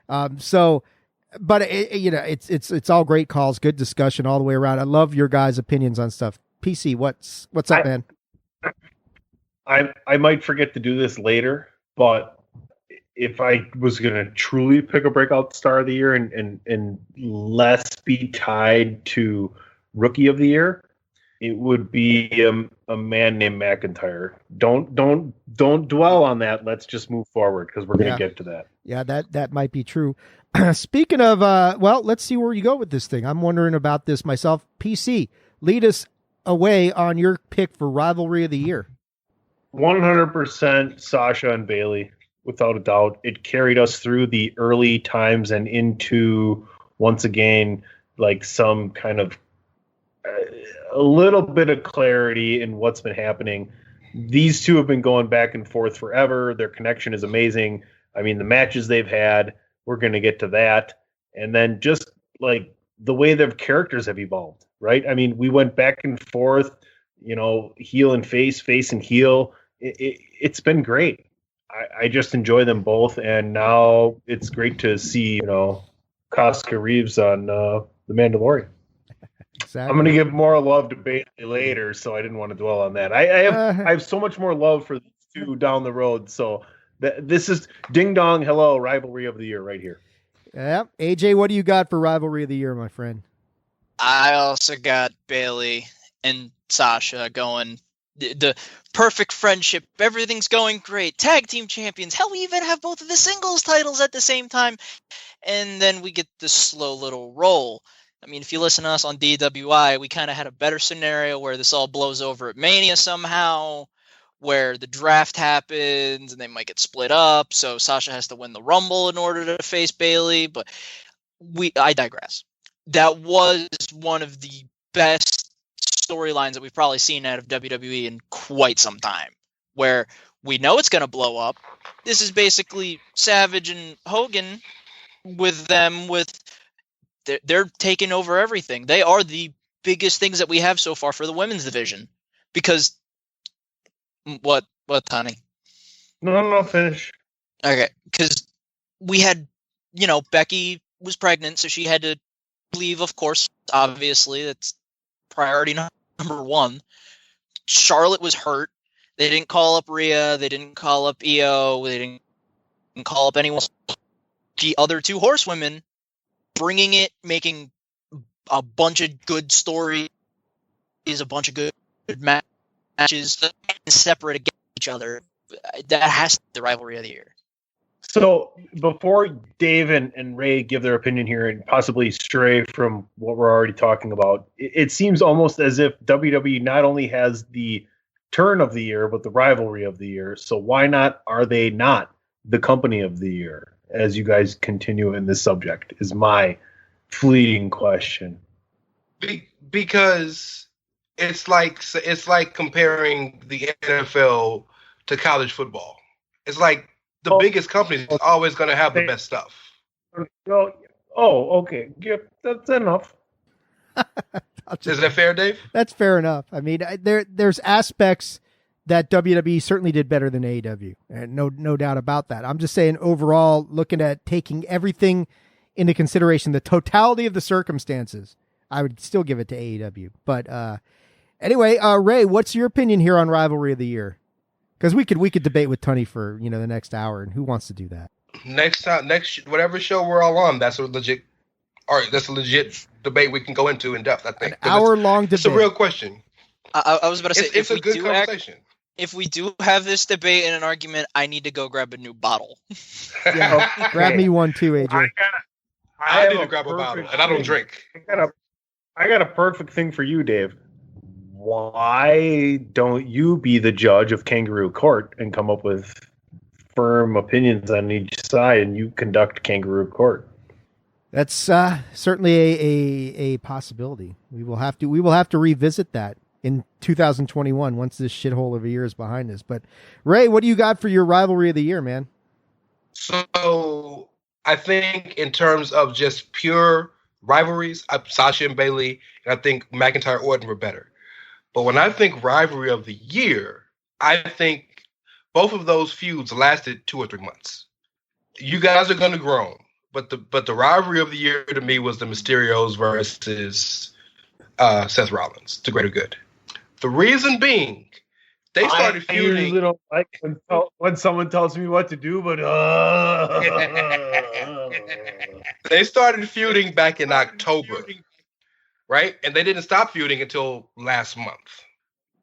But it's all great calls, good discussion all the way around. I love your guys' opinions on stuff. PC, what's up, man?
I might forget to do this later, but if I was going to truly pick a breakout star of the year and less be tied to rookie of the year, it would be a man named McIntyre. Don't dwell on that. Let's just move forward because we're going to get to that.
Yeah, that might be true. Speaking of, let's see where you go with this thing. I'm wondering about this myself. PC, lead us away on your pick for Rivalry of the Year.
100% Sasha and Bayley, without a doubt. It carried us through the early times and into, once again, like some kind of a little bit of clarity in what's been happening. These two have been going back and forth forever. Their connection is amazing. I mean, the matches they've had, we're going to get to that. And then just like the way their characters have evolved, right? I mean, we went back and forth, heel and face and heel. It's been great. I just enjoy them both. And now it's great to see, Casca Reeves on The Mandalorian. Exactly. I'm going to give more love to Bailey later, so I didn't want to dwell on that. I have so much more love for these two down the road. So this is ding dong hello Rivalry of the Year right here.
Yeah, AJ, what do you got for Rivalry of the Year, my friend?
I also got Bayley and Sasha going. The perfect friendship. Everything's going great. Tag team champions. Hell, we even have both of the singles titles at the same time. And then we get this slow little roll. I mean, if you listen to us on DWI, we kind of had a better scenario where this all blows over at Mania somehow, where the draft happens and they might get split up. So Sasha has to win the Rumble in order to face Bayley. But I digress. That was one of the best storylines that we've probably seen out of WWE in quite some time, where we know it's going to blow up. This is basically Savage and Hogan with they're taking over everything. They are the biggest things that we have so far for the women's division. Because what, Tony?
No, finish.
Okay, because we had, Becky was pregnant, so she had to leave, of course, obviously. That's priority number one. Charlotte was hurt. They didn't call up Rhea. They didn't call up Io. They didn't call up anyone. The other two horsewomen bringing it, making a bunch of good stories, a bunch of good matches, separate against each other. That has to be the Rivalry of the Year.
So before Dave and Ray give their opinion here and possibly stray from what we're already talking about, it seems almost as if WWE not only has the turn of the year, but the Rivalry of the Year. So why not are they not the Company of the Year as you guys continue in this subject is my fleeting question.
Because it's like comparing the NFL to college football. It's like the biggest companies is always going to have the best stuff.
Okay. Yep, that's enough.
Is that fair, Dave?
That's fair enough. I mean, there's aspects that WWE certainly did better than AEW, and no doubt about that. I'm just saying overall, looking at taking everything into consideration, the totality of the circumstances, I would still give it to AEW. But anyway, Ray, what's your opinion here on Rivalry of the Year? Because we could debate with Tunney for the next hour, and who wants to do that?
Next whatever show we're all on, that's a legit debate we can go into in depth. I think
an hour-long debate.
It's a real question.
I was about to say,
it's a good conversation.
If we do have this debate and an argument, I need to go grab a new bottle.
Yeah, grab me one too, AJ.
I need to grab a bottle, and I don't drink.
I got a perfect thing for you, Dave. Why don't you be the judge of Kangaroo Court and come up with firm opinions on each side, and you conduct Kangaroo Court?
That's certainly a possibility. We will have to revisit that in 2021 once this shithole of a year is behind us. But Ray, what do you got for your Rivalry of the Year, man?
So I think in terms of just pure rivalries, Sasha and Bayley, and I think McIntyre Orton were better. But when I think Rivalry of the Year, I think both of those feuds lasted 2 or 3 months. You guys are going to groan, but the Rivalry of the Year to me was the Mysterios versus Seth Rollins, the greater good. The reason being, they started feuding.
I usually don't like when someone tells me what to do, but
they started feuding back in October, right? And they didn't stop feuding until last month.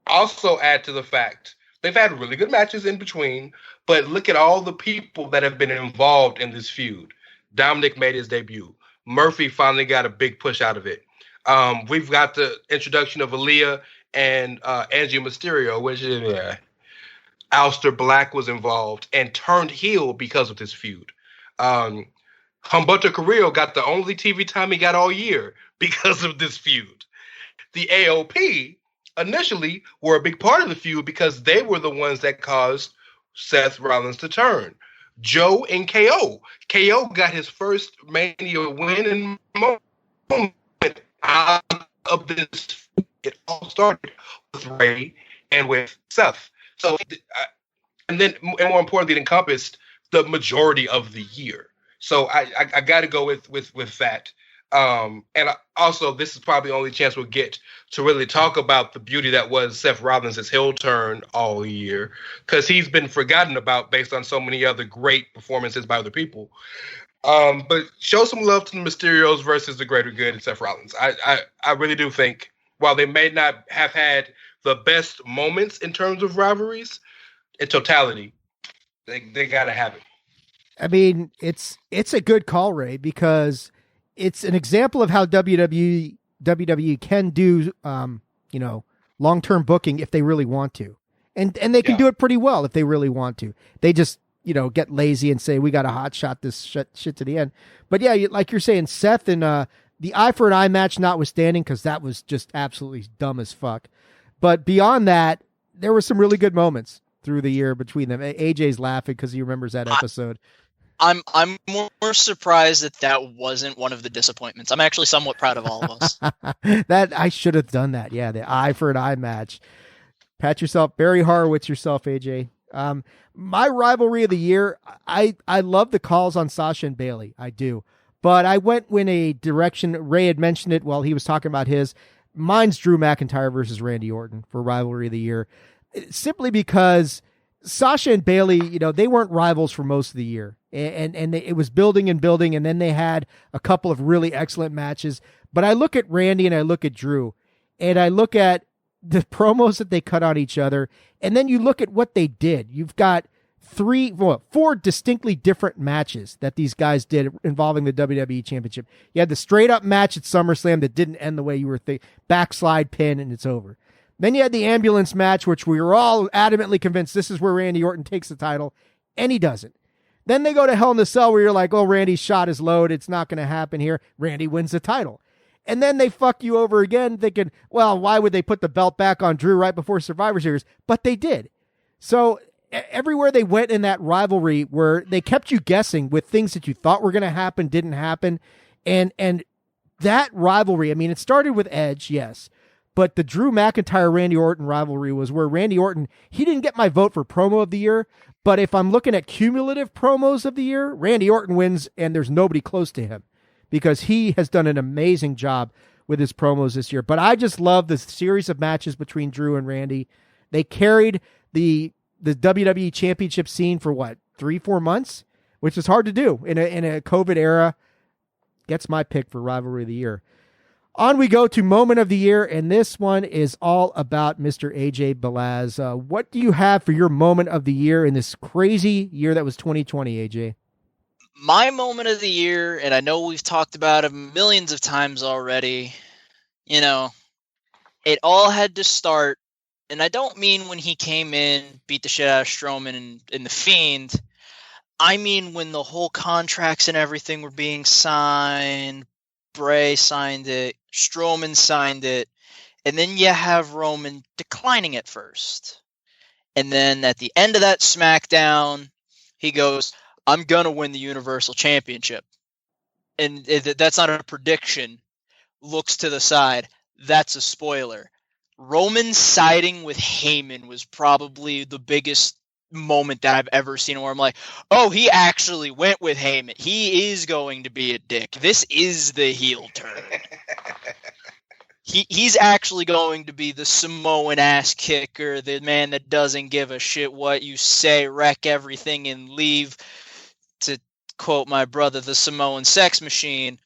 Also, add to the fact they've had really good matches in between, but look at all the people that have been involved in this feud. Dominic made his debut. Murphy finally got a big push out of it. We've got the introduction of Aaliyah and Angie Mysterio, which is Aleister Black was involved and turned heel because of this feud. Humberto Carrillo got the only TV time he got all year because of this feud. The AOP initially were a big part of the feud because they were the ones that caused Seth Rollins to turn. Joe and KO. KO got his first Mania win in moment out of this. It all started with Ray and with Seth. So, and more importantly, it encompassed the majority of the year. So I got to go with that. And also, this is probably the only chance we'll get to really talk about the beauty that was Seth Rollins' heel turn all year, because he's been forgotten about based on so many other great performances by other people. But show some love to the Mysterios versus the greater good and Seth Rollins. I really do think, while they may not have had the best moments in terms of rivalries, in totality, they got to have it.
I mean, it's a good call, Ray, because it's an example of how WWE can do, long-term booking if they really want to. And they can do it pretty well if they really want to. They just, get lazy and say, we got to hot shot this shit to the end. But yeah, like you're saying, Seth and the eye for an eye match notwithstanding, because that was just absolutely dumb as fuck. But beyond that, there were some really good moments through the year between them. AJ's laughing because he remembers that episode.
I'm more surprised that wasn't one of the disappointments. I'm actually somewhat proud of all of us.
That I should have done that. Yeah, the eye for an eye match. Pat yourself, Barry Horowitz yourself, AJ. My Rivalry of the Year, I love the calls on Sasha and Bayley. I do. But I went in a direction, Ray had mentioned it while he was talking about his. Mine's Drew McIntyre versus Randy Orton for Rivalry of the Year. Simply because Sasha and Bayley, they weren't rivals for most of the year. And it was building and building, and then they had a couple of really excellent matches. But I look at Randy and I look at Drew, and I look at the promos that they cut on each other, and then you look at what they did. You've got 4 distinctly different matches that these guys did involving the WWE Championship. You had the straight-up match at SummerSlam that didn't end the way you were thinking. Backslide pin, and it's over. Then you had the ambulance match, which we were all adamantly convinced this is where Randy Orton takes the title, and he doesn't. Then they go to Hell in a Cell where you're like, oh, Randy's shot is low. It's not going to happen here. Randy wins the title. And then they fuck you over again thinking, well, why would they put the belt back on Drew right before Survivor Series? But they did. So everywhere they went in that rivalry, where they kept you guessing with things that you thought were going to happen, didn't happen. And that rivalry, I mean, it started with Edge, yes, but the Drew McIntyre Randy Orton rivalry was where Randy Orton, he didn't get my vote for promo of the year, but if I'm looking at cumulative promos of the year, Randy Orton wins, and there's nobody close to him because he has done an amazing job with his promos this year. But I just love the series of matches between Drew and Randy. They carried the WWE Championship scene for what, 3-4 months, which is hard to do in a COVID era. Gets my pick for Rivalry of the Year. On we go to Moment of the Year, and this one is all about Mr. AJ Balaz. What do you have for your Moment of the Year in this crazy year that was 2020, AJ?
My Moment of the Year, and I know we've talked about it millions of times already, you know, it all had to start, and I don't mean when he came in, beat the shit out of Strowman and The Fiend. I mean when the whole contracts and everything were being signed, Bray signed it, Strowman signed it, and then you have Roman declining it first. And then at the end of that SmackDown, he goes, I'm going to win the Universal Championship. And that's not a prediction. Looks to the side. That's a spoiler. Roman siding with Heyman was probably the biggest moment that I've ever seen where I'm like, oh, he actually went with Heyman. He is going to be a dick. This is the heel turn. He's actually going to be the Samoan ass kicker, the man that doesn't give a shit what you say, wreck everything and leave, to quote my brother, the Samoan sex machine.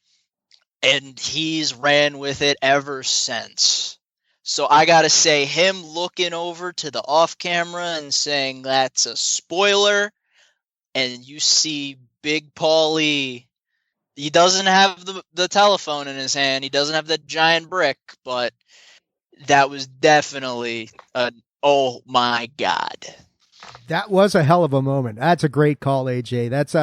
And he's ran with it ever since. So I got to say, him looking over to the off camera and saying that's a spoiler, and you see Big Paulie, he doesn't have the telephone in his hand. He doesn't have that giant brick, but that was definitely oh my God.
That was a hell of a moment. That's a great call, AJ. That's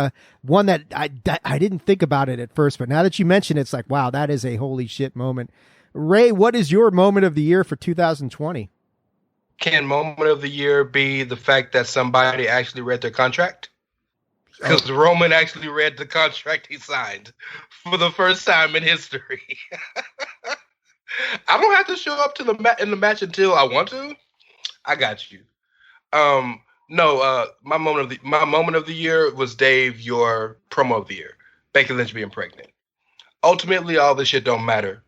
one that I didn't think about it at first, but now that you mention it, it's like, wow, that is a holy shit moment. Ray, what is your Moment of the Year for 2020?
Can Moment of the Year be the fact that somebody actually read their contract? Because Roman actually read the contract he signed for the first time in history. I don't have to show up to in the match until I want to. I got you. My moment of the year was, Dave, your promo of the year. Becky Lynch being pregnant. Ultimately, all this shit don't matter.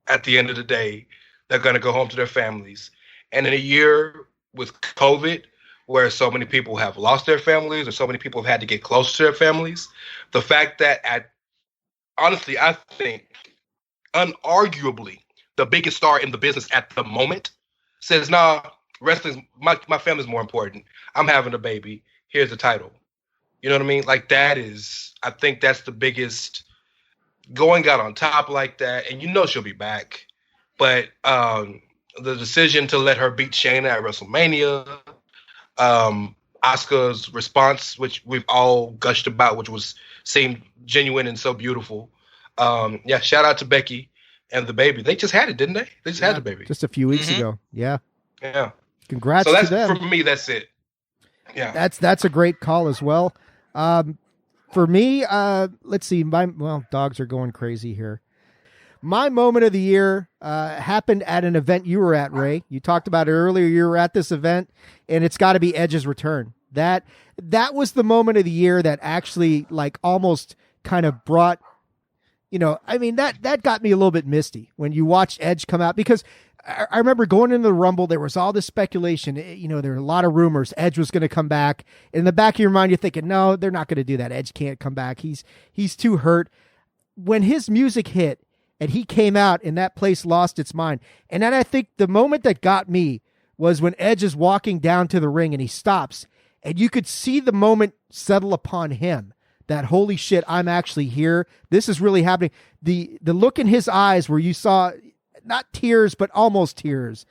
At the end of the day, they're going to go home to their families. And in a year with COVID, where so many people have lost their families or so many people have had to get closer to their families, the fact that honestly, I think unarguably the biggest star in the business at the moment says, nah, wrestling, my family's more important. I'm having a baby. Here's the title. You know what I mean? Like, I think that's the biggest, going out on top like that. And you know she'll be back. But the decision to let her beat Shayna at WrestleMania, Asuka's response, which we've all gushed about, which seemed genuine and so beautiful. Shout out to Becky and the baby. They just had it, didn't they? They just had the baby.
Just a few weeks ago. Yeah.
Yeah.
Congrats
to
them.
For me, that's it. Yeah.
That's a great call as well. For me, let's see. Dogs are going crazy here. My Moment of the Year happened at an event you were at, Ray. You talked about it earlier. You were at this event, and it's got to be Edge's return. That was the moment of the year that actually, like, almost kind of brought, that got me a little bit misty when you watched Edge come out, because I remember going into the Rumble, there was all this speculation. There were a lot of rumors Edge was going to come back. In the back of your mind, you're thinking, no, they're not going to do that. Edge can't come back. He's too hurt. When his music hit and he came out and that place lost its mind. And then I think the moment that got me was when Edge is walking down to the ring and he stops, and you could see the moment settle upon him. That, holy shit, I'm actually here. This is really happening. The look in his eyes where you saw not tears, but almost tears.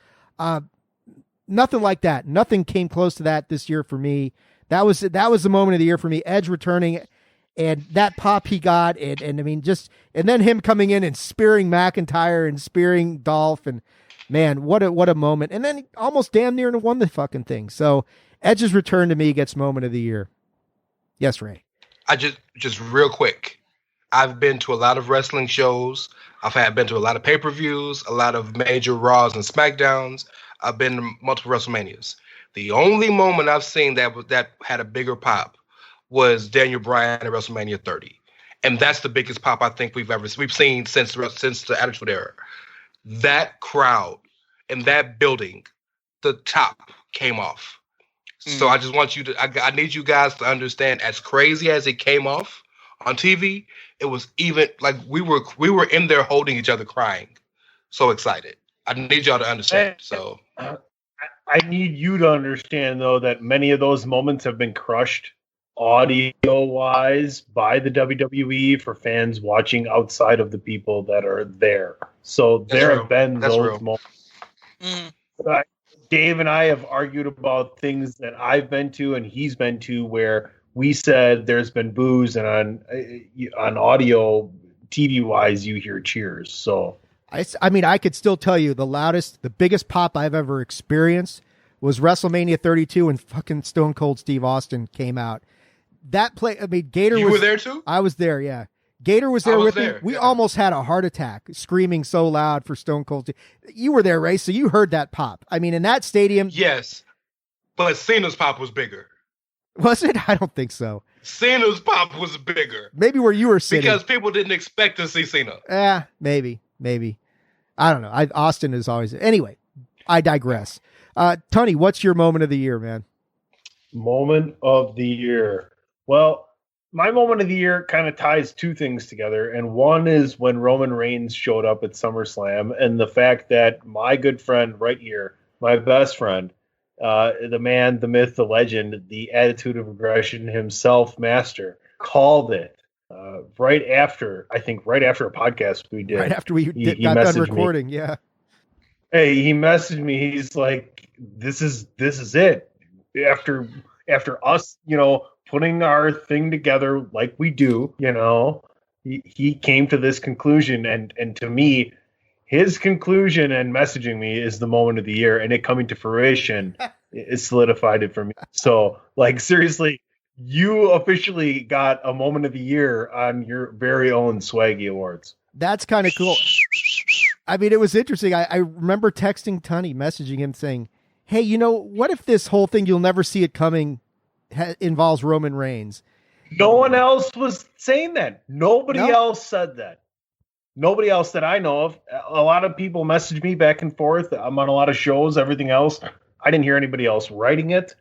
Nothing like that. Nothing came close to that this year for me. That was the moment of the year for me. Edge returning, and that pop he got, and then him coming in and spearing McIntyre and spearing Dolph, and man, what a moment. And then he almost damn near won the fucking thing. So Edge's return to me gets moment of the year. Yes, Ray.
I just real quick. I've been to a lot of wrestling shows. Been to a lot of pay-per-views, a lot of major Raws and SmackDowns. I've been to multiple WrestleManias. The only moment I've seen that had a bigger pop was Daniel Bryan at WrestleMania 30, and that's the biggest pop I think we've seen since the Attitude Era. That crowd and that building, the top came off. So I just want you to, I need you guys to understand, as crazy as it came off on TV, it was even like we were in there holding each other crying. So excited. I need y'all to understand. So
I need you to understand, though, that many of those moments have been crushed audio-wise by the WWE for fans watching outside of the people that are there. So there have been those moments. Dave and I have argued about things that I've been to and he's been to where we said there's been boos, and on audio, TV-wise, you hear cheers. So
I mean, I could still tell you the biggest pop I've ever experienced was WrestleMania 32 when fucking Stone Cold Steve Austin came out. That play, I mean, Gator
You were there too?
I was there, yeah. Gator was there with me. We almost had a heart attack screaming so loud for Stone Cold. You were there, Ray, so you heard that pop. I mean, in that stadium.
Yes, but Cena's pop was bigger.
Was it? I don't think so.
Cena's pop was bigger.
Maybe where you were sitting.
Because people didn't expect to see Cena.
Maybe. I don't know. Austin is always. Anyway, I digress. Tunney, what's your moment of the year, man?
Moment of the year. Well, my moment of the year kind of ties two things together. And one is when Roman Reigns showed up at SummerSlam, and the fact that my good friend right here, my best friend, the man, the myth, the legend, the attitude of aggression himself, Master, called it right after a podcast we did.
Right after we got done recording, yeah.
Hey, he messaged me. He's like, "This is it." After us, putting our thing together like we do, he came to this conclusion, and to me, his conclusion and messaging me is the moment of the year, and it coming to fruition, it solidified it for me. So, like, seriously, you officially got a moment of the year on your very own Swaggy Awards.
That's kind of cool. I mean, it was interesting. I remember texting Tunney, messaging him saying, hey, what if this whole thing, you'll never see it coming, involves Roman Reigns?
No one else was saying that. Nobody else said that. Nobody else that I know of. A lot of people message me back and forth. I'm on a lot of shows, everything else. I didn't hear anybody else writing it.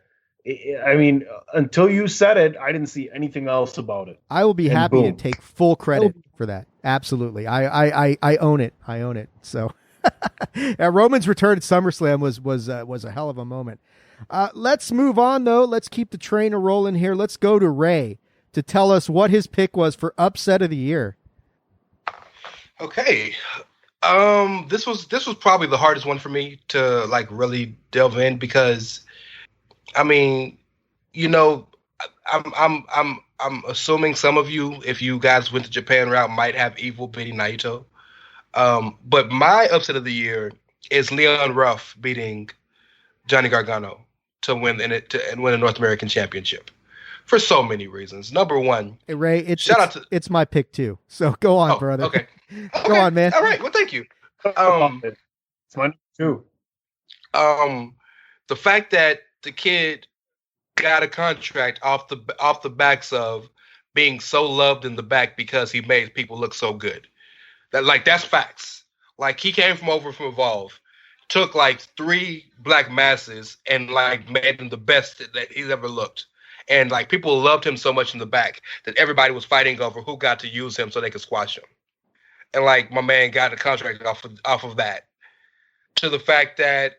I mean, until you said it, I didn't see anything else about it.
I will be happy to take full credit for that. Absolutely. I own it. I own it. So Roman's return at SummerSlam was a hell of a moment. Let's move on, though. Let's keep the train a-rolling here. Let's go to Ray to tell us what his pick was for upset of the year.
Okay. This was probably the hardest one for me to really delve in because, I mean, I'm assuming some of you, if you guys went the Japan route, might have Evil beating Naito. But my upset of the year is Leon Ruff beating Johnny Gargano to win and win a North American Championship for so many reasons. Number one,
hey Ray, it's my pick too. So go on, brother.
Okay.
Go on, man.
All right. Well, thank you.
It's mine too.
The fact that the kid got a contract off the backs of being so loved in the back because he made people look so good. That's facts. He came from Evolve, took 3 black masses and made them the best that he's ever looked. And people loved him so much in the back that everybody was fighting over who got to use him so they could squash him. And my man got a contract off of that. To the fact that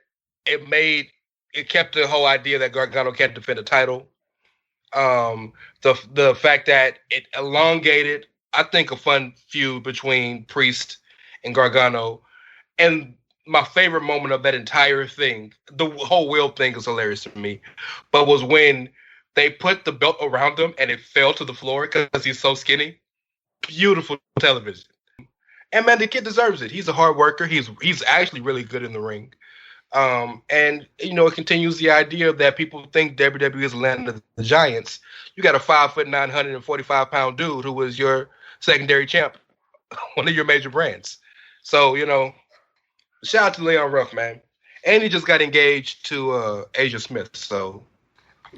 it kept the whole idea that Gargano can't defend a title. The fact that it elongated, I think, a fun feud between Priest and Gargano. And my favorite moment of that entire thing, the whole wheel thing is hilarious to me, but was when they put the belt around him and it fell to the floor because he's so skinny. Beautiful television. And man, the kid deserves it. He's a hard worker. He's actually really good in the ring. And it continues the idea that people think WWE is the land of the giants. You got a 5'9", 145-pound dude who was your secondary champ, one of your major brands. So, shout out to Leon Ruff, man. And he just got engaged to Asia Smith. So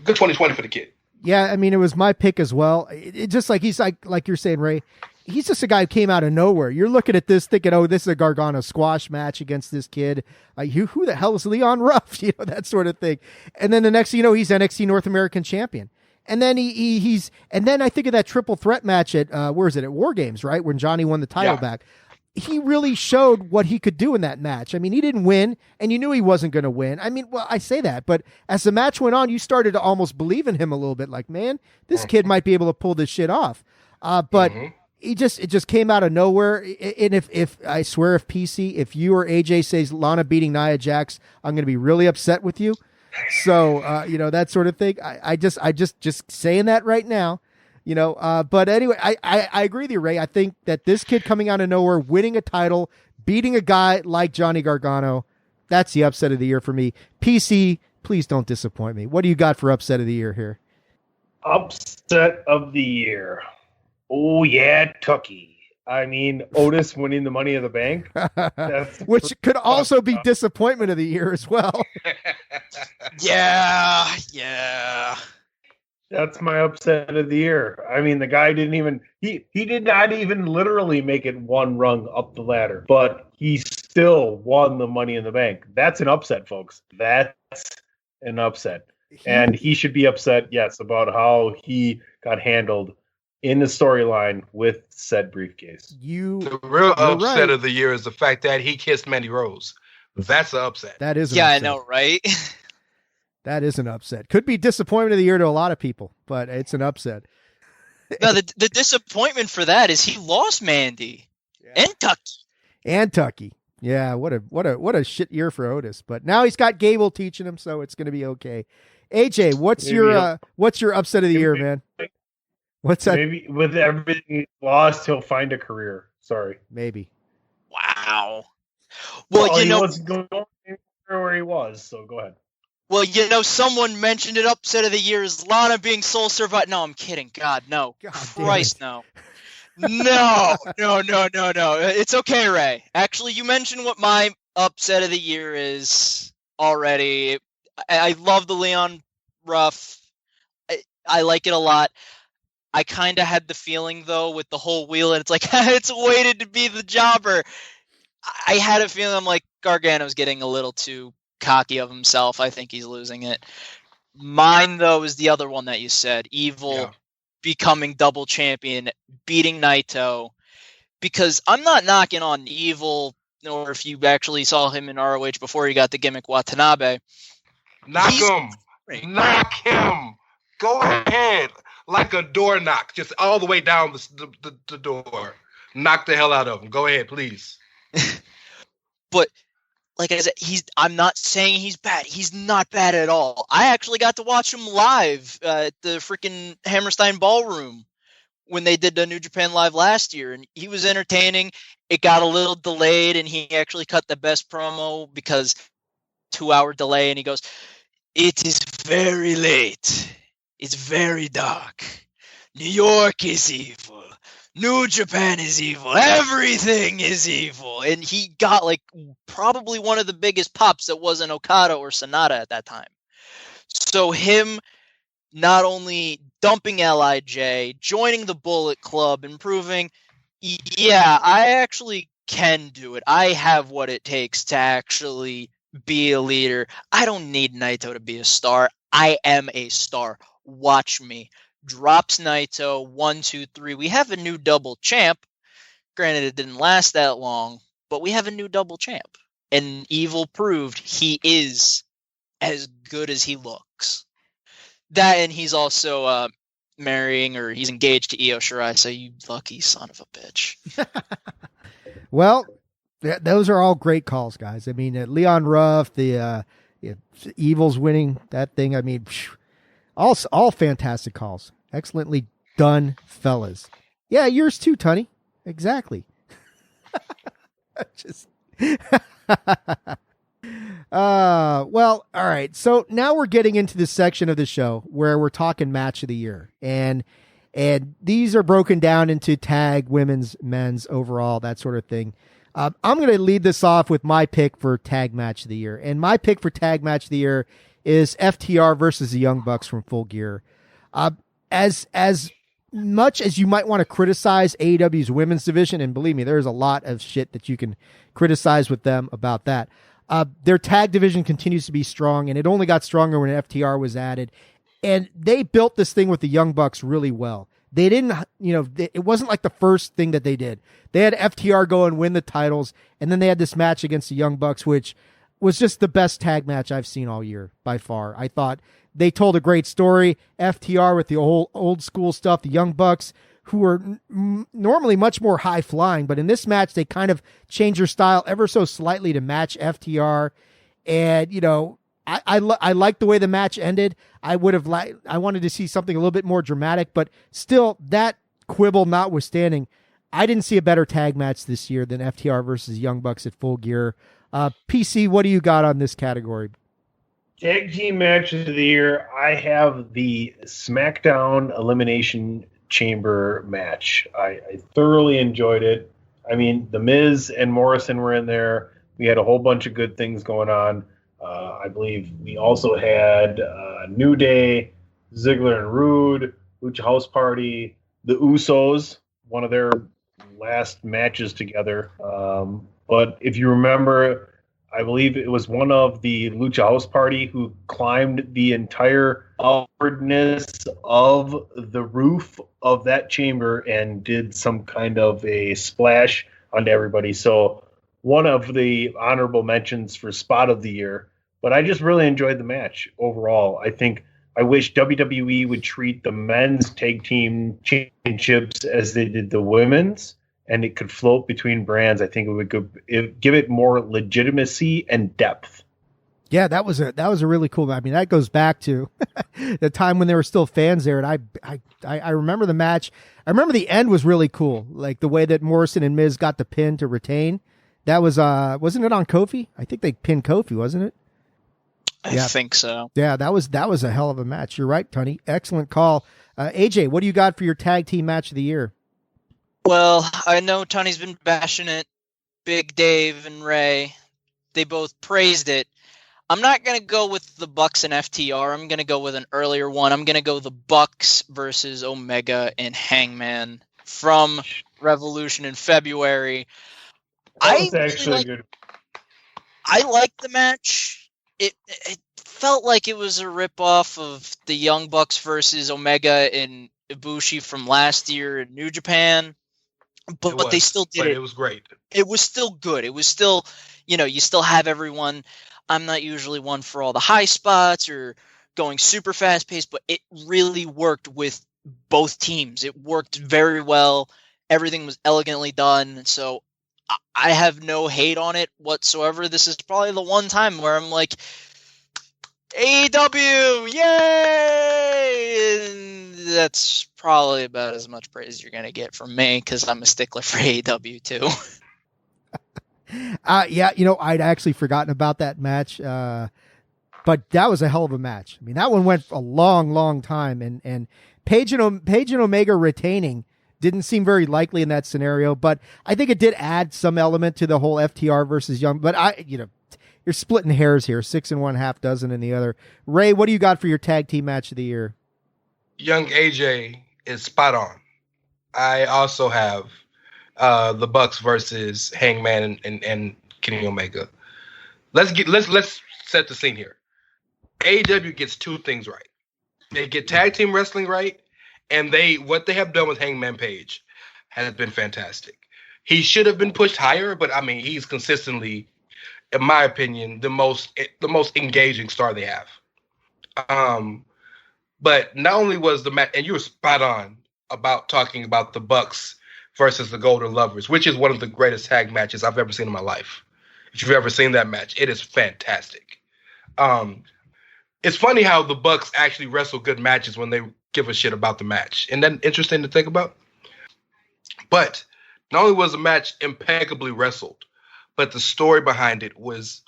good 2020 for the kid.
Yeah, I mean, it was my pick as well. It just he's like you're saying, Ray, he's just a guy who came out of nowhere. You're looking at this thinking, oh, this is a Gargano squash match against this kid. Who the hell is Leon Ruff? That sort of thing. And then the next thing you know, he's NXT North American champion. And then and then I think of that triple threat match at, where is it? At War Games, right? When Johnny won the title back. He really showed what he could do in that match. I mean, he didn't win, and you knew he wasn't going to win. I mean, well, I say that, but as the match went on, you started to almost believe in him a little bit. Like, man, this kid might be able to pull this shit off. But it just came out of nowhere. And if I swear, if you or AJ says Lana beating Nia Jax, I'm going to be really upset with you. So that sort of thing. I just saying that right now. But anyway, I agree with you, Ray. I think that this kid coming out of nowhere, winning a title, beating a guy like Johnny Gargano, that's the upset of the year for me. PC, please don't disappoint me. What do you got for upset of the year here?
Upset of the year. Oh, yeah, Tucky. I mean, Otis winning the Money in the Bank.
Which could also be disappointment of the year as well.
Yeah.
That's my upset of the year. I mean, the guy didn't even he did not even literally make it one rung up the ladder, but he still won the Money in the Bank. That's an upset, folks. That's an upset. And he should be upset, yes, about how he got handled in the storyline with said briefcase.
The real upset of the year is the fact that he kissed Mandy Rose. That's an upset.
That is an
upset.
upset.
I know, right?
That is an upset. Could be disappointment of the year to a lot of people, but it's an upset.
No, the disappointment for that is he lost Mandy and Tucky.
Yeah, what a shit year for Otis. But now he's got Gable teaching him, so it's going to be okay. AJ, what's your upset of the year, man? What's that?
Maybe with everything he lost, he'll find a career. Sorry.
Maybe.
Wow. Well,
he wasn't going where he was, so go ahead.
Well, someone mentioned it. Upset of the year is Lana being soul survivor. No, I'm kidding. God, no. God, Christ, no. No. It's okay, Ray. Actually, you mentioned what my upset of the year is already. I love the Leon Ruff. I like it a lot. I kind of had the feeling, though, with the whole wheel, and it's like, it's waited to be the jobber. I had a feeling I'm like, Gargano's getting a little too cocky of himself. I think he's losing it. Mine, though, is the other one that you said. Evil becoming double champion, beating Naito. Because I'm not knocking on Evil, or if you actually saw him in ROH before he got the gimmick Watanabe.
Knock him. Go ahead. Like a door knock, just all the way down the door. Knock the hell out of him. Go ahead, please.
But like I said, I'm not saying he's bad. He's not bad at all. I actually got to watch him live at the freaking Hammerstein Ballroom when they did the New Japan Live last year, and he was entertaining. It got a little delayed, and he actually cut the best promo because 2-hour delay, and he goes, "It is very late. It's very dark. New York is evil. New Japan is evil. Everything is evil." And he got probably one of the biggest pops that wasn't Okada or Sonata at that time. So him not only dumping LIJ, joining the Bullet Club, and proving, yeah, I actually can do it. I have what it takes to actually be a leader. I don't need Naito to be a star. I am a star. Watch me. Drops Naito, 1, 2, 3. We have a new double champ. Granted, it didn't last that long, but we have a new double champ. And Evil proved he is as good as he looks. That, and he's also marrying, or he's engaged to Io Shirai, so you lucky son of a bitch.
Well, those are all great calls, guys. I mean, Leon Ruff, the Evil's winning that thing. I mean, all fantastic calls. Excellently done, fellas. Yeah, yours too, Tunney. Exactly. Well, all right. So now we're getting into this section of the show where we're talking match of the year, and these are broken down into tag, women's, men's, overall, that sort of thing. I'm going to lead this off with my pick for tag match of the year, and my pick for tag match of the year is FTR versus the Young Bucks from Full Gear. As much as you might want to criticize AEW's women's division, and believe me, there's a lot of shit that you can criticize with them about that. Their tag division continues to be strong, and it only got stronger when FTR was added. And they built this thing with the Young Bucks really well. They didn't, it wasn't like the first thing that they did. They had FTR go and win the titles, and then they had this match against the Young Bucks, which was just the best tag match I've seen all year by far. I thought they told a great story. FTR with the whole old school stuff, the Young Bucks, who are normally much more high flying, but in this match, they kind of changed their style ever so slightly to match FTR. And, I like the way the match ended. I wanted to see something a little bit more dramatic, but still, that quibble notwithstanding, I didn't see a better tag match this year than FTR versus Young Bucks at Full Gear. PC, what do you got on this category?
Tag team matches of the year, I have the SmackDown Elimination Chamber match. I thoroughly enjoyed it. I mean, The Miz and Morrison were in there. We had a whole bunch of good things going on. I believe we also had New Day, Ziggler and Rude, Lucha House Party, the Usos, one of their last matches together. But if you remember, I believe it was one of the Lucha House Party who climbed the entire upwardness of the roof of that chamber and did some kind of a splash onto everybody. So one of the honorable mentions for spot of the year. But I just really enjoyed the match overall. I wish WWE would treat the men's tag team championships as they did the women's, and it could float between brands. I think it would give it more legitimacy and depth.
Yeah, that was a really cool. I mean, that goes back to the time when there were still fans there, and I remember the match. I remember the end was really cool, like the way that Morrison and Miz got the pin to retain. That was wasn't it on Kofi? I think they pinned Kofi, wasn't it?
I think so.
Yeah, that was a hell of a match. You're right, Tunney. Excellent call. AJ, what do you got for your tag team match of the year?
Well, I know Tunney's been bashing it. Big Dave and Ray, they both praised it. I'm not going to go with the Bucks and FTR. I'm going to go with an earlier one. I'm going to go the Bucks versus Omega and Hangman from Revolution in February.
That was actually good.
I liked the match. It felt like it was a ripoff of the Young Bucks versus Omega and Ibushi from last year in New Japan. But they still did it.
It was great.
It was still good. It was still, you still have everyone. I'm not usually one for all the high spots or going super fast paced, but it really worked with both teams. It worked very well. Everything was elegantly done. So I have no hate on it whatsoever. This is probably the one time where I'm like, AEW, yay! And that's probably about as much praise you're going to get from me because I'm a stickler for AEW too.
Yeah, I'd actually forgotten about that match, but that was a hell of a match. I mean, that one went a long, long time, and Page and Omega retaining didn't seem very likely in that scenario, but I think it did add some element to the whole FTR versus Young. But you're splitting hairs here, 6 and 1/2 dozen in the other. Ray, what do you got for your tag team match of the year?
Young AJ is spot on. I also have the Bucks versus Hangman and Kenny Omega. Let's set the scene here. AEW gets two things right. They get tag team wrestling right, and what they have done with Hangman Page has been fantastic. He should have been pushed higher, but I mean, he's consistently, in my opinion, the most engaging star they have. But not only was the match, and you were spot on about talking about the Bucks versus the Golden Lovers, which is one of the greatest tag matches I've ever seen in my life. If you've ever seen that match, it is fantastic. It's funny how the Bucks actually wrestle good matches when they give a shit about the match. And then interesting to think about. But not only was the match impeccably wrestled, but the story behind it was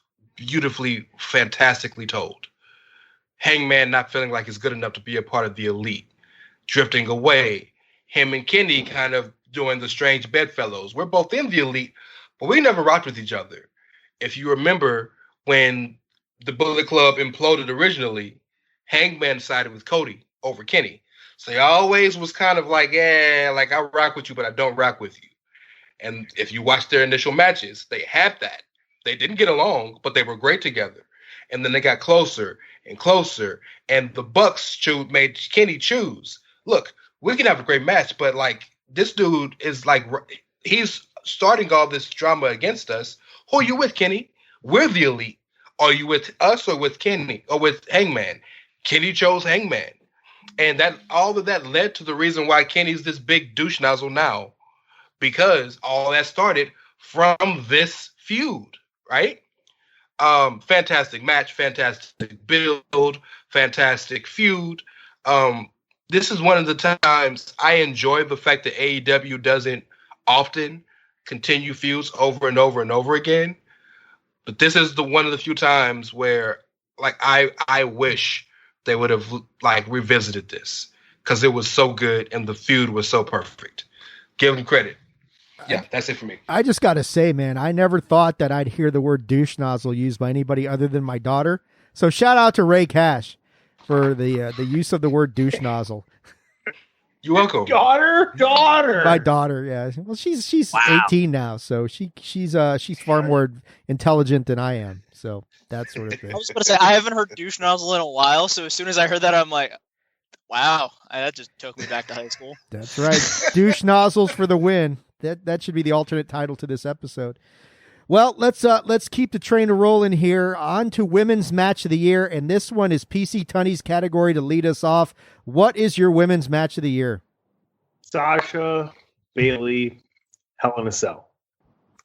beautifully, fantastically told. Hangman not feeling like he's good enough to be a part of the elite, drifting away. Him and Kenny kind of doing the strange bedfellows. We're both in the elite, but we never rocked with each other. If you remember when the Bullet Club imploded originally, Hangman sided with Cody over Kenny. So he always was kind of like, yeah, like I rock with you, but I don't rock with you. And if you watch their initial matches, they had that. They didn't get along, but they were great together. And then they got closer and closer. And the Bucks made Kenny choose. Look, we can have a great match, but like this dude is like, he's starting all this drama against us. Who are you with, Kenny? We're the elite. Are you with us or with Kenny or with Hangman? Kenny chose Hangman. And that all of that led to the reason why Kenny's this big douche nozzle now. Because all that started from this feud, right? Fantastic match, fantastic build, fantastic feud. This is one of the times I enjoy the fact that AEW doesn't often continue feuds over and over and over again. But this is one of the few times where like I wish they would have like revisited this because it was so good and the feud was so perfect. Give them credit. Yeah, that's it for me.
I just got to say, man, I never thought that I'd hear the word douche nozzle used by anybody other than my daughter. So shout out to Rey Cash for the use of the word douche nozzle.
You're welcome.
Daughter.
My daughter, yeah. Well, she's
Wow.
18 now, so she's far more intelligent than I am. So that sort of thing.
I was going to say, I haven't heard douche nozzle in a while, so as soon as I heard that, I'm like, wow, that just took me back to high school.
That's right. Douche nozzles for the win. That should be the alternate title to this episode. Well, let's keep the train rolling here. On to women's match of the year, and this one is PC Tunney's category to lead us off. What is your women's match of the year?
Sasha, Bailey, Hell in a Cell.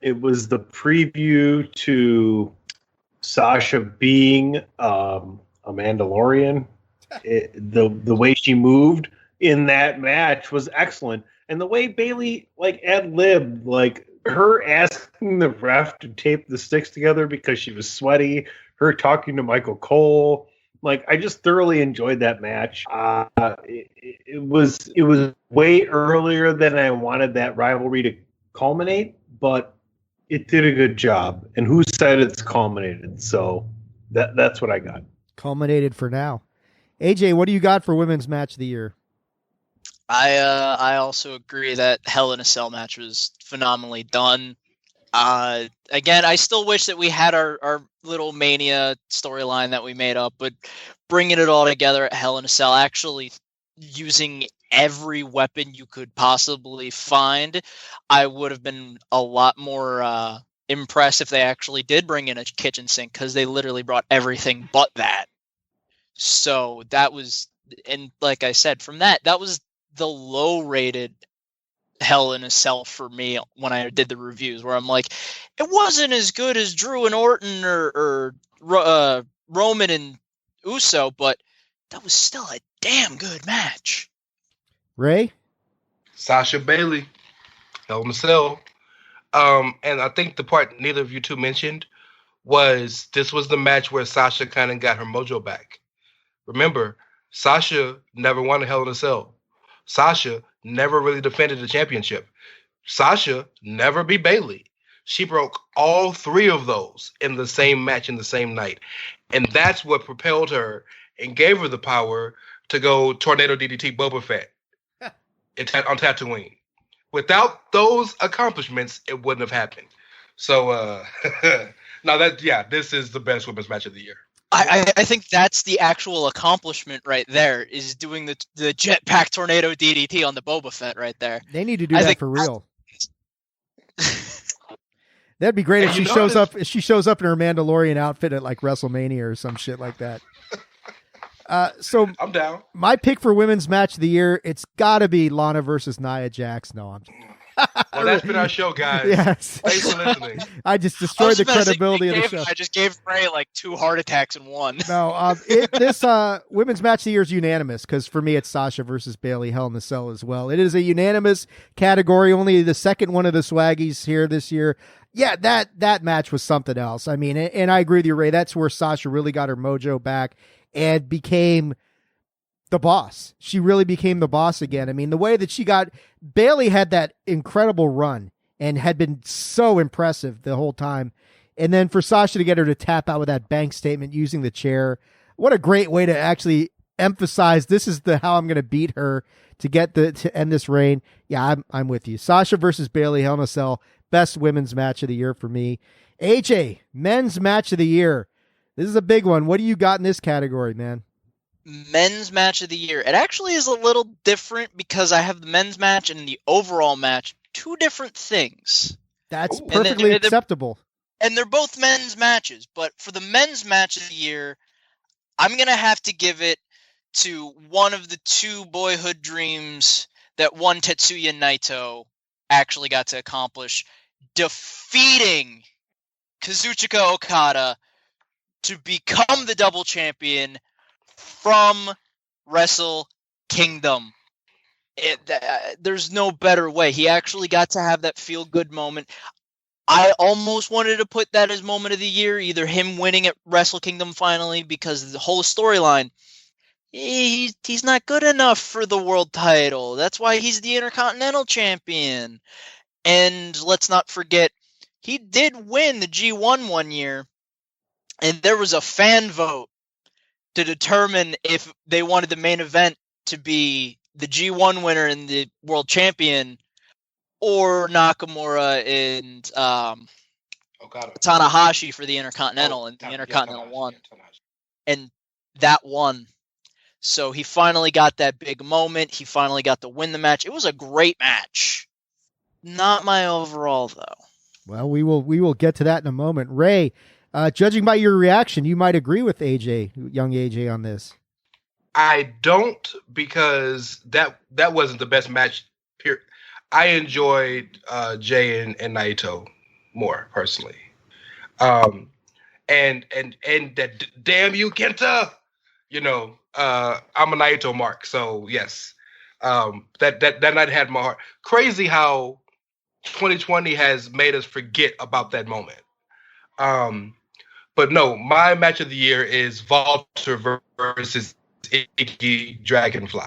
It was the preview to Sasha being a Mandalorian. The way she moved in that match was excellent. And the way Bailey like ad-libbed, like her asking the ref to tape the sticks together because she was sweaty, her talking to Michael Cole, like I just thoroughly enjoyed that match. It was way earlier than I wanted that rivalry to culminate, but it did a good job. And who said it's culminated? So that's what I got.
Culminated for now. AJ, what do you got for women's match of the year?
I also agree that Hell in a Cell match was phenomenally done. Again, I still wish that we had our little Mania storyline that we made up, but bringing it all together at Hell in a Cell, actually using every weapon you could possibly find, I would have been a lot more impressed if they actually did bring in a kitchen sink, because they literally brought everything but that. So that was, and like I said, from that was the low-rated Hell in a Cell for me when I did the reviews, where I'm like, it wasn't as good as Drew and Orton or Roman and Uso, but that was still a damn good match.
Ray?
Sasha Bailey, Hell in a Cell. And I think the part neither of you two mentioned was this was the match where Sasha kind of got her mojo back. Remember, Sasha never won a Hell in a Cell. Sasha never really defended the championship. Sasha never beat Bailey. She broke all three of those in the same match in the same night. And that's what propelled her and gave her the power to go Tornado DDT Boba Fett on Tatooine. Without those accomplishments, it wouldn't have happened. So, this is the best women's match of the year.
I think that's the actual accomplishment right there, is doing the jetpack tornado DDT on the Boba Fett right there.
They need to do that for real. That'd be great if she shows up. If she shows up in her Mandalorian outfit at like WrestleMania or some shit like that. So
I'm down.
My pick for women's match of the year, it's got to be Lana versus Nia Jax. No, I'm.
Well, that's been our show, guys.
Yes.
Thanks for listening.
I just destroyed the credibility of the show.
I just gave Ray like 2 heart attacks in one.
No, this women's match of the year is unanimous, because for me it's Sasha versus Bailey, Hell in a Cell as well. It is a unanimous category, only the second one of the Swaggies here this year. Yeah, that match was something else. I mean, and I agree with you, Ray. That's where Sasha really got her mojo back and became the boss. She really became the boss again. I mean, the way that Bayley had that incredible run and had been so impressive the whole time. And then for Sasha to get her to tap out with that bank statement using the chair, what a great way to actually emphasize this is how I'm going to beat her to end this reign. Yeah, I'm with you. Sasha versus Bayley, Hell in a Cell, best women's match of the year for me. AJ, men's match of the year. This is a big one. What do you got in this category, man?
Men's match of the year. It actually is a little different because I have the men's match and the overall match, two different things.
That's perfectly acceptable.
And they're both men's matches, but for the men's match of the year, I'm going to have to give it to one of the two boyhood dreams that one Tetsuya Naito actually got to accomplish, defeating Kazuchika Okada to become the double champion from Wrestle Kingdom. There's no better way. He actually got to have that feel-good moment. I almost wanted to put that as moment of the year, either him winning at Wrestle Kingdom finally, because the whole storyline, he's not good enough for the world title. That's why he's the Intercontinental Champion. And let's not forget, he did win the G1 one year, and there was a fan vote to determine if they wanted the main event to be the G1 winner and the world champion, or Nakamura and Tanahashi for the Intercontinental, and the Intercontinental won. And that won. So he finally got that big moment. He finally got to win the match. It was a great match. Not my overall, though.
Well, we will get to that in a moment. Ray, judging by your reaction, you might agree with young AJ on this.
I don't, because that wasn't the best match. Period. I enjoyed Jay and Naito more personally, and that damn you Kenta, I'm a Naito mark, so yes, that night had my heart. Crazy how 2020 has made us forget about that moment. But no, my match of the year is Walter versus Iggy Dragonfly.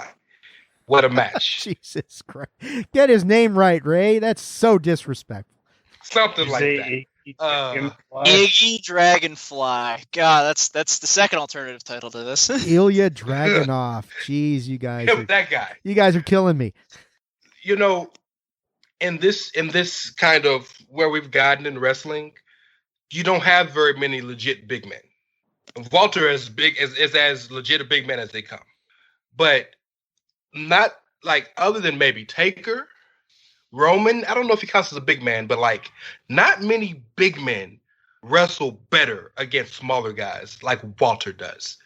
What a match.
Jesus Christ. Get his name right, Ray. That's so disrespectful.
Something like that.
Iggy Dragonfly. God, that's the second alternative title to this.
Ilya Dragunov. Jeez, you guys.
That guy.
You guys are killing me.
In this kind of where we've gotten in wrestling, you don't have very many legit big men. Walter is as legit a big man as they come. But not like, other than maybe Taker, Roman, I don't know if he counts as a big man, but like, not many big men wrestle better against smaller guys like Walter does.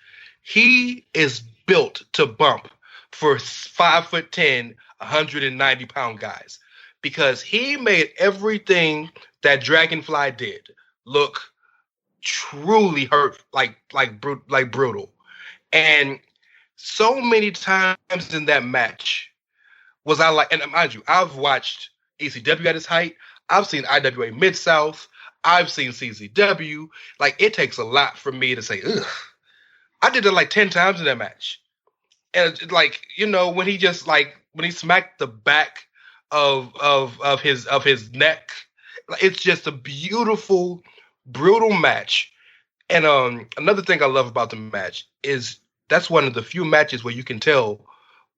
He is built to bump for 5'10", 190-pound guys, because he made everything that Dragonfly did look truly hurt, like brutal. And so many times in that match was I like, and mind you, I've watched ECW at its height. I've seen IWA Mid-South. I've seen CZW. Like, it takes a lot for me to say, ugh. I did it like 10 times in that match. And like, when he smacked the back of his neck, it's just a beautiful, brutal match. And another thing I love about the match is that's one of the few matches where you can tell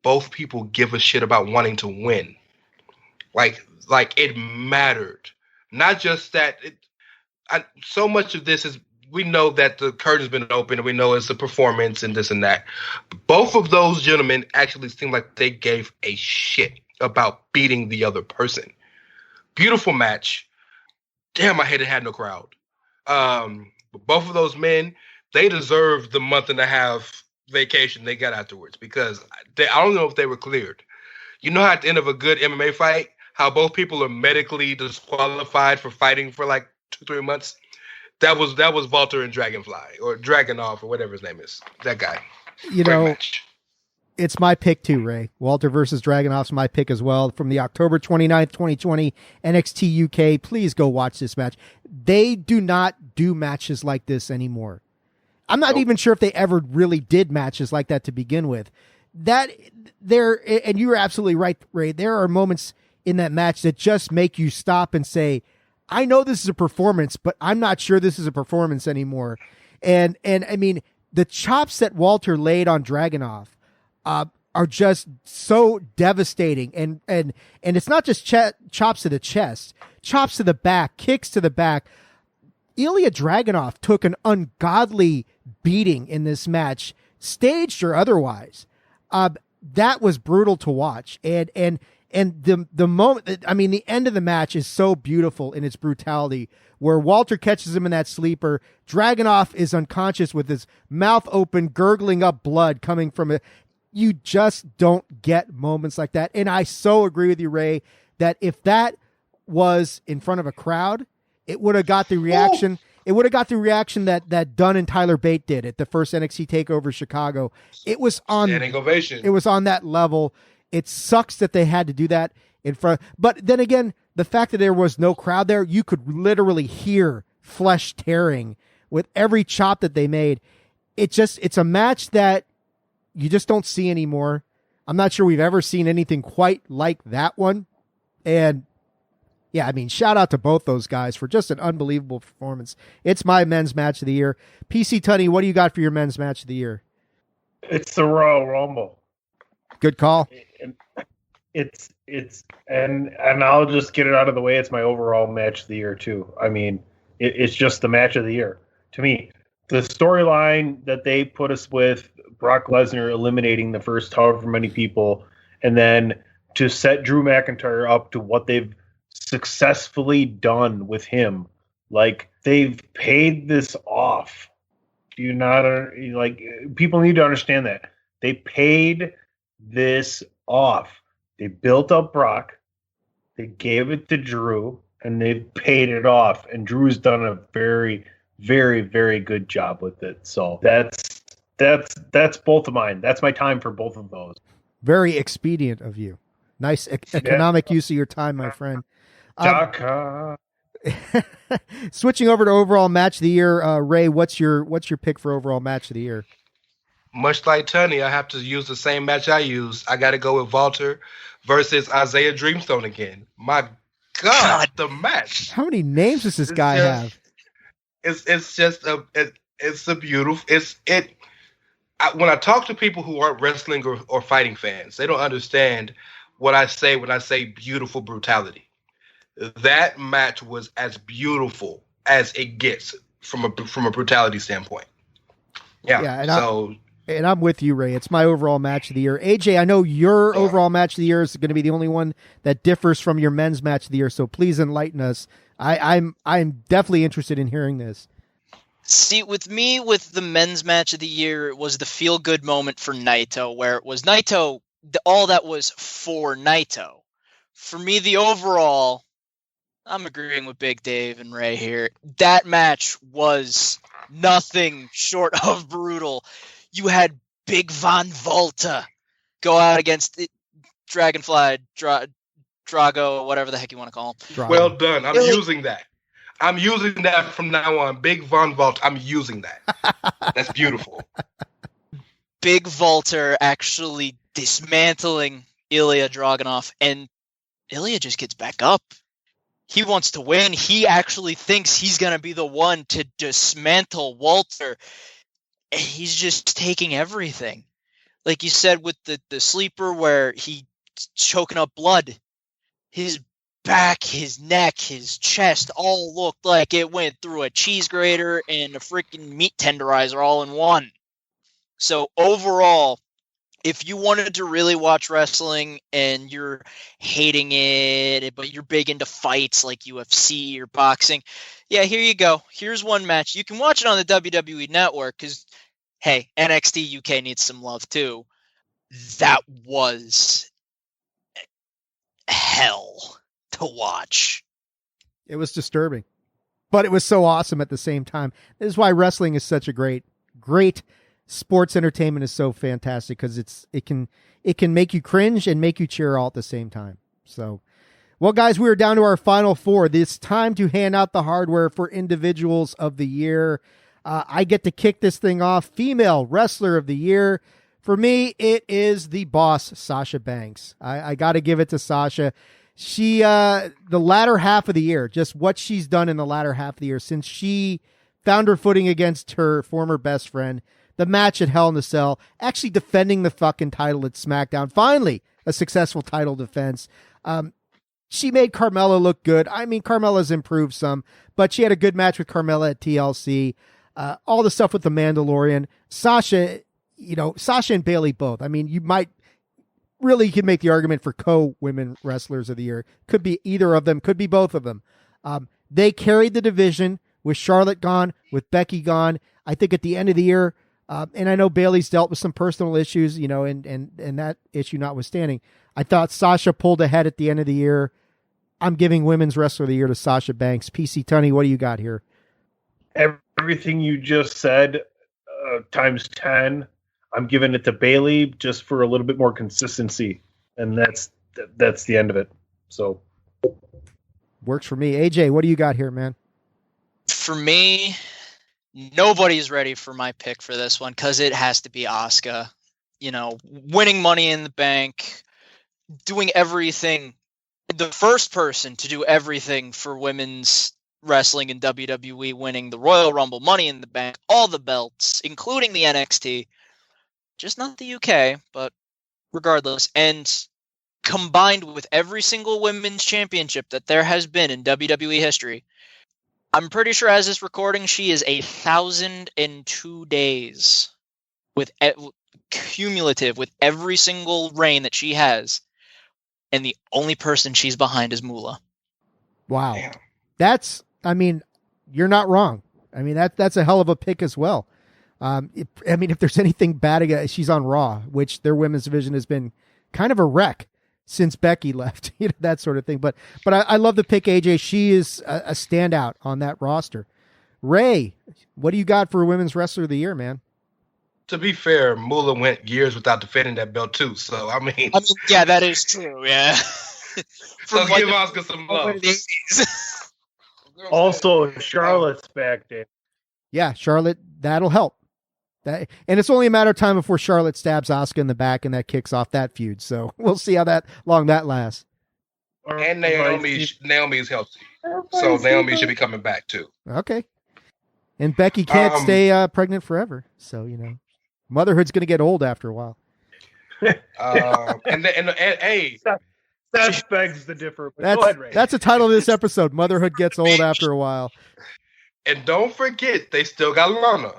both people give a shit about wanting to win. Like it mattered. Not just that. So much of this is, we know that the curtain's been open and we know it's a performance and this and that. Both of those gentlemen actually seem like they gave a shit about beating the other person. Beautiful match. Damn, I hate it had no crowd. But both of those men, they deserve the month and a half vacation they got afterwards, because I don't know if they were cleared. You know how at the end of a good MMA fight, how both people are medically disqualified for fighting for like 2-3 months? That was Walter and Dragonfly, or Dragunov, or whatever his name is. That guy.
Great match. It's my pick too, Ray. Walter versus Dragunov's my pick as well. From the October 29th, 2020 NXT UK. Please go watch this match. They do not do matches like this anymore. I'm not even sure if they ever really did matches like that to begin with. And you were absolutely right, Ray. There are moments in that match that just make you stop and say, I know this is a performance, but I'm not sure this is a performance anymore. And I mean, the chops that Walter laid on Dragunov are just so devastating. And it's not just chops to the chest, chops to the back, kicks to the back. Ilya Dragunov took an ungodly beating in this match, staged or otherwise. That was brutal to watch. And the moment, I mean, the end of the match is so beautiful in its brutality, where Walter catches him in that sleeper. Dragunov is unconscious with his mouth open, gurgling up blood coming from it. You just don't get moments like that. And I so agree with you, Ray, that if that was in front of a crowd, it would have got the reaction. It would have got the reaction that Dunn and Tyler Bate did at the first NXT TakeOver Chicago. It was on
standing ovation.
It was on that level. It sucks that they had to do that in front. But then again, the fact that there was no crowd there, you could literally hear flesh tearing with every chop that they made. It's a match that you just don't see anymore. I'm not sure we've ever seen anything quite like that one. And yeah, I mean, shout out to both those guys for just an unbelievable performance. It's my men's match of the year. PC Tunney, what do you got for your men's match of the year?
It's the Royal Rumble.
Good call.
And I'll just get it out of the way. It's my overall match of the year too. I mean, it's just the match of the year to me. The storyline that they put us with, Brock Lesnar eliminating the first however many people, and then to set Drew McIntyre up to what they've successfully done with him. Like, they've paid this off. Do you not, like, people need to understand that. They paid this off. They built up Brock, they gave it to Drew, and they've paid it off. And Drew's done a very, very, very good job with it. So that's both of mine. That's my time for both of those.
Very expedient of you. Nice economic use of your time, my friend. Switching over to overall match of the year, Ray, what's your pick for overall match of the year?
Much like Tunney, I have to use the same match I use. I got to go with Walter versus Isaiah Dreamstone again. My God, the match.
How many names does this guy have?
It's just a beautiful. When I talk to people who aren't wrestling or fighting fans, they don't understand what I say when I say beautiful brutality. That match was as beautiful as it gets from a brutality standpoint.
And I'm with you, Ray. It's my overall match of the year. AJ, I know your overall match of the year is going to be the only one that differs from your men's match of the year, so please enlighten us. I'm definitely interested in hearing this.
See, with me, with the men's match of the year, it was the feel-good moment for Naito, where it was Naito, all that was for Naito. For me, the overall, I'm agreeing with Big Dave and Ray here. That match was nothing short of brutal. You had Big Von Volta go out against Dragonfly, Drago, whatever the heck you want to call him.
Drago.
Well done. I'm using that. I'm using that from now on. Big Von Volta. I'm using that. That's beautiful.
Big Volta actually dismantling Ilya Dragunov, and Ilya just gets back up. He wants to win. He actually thinks he's going to be the one to dismantle Walter. And he's just taking everything. Like you said with the sleeper where he's choking up blood. His back, his neck, his chest all looked like it went through a cheese grater and a freaking meat tenderizer all in one. So overall, if you wanted to really watch wrestling and you're hating it, but you're big into fights like UFC or boxing, yeah, here you go. Here's one match. You can watch it on the WWE Network because, hey, NXT UK needs some love too. That was hell to watch.
It was disturbing, but it was so awesome at the same time. This is why wrestling is such a great sports entertainment is so fantastic because it can make you cringe and make you cheer all at the same time. So, well, guys, we are down to our final four. It's time to hand out the hardware for individuals of the year. I get to kick this thing off. Female wrestler of the year. For me, it is the boss, Sasha Banks. I got to give it to Sasha. She, the latter half of the year, just what she's done in the latter half of the year since she found her footing against her former best friend, the match at Hell in a Cell, actually defending the fucking title at SmackDown. Finally, a successful title defense. She made Carmella look good. I mean, Carmella's improved some, but she had a good match with Carmella at TLC. All the stuff with the Mandalorian. Sasha and Bayley both. I mean, you could make the argument for co-women wrestlers of the year. Could be either of them, could be both of them. They carried the division with Charlotte gone, with Becky gone. I think at the end of the year, and I know Bayley's dealt with some personal issues, and that issue notwithstanding, I thought Sasha pulled ahead at the end of the year. I'm giving Women's Wrestler of the Year to Sasha Banks. PC Tunney, what do you got here?
Everything you just said times 10. I'm giving it to Bayley just for a little bit more consistency, and that's the end of it. So
works for me. AJ, what do you got here, man?
For me, nobody's ready for my pick for this one because it has to be Asuka. Winning Money in the Bank, doing everything. The first person to do everything for women's wrestling in WWE, winning the Royal Rumble, Money in the Bank, all the belts, including the NXT. Just not the UK, but regardless. And combined with every single women's championship that there has been in WWE history, I'm pretty sure as this recording, she is 1,002 days with cumulative with every single reign that she has. And the only person she's behind is Moolah.
Wow. Damn. You're not wrong. That's a hell of a pick as well. If there's anything bad, she's on Raw, which their women's division has been kind of a wreck since Becky left, that sort of thing. But I love the pick, AJ. She is a standout on that roster. Ray, what do you got for Women's Wrestler of the Year, man?
To be fair, Moolah went years without defending that belt too. So
yeah, that is true. Yeah.
So give Asuka some love.
Also, Charlotte's back there.
Yeah, Charlotte, that'll help. And it's only a matter of time before Charlotte stabs Asuka in the back, and that kicks off that feud. So we'll see how long that lasts.
And Naomi is healthy, so Naomi should be coming back too.
Okay. And Becky can't stay pregnant forever, so motherhood's going to get old after a while.
Hey, that begs the differ.
That's the title of this episode. Motherhood gets old after a while.
And don't forget, they still got Lana.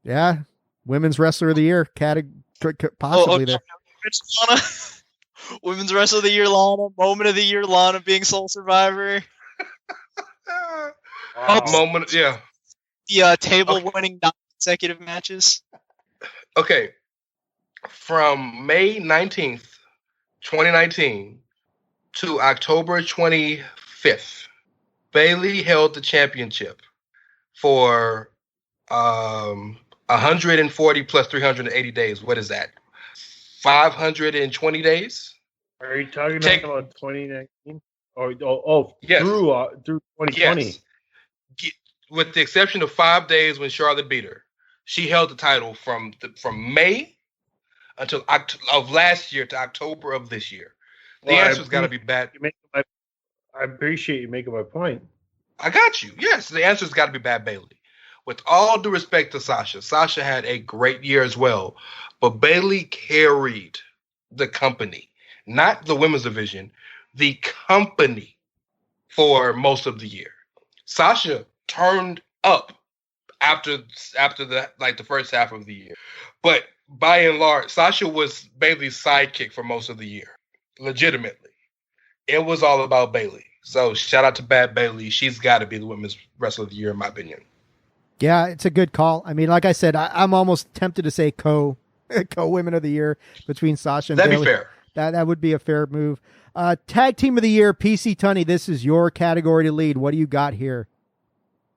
Yeah, Women's Wrestler of the Year possibly there.
Lana. Women's Wrestler of the Year, Lana. Moment of the Year, Lana being sole survivor.
Moment, yeah.
The table winning non-consecutive matches.
Okay, from May 19th, 2019 to October 25th, Bayley held the championship for 140 plus 380 days. What is that? 520 days?
Are you talking about 2019? Yes. Through 2020.
Yes. With the exception of 5 days when Charlotte beat her, she held the title from May until of last year to October of this year. The answer's got to be bad.
I appreciate you making my point.
I got you. Yes, the answer's got to be Bad Bayley. With all due respect to Sasha, Sasha had a great year as well, but Bayley carried the company, not the women's division, the company for most of the year. Sasha turned up after the first half of the year, but by and large, Sasha was Bayley's sidekick for most of the year. Legitimately, it was all about Bayley. So shout out to Bad Bayley. She's got to be the Women's Wrestler of the Year, in my opinion.
Yeah, it's a good call. Like I said, I'm almost tempted to say co-women of the year between Sasha and Bayley.
That'd be fair.
That would be a fair move. Tag team of the year, PC Tunney. This is your category to lead. What do you got here?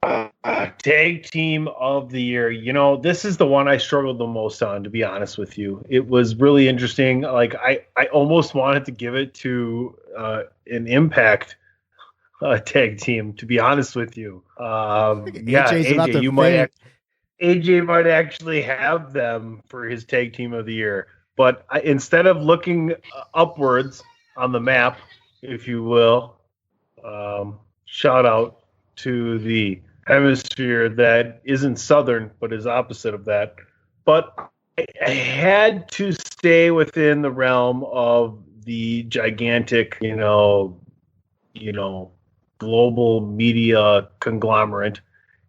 Tag team of the year. You know, this is the one I struggled the most on, to be honest with you. It was really interesting. Like I almost wanted to give it to an Impact tag team, to be honest with you. Yeah,
AJ's about
AJ,
to
you might
faint.
AJ might actually have them for his tag team of the year. But instead of looking upwards on the map, if you will, shout out to the hemisphere that isn't southern but is opposite of that. But I had to stay within the realm of the gigantic, global media conglomerate,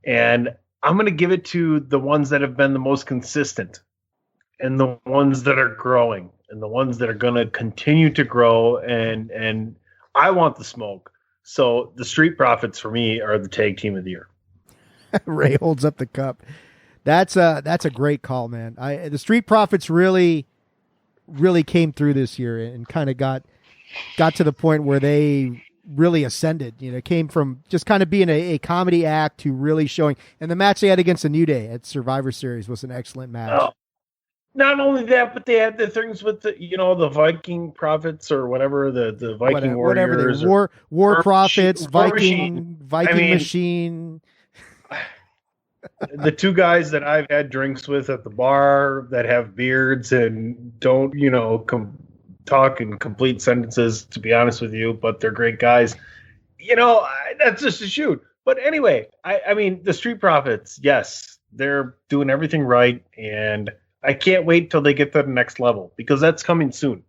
and I'm going to give it to the ones that have been the most consistent, and the ones that are growing, and the ones that are going to continue to grow. And I want the smoke. So the Street Profits for me are the tag team of the year.
Ray holds up the cup. That's a great call, man. The Street Profits really came through this year and kind of got to the point where they really ascended. You know, came from just kind of being a comedy act to really showing. And the match they had against the New Day at Survivor Series was an excellent match.
Oh, not only that, but they had the things with the Viking Prophets or whatever, the Viking Warriors,
War Prophets, Viking
mean,
Machine.
The two guys that I've had drinks with at the bar that have beards and don't, talk in complete sentences, to be honest with you, but they're great guys. That's just a shoot. But anyway, I mean, the Street Profits, yes, they're doing everything right, and I can't wait till they get to the next level, because that's coming soon.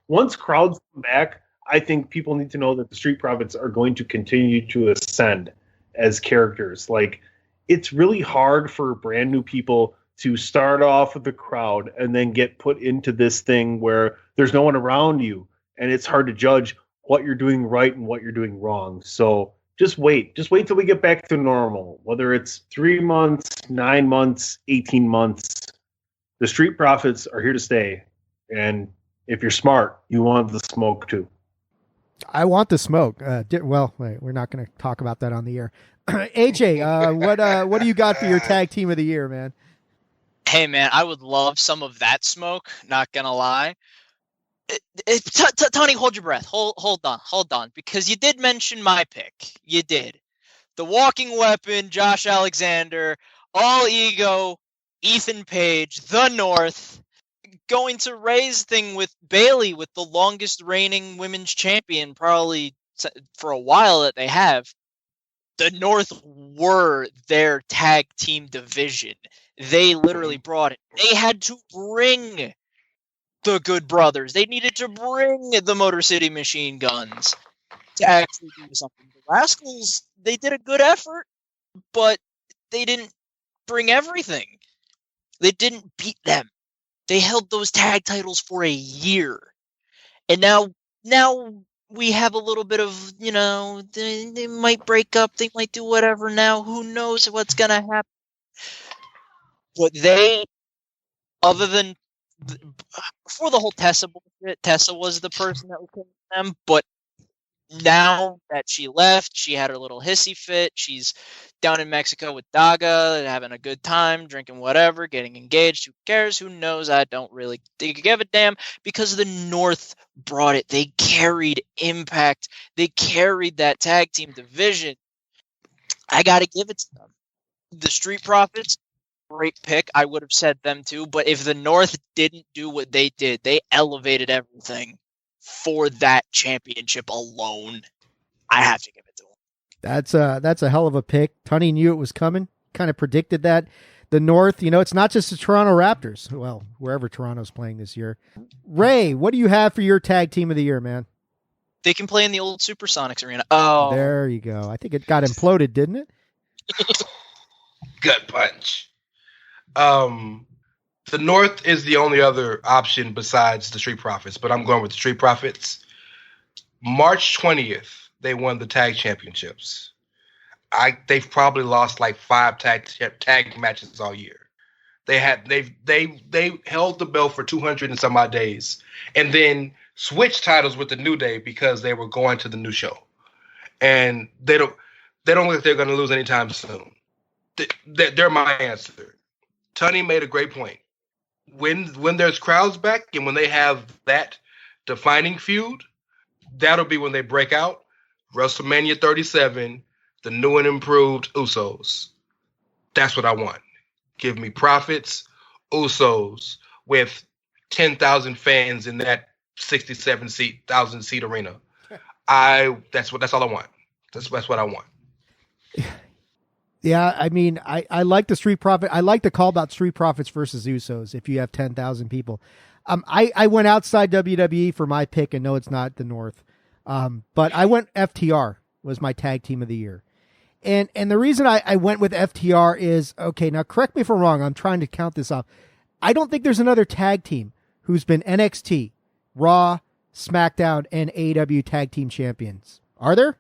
Once crowds come back, I think people need to know that the Street Profits are going to continue to ascend as characters. Like, it's really hard for brand new people to start off with the crowd and then get put into this thing where there's no one around you, and it's hard to judge what you're doing right and what you're doing wrong. So just wait till we get back to normal, whether it's 3 months, 9 months, 18 months. The Street Profits are here to stay. And if you're smart, you want the smoke too.
I want the smoke. Wait, we're not going to talk about that on the air. AJ, what do you got for your tag team of the year, man?
Hey, man, I would love some of that smoke. Not gonna lie. Tony, hold your breath. Hold on, because you did mention my pick. You did. The walking weapon, Josh Alexander, all ego, Ethan Page, the North, going to Ray's thing with Bayley, with the longest reigning women's champion probably for a while that they have. The North were their tag team division. They literally brought it. They had to bring the Good Brothers. They needed to bring the Motor City Machine Guns to actually do something. The Rascals, they did a good effort, but they didn't bring everything. They didn't beat them. They held those tag titles for a year. And now we have a little bit of, they might break up, they might do whatever now. Who knows what's going to happen? But they, other than before the whole Tessa bullshit, Tessa was the person that was killing them. But now that she left, she had her little hissy fit. She's down in Mexico with Daga, having a good time, drinking whatever, getting engaged. Who cares? Who knows? I don't really give a damn, because the North brought it. They carried Impact. They carried that tag team division. I got to give it to them. The Street Profits, great pick. I would have said them too. But if the North didn't do what they did, they elevated everything for that championship alone. I have to give it to them.
That's a hell of a pick. Tunney knew it was coming. Kind of predicted that. The North, it's not just the Toronto Raptors. Well, wherever Toronto's playing this year. Ray, what do you have for your tag team of the year, man?
They can play in the old Supersonics arena. Oh,
there you go. I think it got imploded, didn't it?
Gut punch. The North is the only other option besides the Street Profits, but I'm going with the Street Profits. March 20th, they won the tag championships. They've probably lost like 5 tag matches all year. They held the belt for 200 and some odd days, and then switched titles with the New Day because they were going to the new show. And They don't look like they're going to lose anytime soon. They're my answer. Tunney made a great point. When there's crowds back and when they have that defining feud, that'll be when they break out. WrestleMania 37, the new and improved Usos. That's what I want. Give me Profits, Usos, with 10,000 fans in that 67,000 seat arena. That's all I want. That's what I want.
Yeah, I mean, I like the Street Profit. I like the call about Street Profits versus Usos if you have 10,000 people. I went outside WWE for my pick, and no, it's not the North. But I went FTR was my tag team of the year. And the reason I went with FTR is, okay, now correct me if I'm wrong. I'm trying to count this off. I don't think there's another tag team who's been NXT, Raw, SmackDown, and AEW tag team champions. Are there?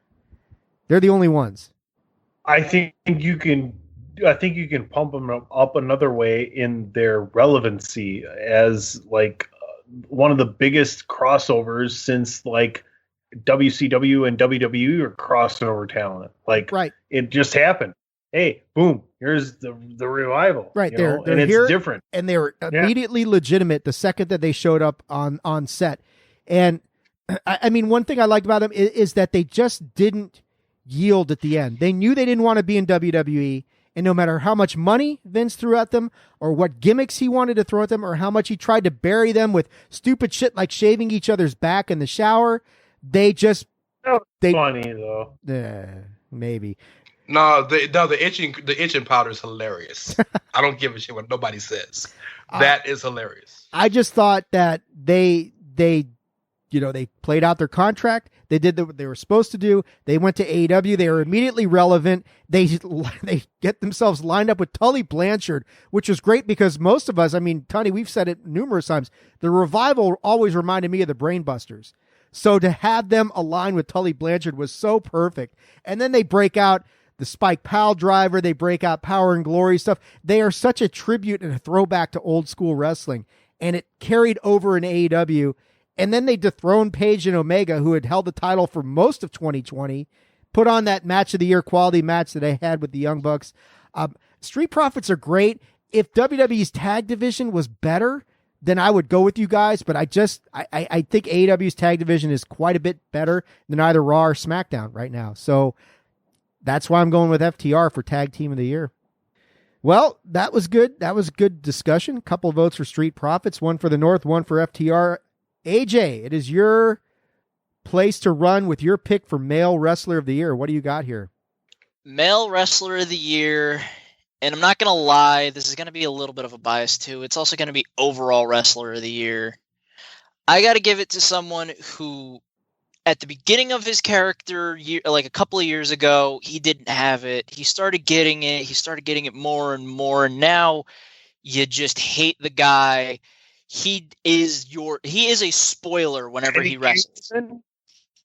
They're the only ones.
I think you can pump them up another way in their relevancy as like one of the biggest crossovers since like WCW and WWE are crossing over talent. Like, right. It just happened. Hey, boom, here's the revival.
Right,
they're and
here,
it's different.
And they were immediately legitimate the second that they showed up on set. And I mean, one thing I liked about them is that they just didn't yield at the end. They knew they didn't want to be in WWE, and no matter how much money Vince threw at them or what gimmicks he wanted to throw at them or how much he tried to bury them with stupid shit like shaving each other's back in the shower, they just
funny though.
Maybe.
No, the itching powder is hilarious. I don't give a shit what nobody says. That is hilarious.
I just thought that they played out their contract. They did what they were supposed to do. They went to AEW. They were immediately relevant. They get themselves lined up with Tully Blanchard, which was great because most of us, I mean, Tunney, we've said it numerous times, the Revival always reminded me of the Brainbusters. So to have them align with Tully Blanchard was so perfect. And then they break out the Spike Pile driver. They break out Power and Glory stuff. They are such a tribute and a throwback to old school wrestling. And it carried over in AEW. And then they dethroned Page and Omega, who had held the title for most of 2020, put on that match of the year quality match that I had with the Young Bucks. Street Profits are great. If WWE's tag division was better, then I would go with you guys. But I think AEW's tag division is quite a bit better than either Raw or SmackDown right now. So that's why I'm going with FTR for tag team of the year. Well, that was good. That was a good discussion. A couple of votes for Street Profits, one for the North, one for FTR. AJ, it is your place to run with your pick for Male Wrestler of the Year. What do you got here?
Male Wrestler of the Year, and I'm not going to lie, this is going to be a little bit of a bias too. It's also going to be Overall Wrestler of the Year. I got to give it to someone who, at the beginning of his character, like a couple of years ago, he didn't have it. He started getting it. He started getting it more and more, and now you just hate the guy. He is a spoiler whenever
Eddie
he wrestles.
Kingston?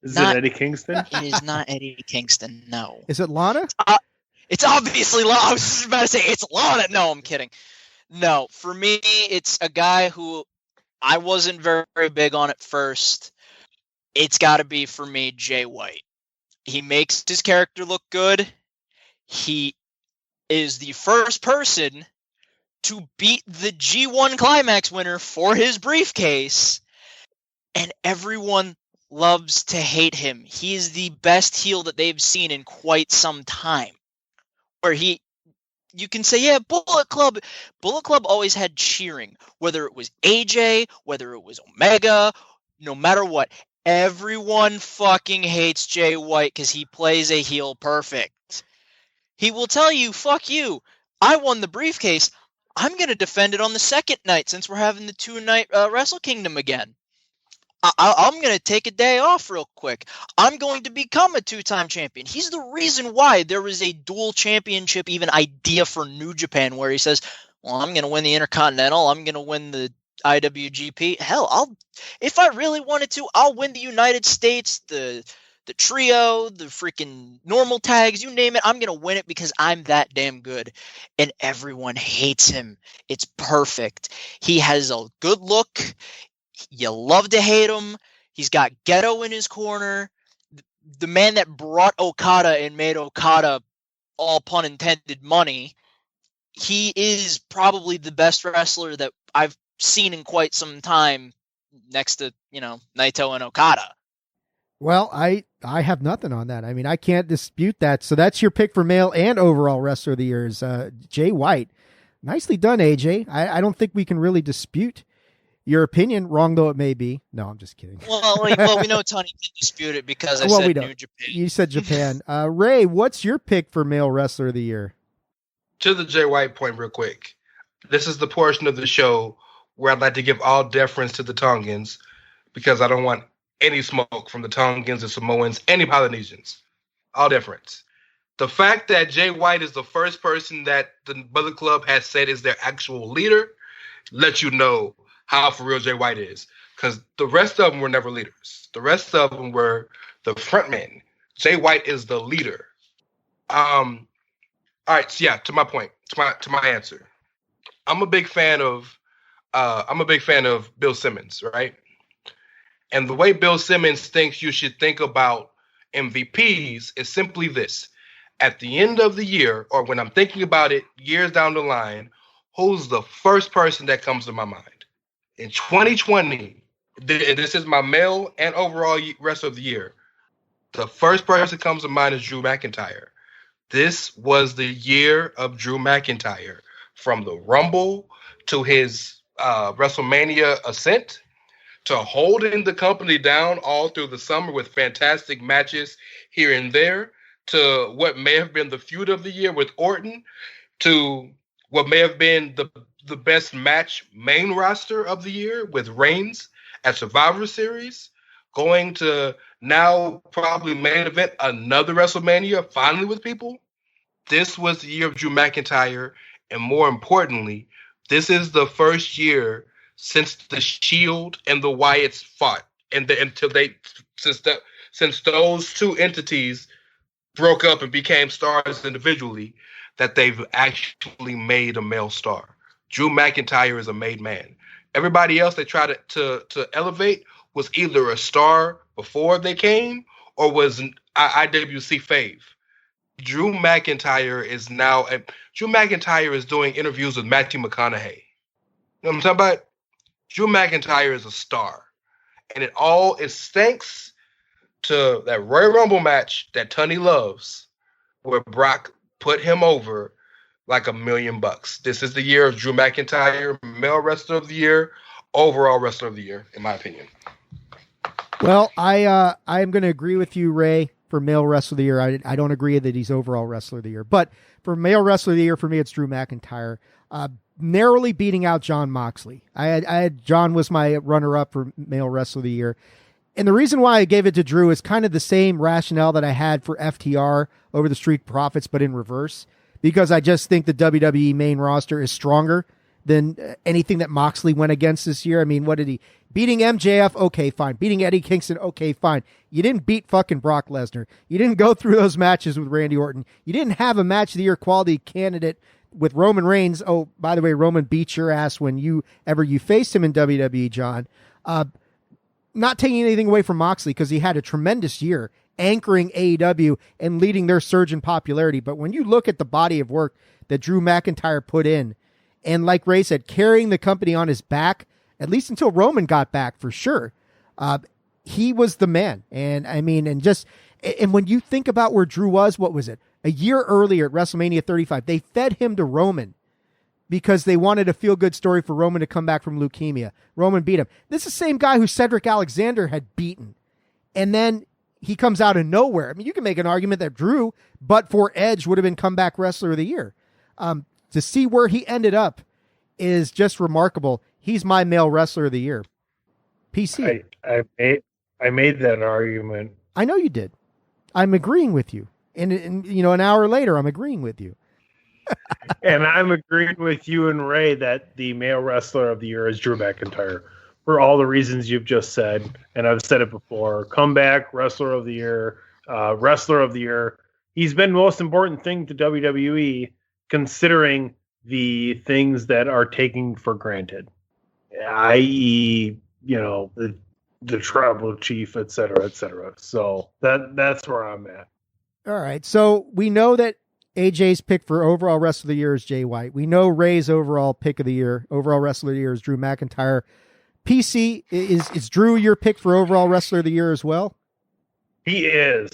Is it Eddie Kingston?
It is not Eddie Kingston, no.
Is it Lana?
It's obviously Lana. I was just about to say it's Lana. No, I'm kidding. No, for me, it's a guy who I wasn't very, very big on at first. It's got to be, for me, Jay White. He makes his character look good. He is the first person to beat the G1 Climax winner for his briefcase, and everyone loves to hate him. He is the best heel that they've seen in quite some time. Where you can say, yeah, Bullet Club always had cheering, whether it was AJ, whether it was Omega, no matter what. Everyone fucking hates Jay White because he plays a heel perfect. He will tell you, fuck you, I won the briefcase. I'm going to defend it on the second night since we're having the 2-night Wrestle Kingdom again. I'm going to take a day off real quick. I'm going to become a 2-time champion. He's the reason why there was a dual championship even idea for New Japan where he says, well, I'm going to win the Intercontinental. I'm going to win the IWGP. Hell, if I really wanted to, I'll win the United States, the trio, the freaking normal tags, you name it. I'm going to win it because I'm that damn good. And everyone hates him. It's perfect. He has a good look. You love to hate him. He's got Ghetto in his corner. the man that brought Okada and made Okada, all pun intended, money. He is probably the best wrestler that I've seen in quite some time, next to, Naito and Okada.
Well, I have nothing on that. I mean, I can't dispute that. So that's your pick for male and overall wrestler of the year is Jay White. Nicely done, AJ. I don't think we can really dispute your opinion, wrong though it may be. No, I'm just kidding.
Well, we know Tunney can dispute it because I said New Japan.
You said Japan. Ray, what's your pick for male wrestler of the year?
To the Jay White point real quick. This is the portion of the show where I'd like to give all deference to the Tongans because I don't want any smoke from the Tongans, the Samoans, any Polynesians. All deference. The fact that Jay White is the first person that the Bullet Club has said is their actual leader lets you know how for real Jay White is. Because the rest of them were never leaders. The rest of them were the frontmen. Jay White is the leader. All right, so yeah, to my point, to my answer. I'm a big fan of Bill Simmons, right? And the way Bill Simmons thinks you should think about MVPs is simply this. At the end of the year, or when I'm thinking about it years down the line, who's the first person that comes to my mind? In 2020, this is my male and overall rest of the year. The first person that comes to mind is Drew McIntyre. This was the year of Drew McIntyre. From the Rumble to his WrestleMania ascent to holding the company down all through the summer with fantastic matches here and there to what may have been the feud of the year with Orton to what may have been the best match main roster of the year with Reigns at Survivor Series, going to now probably main event another WrestleMania finally with people. This was the year of Drew McIntyre, and more importantly, this is the first year since the Shield and the Wyatts fought, since those two entities broke up and became stars individually, that they've actually made a male star. Drew McIntyre is a made man. Everybody else they tried to elevate was either a star before they came or was an IWC fave. Drew McIntyre is doing interviews with Matthew McConaughey. You know what I'm talking about? Drew McIntyre is a star. And it's thanks to that Royal Rumble match that Tunney loves, where Brock put him over like $1 million. This is the year of Drew McIntyre, male wrestler of the year, overall wrestler of the year, in my opinion.
Well, I'm going to agree with you, Ray, for male wrestler of the year. I don't agree that he's overall wrestler of the year, but for male wrestler of the year, for me, it's Drew McIntyre. Narrowly beating out Jon Moxley. I had John was my runner-up for male wrestler of the year. And the reason why I gave it to Drew is kind of the same rationale that I had for FTR over the Street Profits, but in reverse, because I just think the WWE main roster is stronger than anything that Moxley went against this year. I mean, what did he... Beating MJF, okay, fine. Beating Eddie Kingston, okay, fine. You didn't beat fucking Brock Lesnar. You didn't go through those matches with Randy Orton. You didn't have a match of the year quality candidate with Roman Reigns. Oh, by the way, Roman beat your ass when you faced him in WWE, John. Not taking anything away from Moxley because he had a tremendous year anchoring AEW and leading their surge in popularity. But when you look at the body of work that Drew McIntyre put in, and like Ray said, carrying the company on his back, at least until Roman got back for sure, he was the man. And I mean, and when you think about where Drew was, what was it? A year earlier at WrestleMania 35, they fed him to Roman because they wanted a feel-good story for Roman to come back from leukemia. Roman beat him. This is the same guy who Cedric Alexander had beaten. And then he comes out of nowhere. I mean, you can make an argument that Drew, but for Edge, would have been comeback wrestler of the year. To see where he ended up is just remarkable. He's my male wrestler of the year. PC.
I made that argument.
I know you did. I'm agreeing with you. And an hour later, I'm agreeing with you.
And I'm agreeing with you and Ray that the male wrestler of the year is Drew McIntyre for all the reasons you've just said. And I've said it before. Comeback wrestler of the year, wrestler of the year. He's been the most important thing to WWE considering the things that are taken for granted, i.e., the tribal chief, et cetera, et cetera. So that's where I'm at.
All right. So we know that AJ's pick for overall wrestler of the year is Jay White. We know Ray's overall pick of the year, overall wrestler of the year is Drew McIntyre. PC, is Drew your pick for overall wrestler of the year as well?
He is,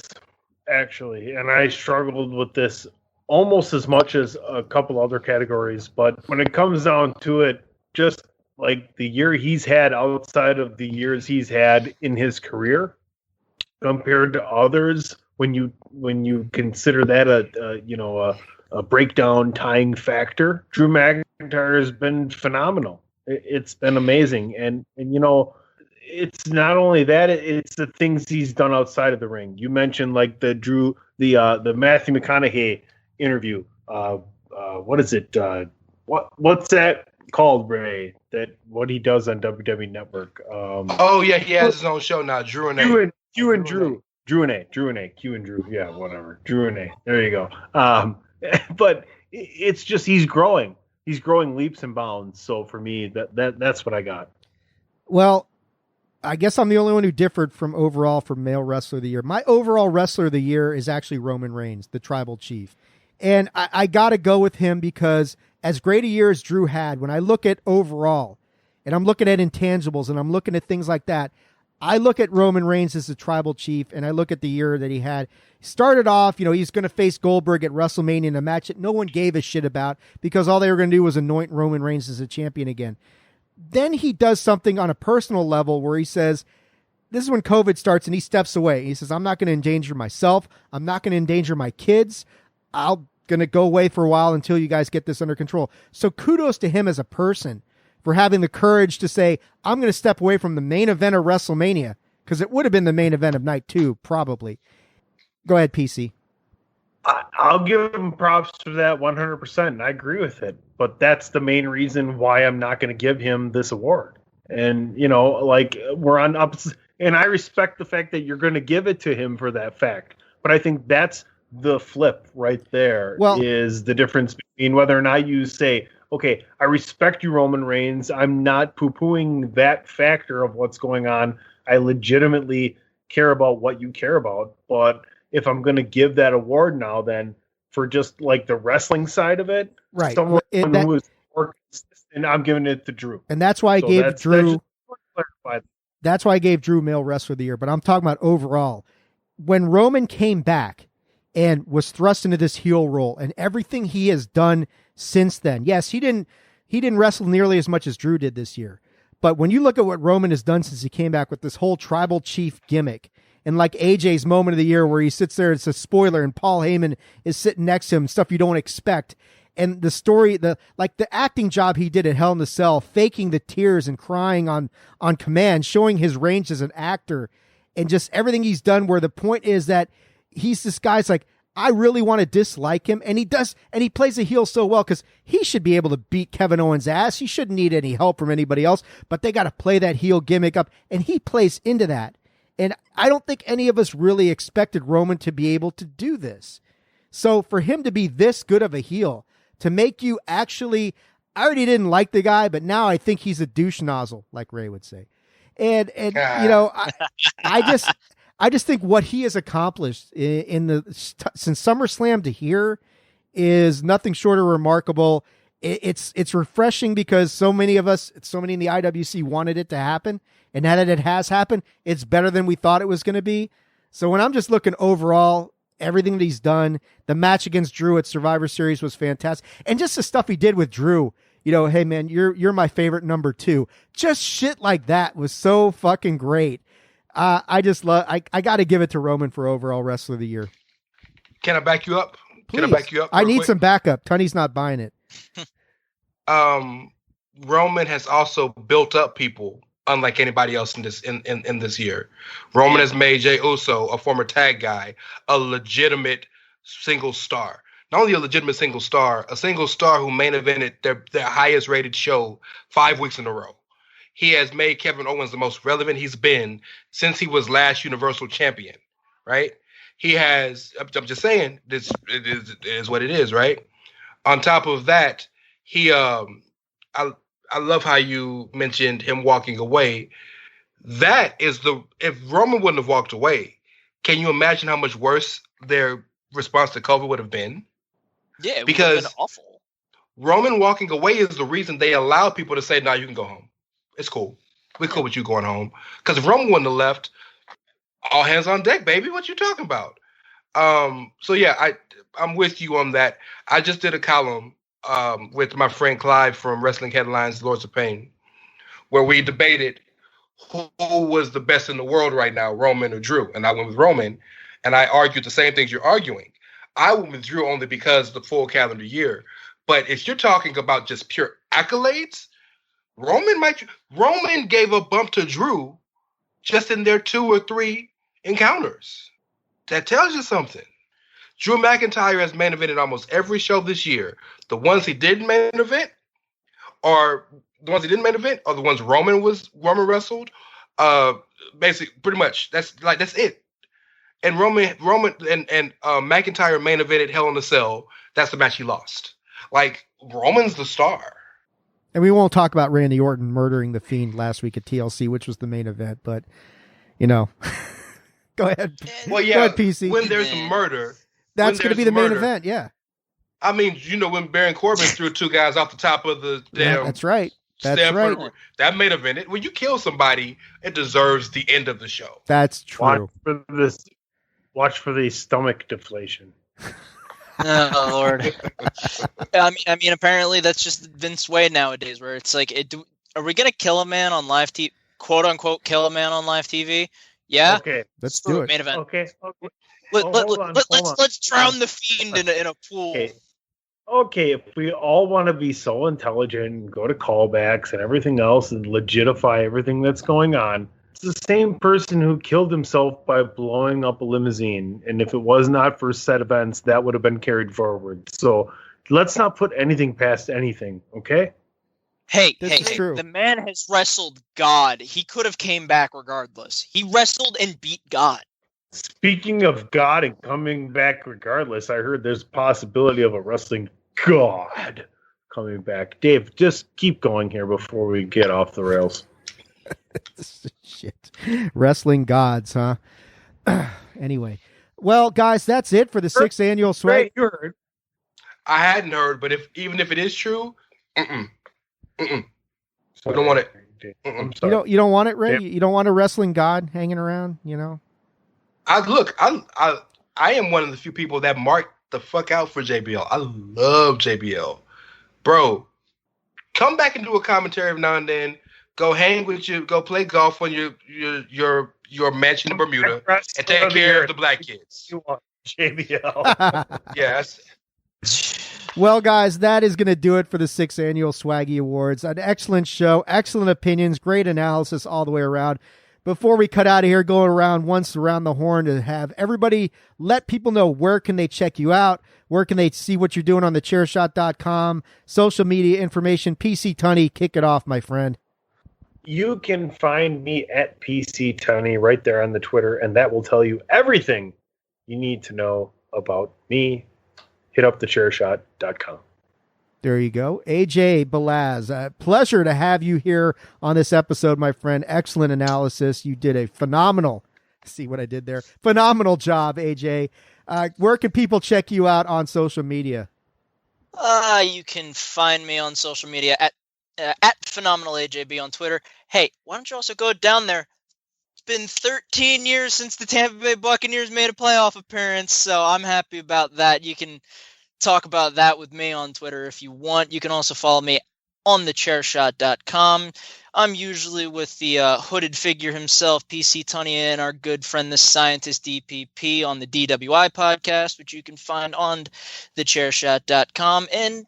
actually. And I struggled with this almost as much as a couple other categories. But when it comes down to it, just like the year he's had outside of the years he's had in his career compared to others, when you consider that a breakdown tying factor, Drew McIntyre has been phenomenal. It's been amazing, and it's not only that; it's the things he's done outside of the ring. You mentioned like the Matthew McConaughey interview. What is it? What's that called, Ray? That what he does on WWE Network.
Oh yeah, he has his own show now. Drew and Drew. Q and Drew. Yeah, whatever. Drew and A.
There you go. But it's just he's growing. He's growing leaps and bounds. So for me, that's what I got.
Well, I guess I'm the only one who differed from overall for male wrestler of the year. My overall wrestler of the year is actually Roman Reigns, the tribal chief. And I got to go with him because as great a year as Drew had, when I look at overall, and I'm looking at intangibles and I'm looking at things like that, I look at Roman Reigns as the tribal chief, and I look at the year that he had. He started off, he's going to face Goldberg at WrestleMania in a match that no one gave a shit about because all they were going to do was anoint Roman Reigns as a champion again. Then he does something on a personal level where he says, this is when COVID starts, and he steps away. He says, I'm not going to endanger myself. I'm not going to endanger my kids. I'm going to go away for a while until you guys get this under control. So kudos to him as a person for having the courage to say, I'm going to step away from the main event of WrestleMania, because it would have been the main event of night 2, probably. Go ahead, PC.
I'll give him props for that 100%, and I agree with it. But that's the main reason why I'm not going to give him this award. And, we're on ups, and I respect the fact that you're going to give it to him for that fact. But I think that's the flip right there, is the difference between whether or not you say, okay, I respect you, Roman Reigns. I'm not poo-pooing that factor of what's going on. I legitimately care about what you care about. But if I'm going to give that award now, then for just like the wrestling side of it,
right?
Someone who is more consistent, I'm giving it to Drew.
And that's why I gave Drew. That's why I gave Drew male wrestler of the year. But I'm talking about overall. When Roman came back and was thrust into this heel role, and everything he has done since then. Yes, he didn't wrestle nearly as much as Drew did this year. But when you look at what Roman has done since he came back with this whole tribal chief gimmick, and like AJ's moment of the year where he sits there, it's a spoiler, and Paul Heyman is sitting next to him, stuff you don't expect. And the story, the acting job he did at Hell in a Cell, faking the tears and crying on command, showing his range as an actor, and just everything he's done, where the point is that he's this guy's like, I really want to dislike him, and he does, and he plays a heel so well because he should be able to beat Kevin Owens' ass. He shouldn't need any help from anybody else, but they got to play that heel gimmick up, and he plays into that. And I don't think any of us really expected Roman to be able to do this. So for him to be this good of a heel, to make you actually, I already didn't like the guy, but now I think he's a douche nozzle, like Ray would say. And I just think what he has accomplished since SummerSlam to here is nothing short of remarkable. It's refreshing because so many in the IWC wanted it to happen, and now that it has happened, it's better than we thought it was going to be. So when I'm just looking overall, everything that he's done, the match against Drew at Survivor Series was fantastic, and just the stuff he did with Drew. Hey man, you're my favorite number 2. Just shit like that was so fucking great. I just love. I got to give it to Roman for overall wrestler of the year.
Can I back you up?
Please. I need some backup. Tunney's not buying it.
Roman has also built up people unlike anybody else in this year. Roman has made Jey Uso, a former tag guy, a legitimate single star. Not only a legitimate single star, a single star who main evented their highest rated show 5 weeks in a row. He has made Kevin Owens the most relevant he's been since he was last Universal Champion, right? He has, I'm just saying, it is what it is, right? On top of that, I love how you mentioned him walking away. That is if Roman wouldn't have walked away, can you imagine how much worse their response to COVID would have been?
Yeah, it would
because
have been awful.
Roman walking away is the reason they allow people to say, "No, you can go home. It's cool. We're cool with you going home." Because if Roman wouldn't have left, all hands on deck, baby. What you talking about? So yeah, I'm with you on that. I just did a column with my friend Clive from Wrestling Headlines, Lords of Pain, where we debated who was the best in the world right now, Roman or Drew. And I went with Roman, and I argued the same things you're arguing. I went with Drew only because of the full calendar year. But if you're talking about just pure accolades, Roman gave a bump to Drew just in their 2 or 3 encounters. That tells you something. Drew McIntyre has main evented almost every show this year. The ones he didn't main event are the ones Roman wrestled. Basically, pretty much that's it. And Roman and McIntyre main evented Hell in a Cell. That's the match he lost. Like, Roman's the star.
And we won't talk about Randy Orton murdering the Fiend last week at TLC, which was the main event, but go ahead.
Well, yeah,
go ahead, PC.
When there's a murder,
that's going to be the main event. Yeah.
I mean, when Baron Corbin threw 2 guys off the top of the damn.
That's right. That's right.
That main event. When you kill somebody, it deserves the end of the show.
That's true.
Watch for the stomach deflation.
Oh Lord! I mean, apparently that's just Vince way nowadays, where it's like, are we gonna kill a man on live TV? "Quote unquote," kill a man on live TV? Yeah.
Okay.
Let's do it.
Main event.
Okay.
Let's drown the Fiend in a pool.
Okay. If we all want to be so intelligent and go to callbacks and everything else and legitify everything that's going on, it's the same person who killed himself by blowing up a limousine. And if it was not for set events, that would have been carried forward. So let's not put anything past anything, okay?
Hey,
true.
The man has wrestled God. He could have came back regardless. He wrestled and beat God.
Speaking of God and coming back regardless, I heard there's a possibility of a wrestling God coming back. Dave, just keep going here before we get off the rails.
Shit. Wrestling gods, huh? Anyway. Well, guys, that's it for the 6th annual Swag.
You heard.
I hadn't heard, but even if it is true, we don't want it.
I'm sorry.
You don't want it, Ray?
Yep.
You don't want a wrestling god hanging around,
I am one of the few people that marked the fuck out for JBL. I love JBL. Bro, come back and do a commentary every now and then. Go hang with you. Go play golf on your mansion in Bermuda and take care of the black kids.
You want JBL.
Yes.
Well, guys, that is going to do it for the 6th annual Swaggy Awards. An excellent show, excellent opinions, great analysis all the way around. Before we cut out of here, going around once around the horn to have everybody let people know where can they check you out, where can they see what you're doing on the Chairshot.com, social media information. PC Tunney, kick it off, my friend.
You can find me at PC Tunney right there on the Twitter, and that will tell you everything you need to know about me. Hit up the Chairshot.com.
There you go. AJ Balaz, pleasure to have you here on this episode, my friend. Excellent analysis. You did a phenomenal job, AJ. Where can people check you out on social media?
You can find me on social media at PhenomenalAJB on Twitter. Hey, why don't you also go down there? It's been 13 years since the Tampa Bay Buccaneers made a playoff appearance, so I'm happy about that. You can talk about that with me on Twitter if you want. You can also follow me on thechairshot.com. I'm usually with the hooded figure himself, PC Tunney, and our good friend, the scientist DPP, on the DWI podcast, which you can find on thechairshot.com. And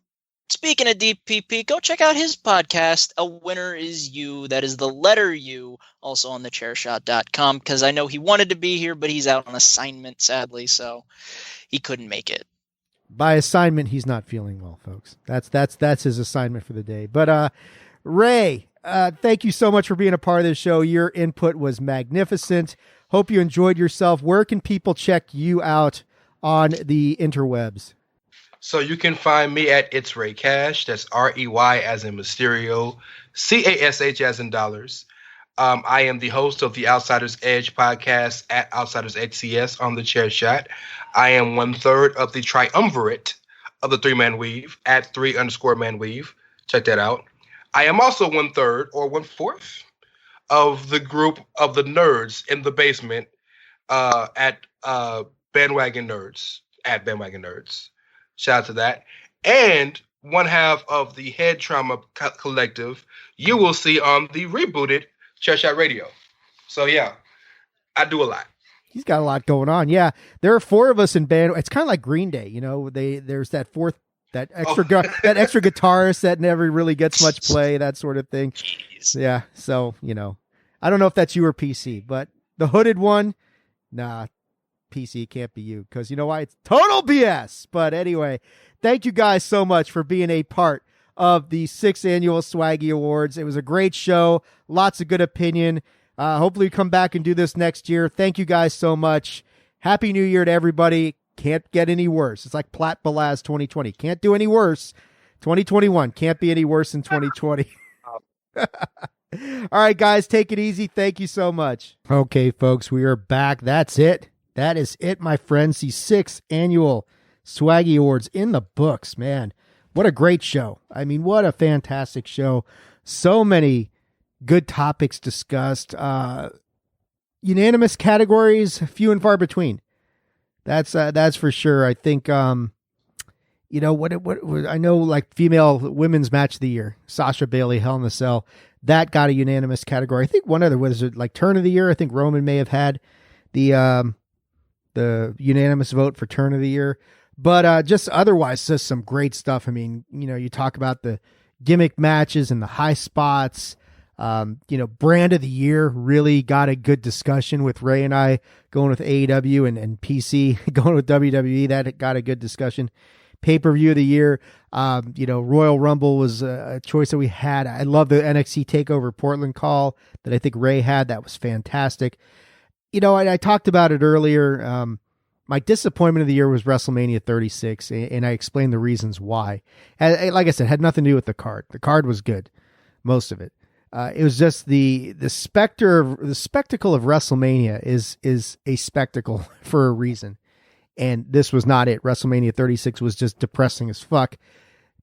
speaking of DPP, go check out his podcast, A Winner Is You. That is the letter U, also on thechairshot.com, because I know he wanted to be here, but he's out on assignment, sadly, so he couldn't make it.
By assignment, he's not feeling well, folks. That's his assignment for the day. But Ray, thank you so much for being a part of this show. Your input was magnificent. Hope you enjoyed yourself. Where can people check you out on the interwebs?
So you can find me at It's Rey Cash. That's REY as in Mysterio, CASH as in dollars. I am the host of the Outsiders Edge podcast at Outsiders Edge CS on the Chairshot. I am 1/3 of the triumvirate of the 3-man weave at 3_man weave. Check that out. I am also 1/3 or 1/4 of the group of the nerds in the basement at Bandwagon Nerds. At Bandwagon Nerds. Shout out to that. And 1/2 of the Head Trauma Collective you will see on the rebooted Chairshot Radio. So yeah, I do a lot.
He's got a lot going on. Yeah, there are 4 of us in band. It's kind of like Green Day, you know. There's that extra guitarist that never really gets much play, that sort of thing.
Jeez.
Yeah, so you know, I don't know if that's you or PC, but the hooded one, nah, PC can't be you because you know why? It's total BS. But anyway, thank you guys so much for being a part of the 6th Annual Swaggy Awards. It was a great show. Lots of good opinion. Hopefully we come back and do this next year. Thank you guys so much. Happy New Year to everybody. Can't get any worse. It's like Platt Balaz 2020. Can't do any worse. 2021 can't be any worse than 2020. All right, guys, take it easy. Thank you so much. Okay, folks, we are back. That's it. That is it, my friends. The 6th Annual Swaggy Awards in the books, man. What a great show. I mean, what a fantastic show. So many good topics discussed. Unanimous categories, few and far between. That's for sure. I think, you know, what I know, like female women's match of the year, Sasha Bailey, Hell in a Cell, that got a unanimous category. I think one other was it like turn of the year. I think Roman may have had the unanimous vote for turn of the year. But just otherwise, just some great stuff. I mean, you know, you talk about the gimmick matches and the high spots. You know, brand of the year really got a good discussion with Ray and I going with AEW and PC going with WWE. That got a good discussion. Pay-per-view of the year. You know, Royal Rumble was a choice that we had. I love the NXT TakeOver Portland call that I think Ray had. That was fantastic. You know, I talked about it earlier. My disappointment of the year was WrestleMania 36, and I explained the reasons why. Like I said, had nothing to do with the card. The card was good, most of it. It was just the spectacle of WrestleMania is a spectacle for a reason, and this was not it. WrestleMania 36 was just depressing as fuck.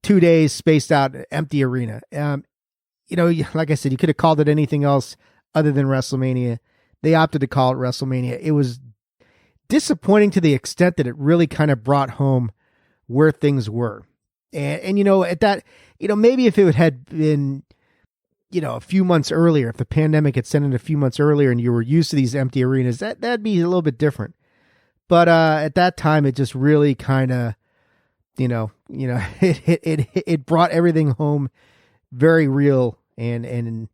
2 days spaced out, empty arena. You know, like I said, you could have called it anything else other than WrestleMania. They opted to call it WrestleMania. It was disappointing to the extent that it really kind of brought home where things were. And you know, at that, you know, maybe if it had been, you know, a few months earlier, if the pandemic had set in a few months earlier and you were used to these empty arenas, that'd be a little bit different. But at that time, it just really kind of, you know, it brought everything home very real and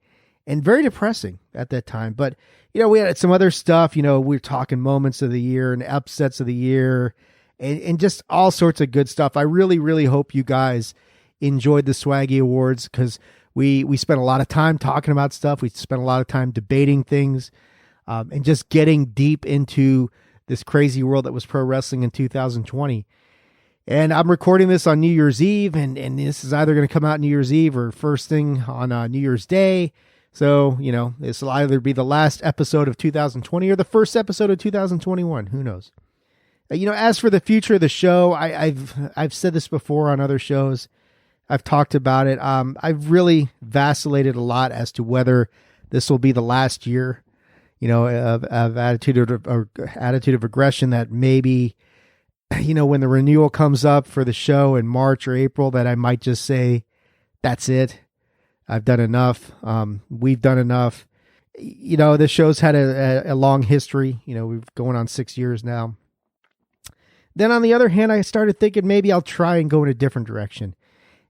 very depressing at that time. But you know, we had some other stuff, you know, we were talking moments of the year and upsets of the year and just all sorts of good stuff. I really, really hope you guys enjoyed the Swaggy Awards because we spent a lot of time talking about stuff. We spent a lot of time debating things and just getting deep into this crazy world that was pro wrestling in 2020. And I'm recording this on New Year's Eve, and this is either going to come out New Year's Eve or first thing on New Year's Day. So, you know, this will either be the last episode of 2020 or the first episode of 2021. Who knows? You know, as for the future of the show, I've said this before on other shows. I've talked about it. I've really vacillated a lot as to whether this will be the last year, you know, of attitude of aggression. That maybe, you know, when the renewal comes up for the show in March or April, that I might just say, that's it. I've done enough. We've done enough. You know, the show's had a long history. You know, we've going on 6 years now. Then on the other hand, I started thinking maybe I'll try and go in a different direction.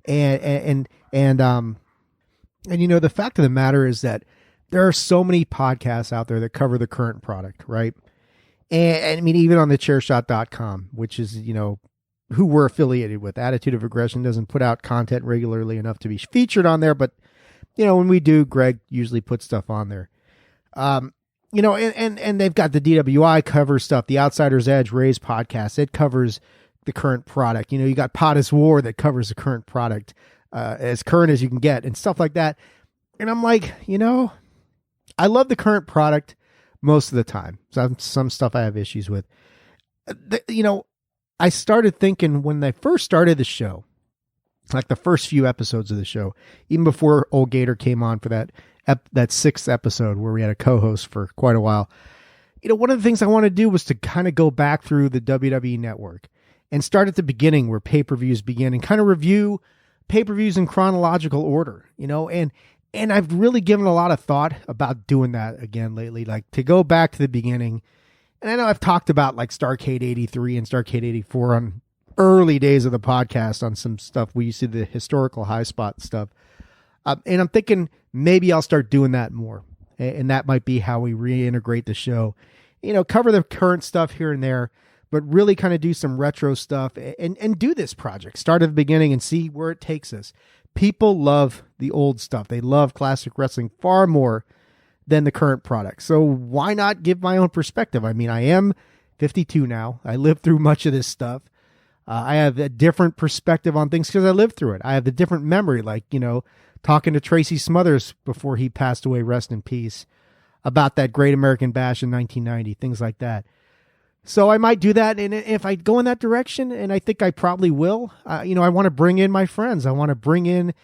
And you know, the fact of the matter is that there are so many podcasts out there that cover the current product, right? And I mean, even on the chairshot.com, which is, you know, who we're affiliated with. Attitude of Aggression doesn't put out content regularly enough to be featured on there, but you know, when we do, Greg usually puts stuff on there. You know, and they've got the DWI cover stuff, the Outsiders Edge Ray's podcast. It covers the current product. You know, you got Pot is War that covers the current product, as current as you can get and stuff like that. And I'm like, you know, I love the current product most of the time. Some stuff I have issues with. I started thinking when I first started the show, like the first few episodes of the show, even before Old Gator came on for that 6th episode where we had a co-host for quite a while. One of the things I wanted to do was to kind of go back through the WWE network and start at the beginning where pay-per-views begin and kind of review pay-per-views in chronological order, and I've really given a lot of thought about doing that again lately, like to go back to the beginning. And I know I've talked about like Starrcade 83 and Starrcade 84 on early days of the podcast on some stuff. We used to do the historical high spot stuff. And I'm thinking maybe I'll start doing that more. And that might be how we reintegrate the show, cover the current stuff here and there, but really kind of do some retro stuff and do this project. Start at the beginning and see where it takes us. People love the old stuff. They love classic wrestling far more than the current product. So why not give my own perspective? I mean, I am 52 now. I lived through much of this stuff. I have a different perspective on things because I lived through it. I have the different memory, like, talking to Tracy Smothers before he passed away, rest in peace, about that Great American Bash in 1990, things like that. So I might do that, and if I go in that direction, and I think I probably will, I want to bring in my friends. I want to bring in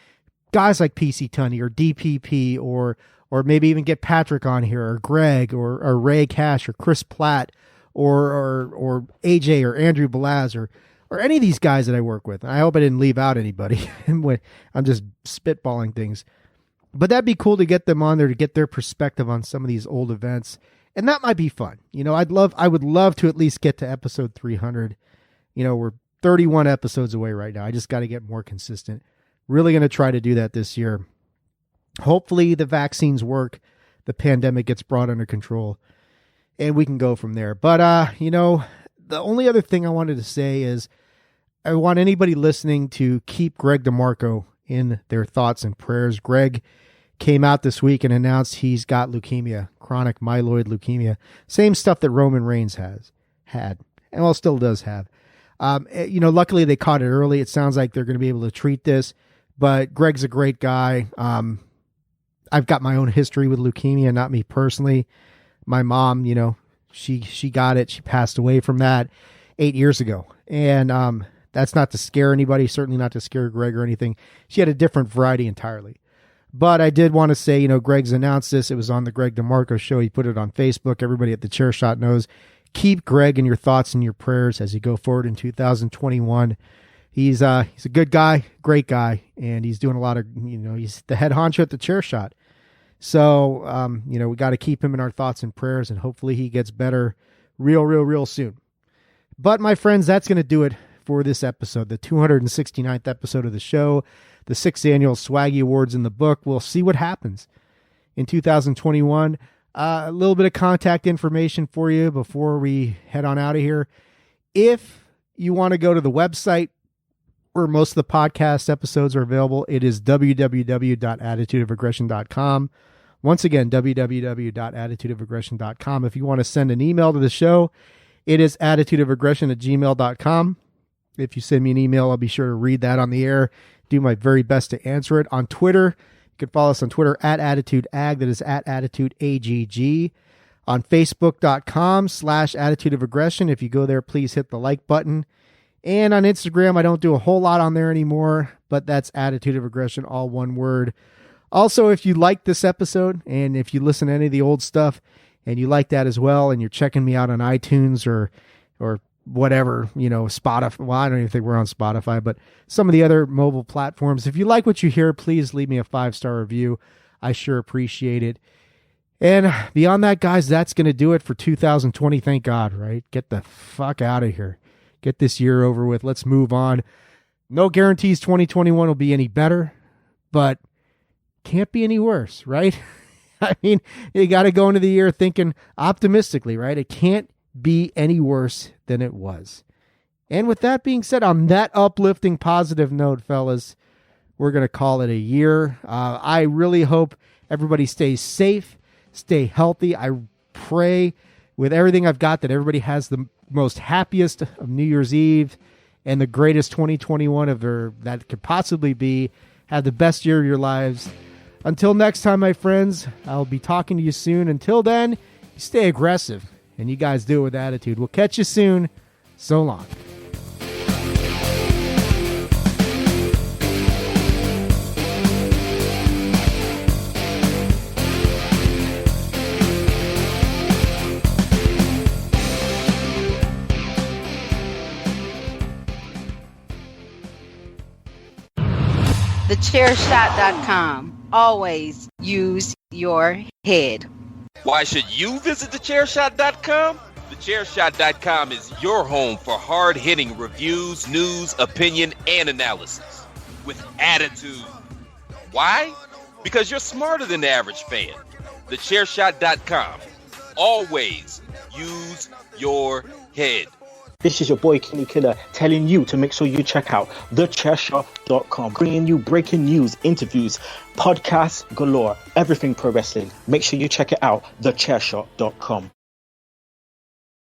guys like PC Tunney or DPP or maybe even get Patrick on here or Greg or Rey Cash or Chris Platt or AJ or Andrew Balaz or any of these guys that I work with. I hope I didn't leave out anybody. I'm just spitballing things. But that'd be cool to get them on there to get their perspective on some of these old events. And that might be fun. I would love to at least get to episode 300. We're 31 episodes away right now. I just got to get more consistent. Really going to try to do that this year. Hopefully the vaccines work, the pandemic gets brought under control, and we can go from there. But, the only other thing I wanted to say is I want anybody listening to keep Greg DeMarco in their thoughts and prayers. Greg came out this week and announced he's got leukemia, chronic myeloid leukemia, same stuff that Roman Reigns had, and still does have. Luckily they caught it early. It sounds like they're going to be able to treat this, but Greg's a great guy. I've got my own history with leukemia, not me personally. My mom, she got it. She passed away from that 8 years ago. And that's not to scare anybody, certainly not to scare Greg or anything. She had a different variety entirely. But I did want to say, Greg's announced this. It was on the Greg DeMarco show. He put it on Facebook. Everybody at the Chairshot knows. Keep Greg in your thoughts and your prayers as you go forward in 2021. He's a good guy, great guy, and he's doing a lot of, he's the head honcho at the Chairshot. So, we got to keep him in our thoughts and prayers, and hopefully he gets better real soon. But my friends, that's going to do it for this episode, the 269th episode of the show, the 6th Annual Swaggy Awards in the book. We'll see what happens in 2021. A little bit of contact information for you before we head on out of here. If you want to go to the website where most of the podcast episodes are available, it is www.attitudeofaggression.com. Once again, www.attitudeofaggression.com. If you want to send an email to the show, it is attitudeofaggression@gmail.com. If you send me an email, I'll be sure to read that on the air, do my very best to answer it. On Twitter, you can follow us on Twitter @AttitudeAg, that is @AttitudeAGG. On Facebook.com/attitudeofaggression. If you go there, please hit the like button. And on Instagram, I don't do a whole lot on there anymore, but that's Attitude of Aggression, all one word. Also, if you like this episode, and if you listen to any of the old stuff, and you like that as well, and you're checking me out on iTunes or whatever, Spotify. Well, I don't even think we're on Spotify, but some of the other mobile platforms. If you like what you hear, please leave me a 5-star review. I sure appreciate it. And beyond that, guys, that's going to do it for 2020. Thank God, right? Get the fuck out of here. Get this year over with. Let's move on. No guarantees 2021 will be any better, but can't be any worse, right? I mean, you got to go into the year thinking optimistically, right? It can't be any worse than it was. And with that being said, on that uplifting, positive note, fellas, we're going to call it a year. I really hope everybody stays safe, stay healthy. I pray with everything I've got that everybody has the most happiest of New Year's Eve and the greatest 2021 of that could possibly be. Have the best year of your lives. Until next time, my friends, I'll be talking to you soon. Until then, you stay aggressive, and you guys do it with attitude. We'll catch you soon. So long.
TheChairshot.com. Always use your head.
Why should you visit TheChairshot.com? TheChairshot.com is your home for hard-hitting reviews, news, opinion, and analysis with attitude. Why? Because you're smarter than the average fan. TheChairshot.com. Always use your head.
This is your boy Kenny Killer telling you to make sure you check out thechairshot.com, bringing you breaking news, interviews, podcasts galore, everything pro wrestling. Make sure you check it out, thechairshot.com.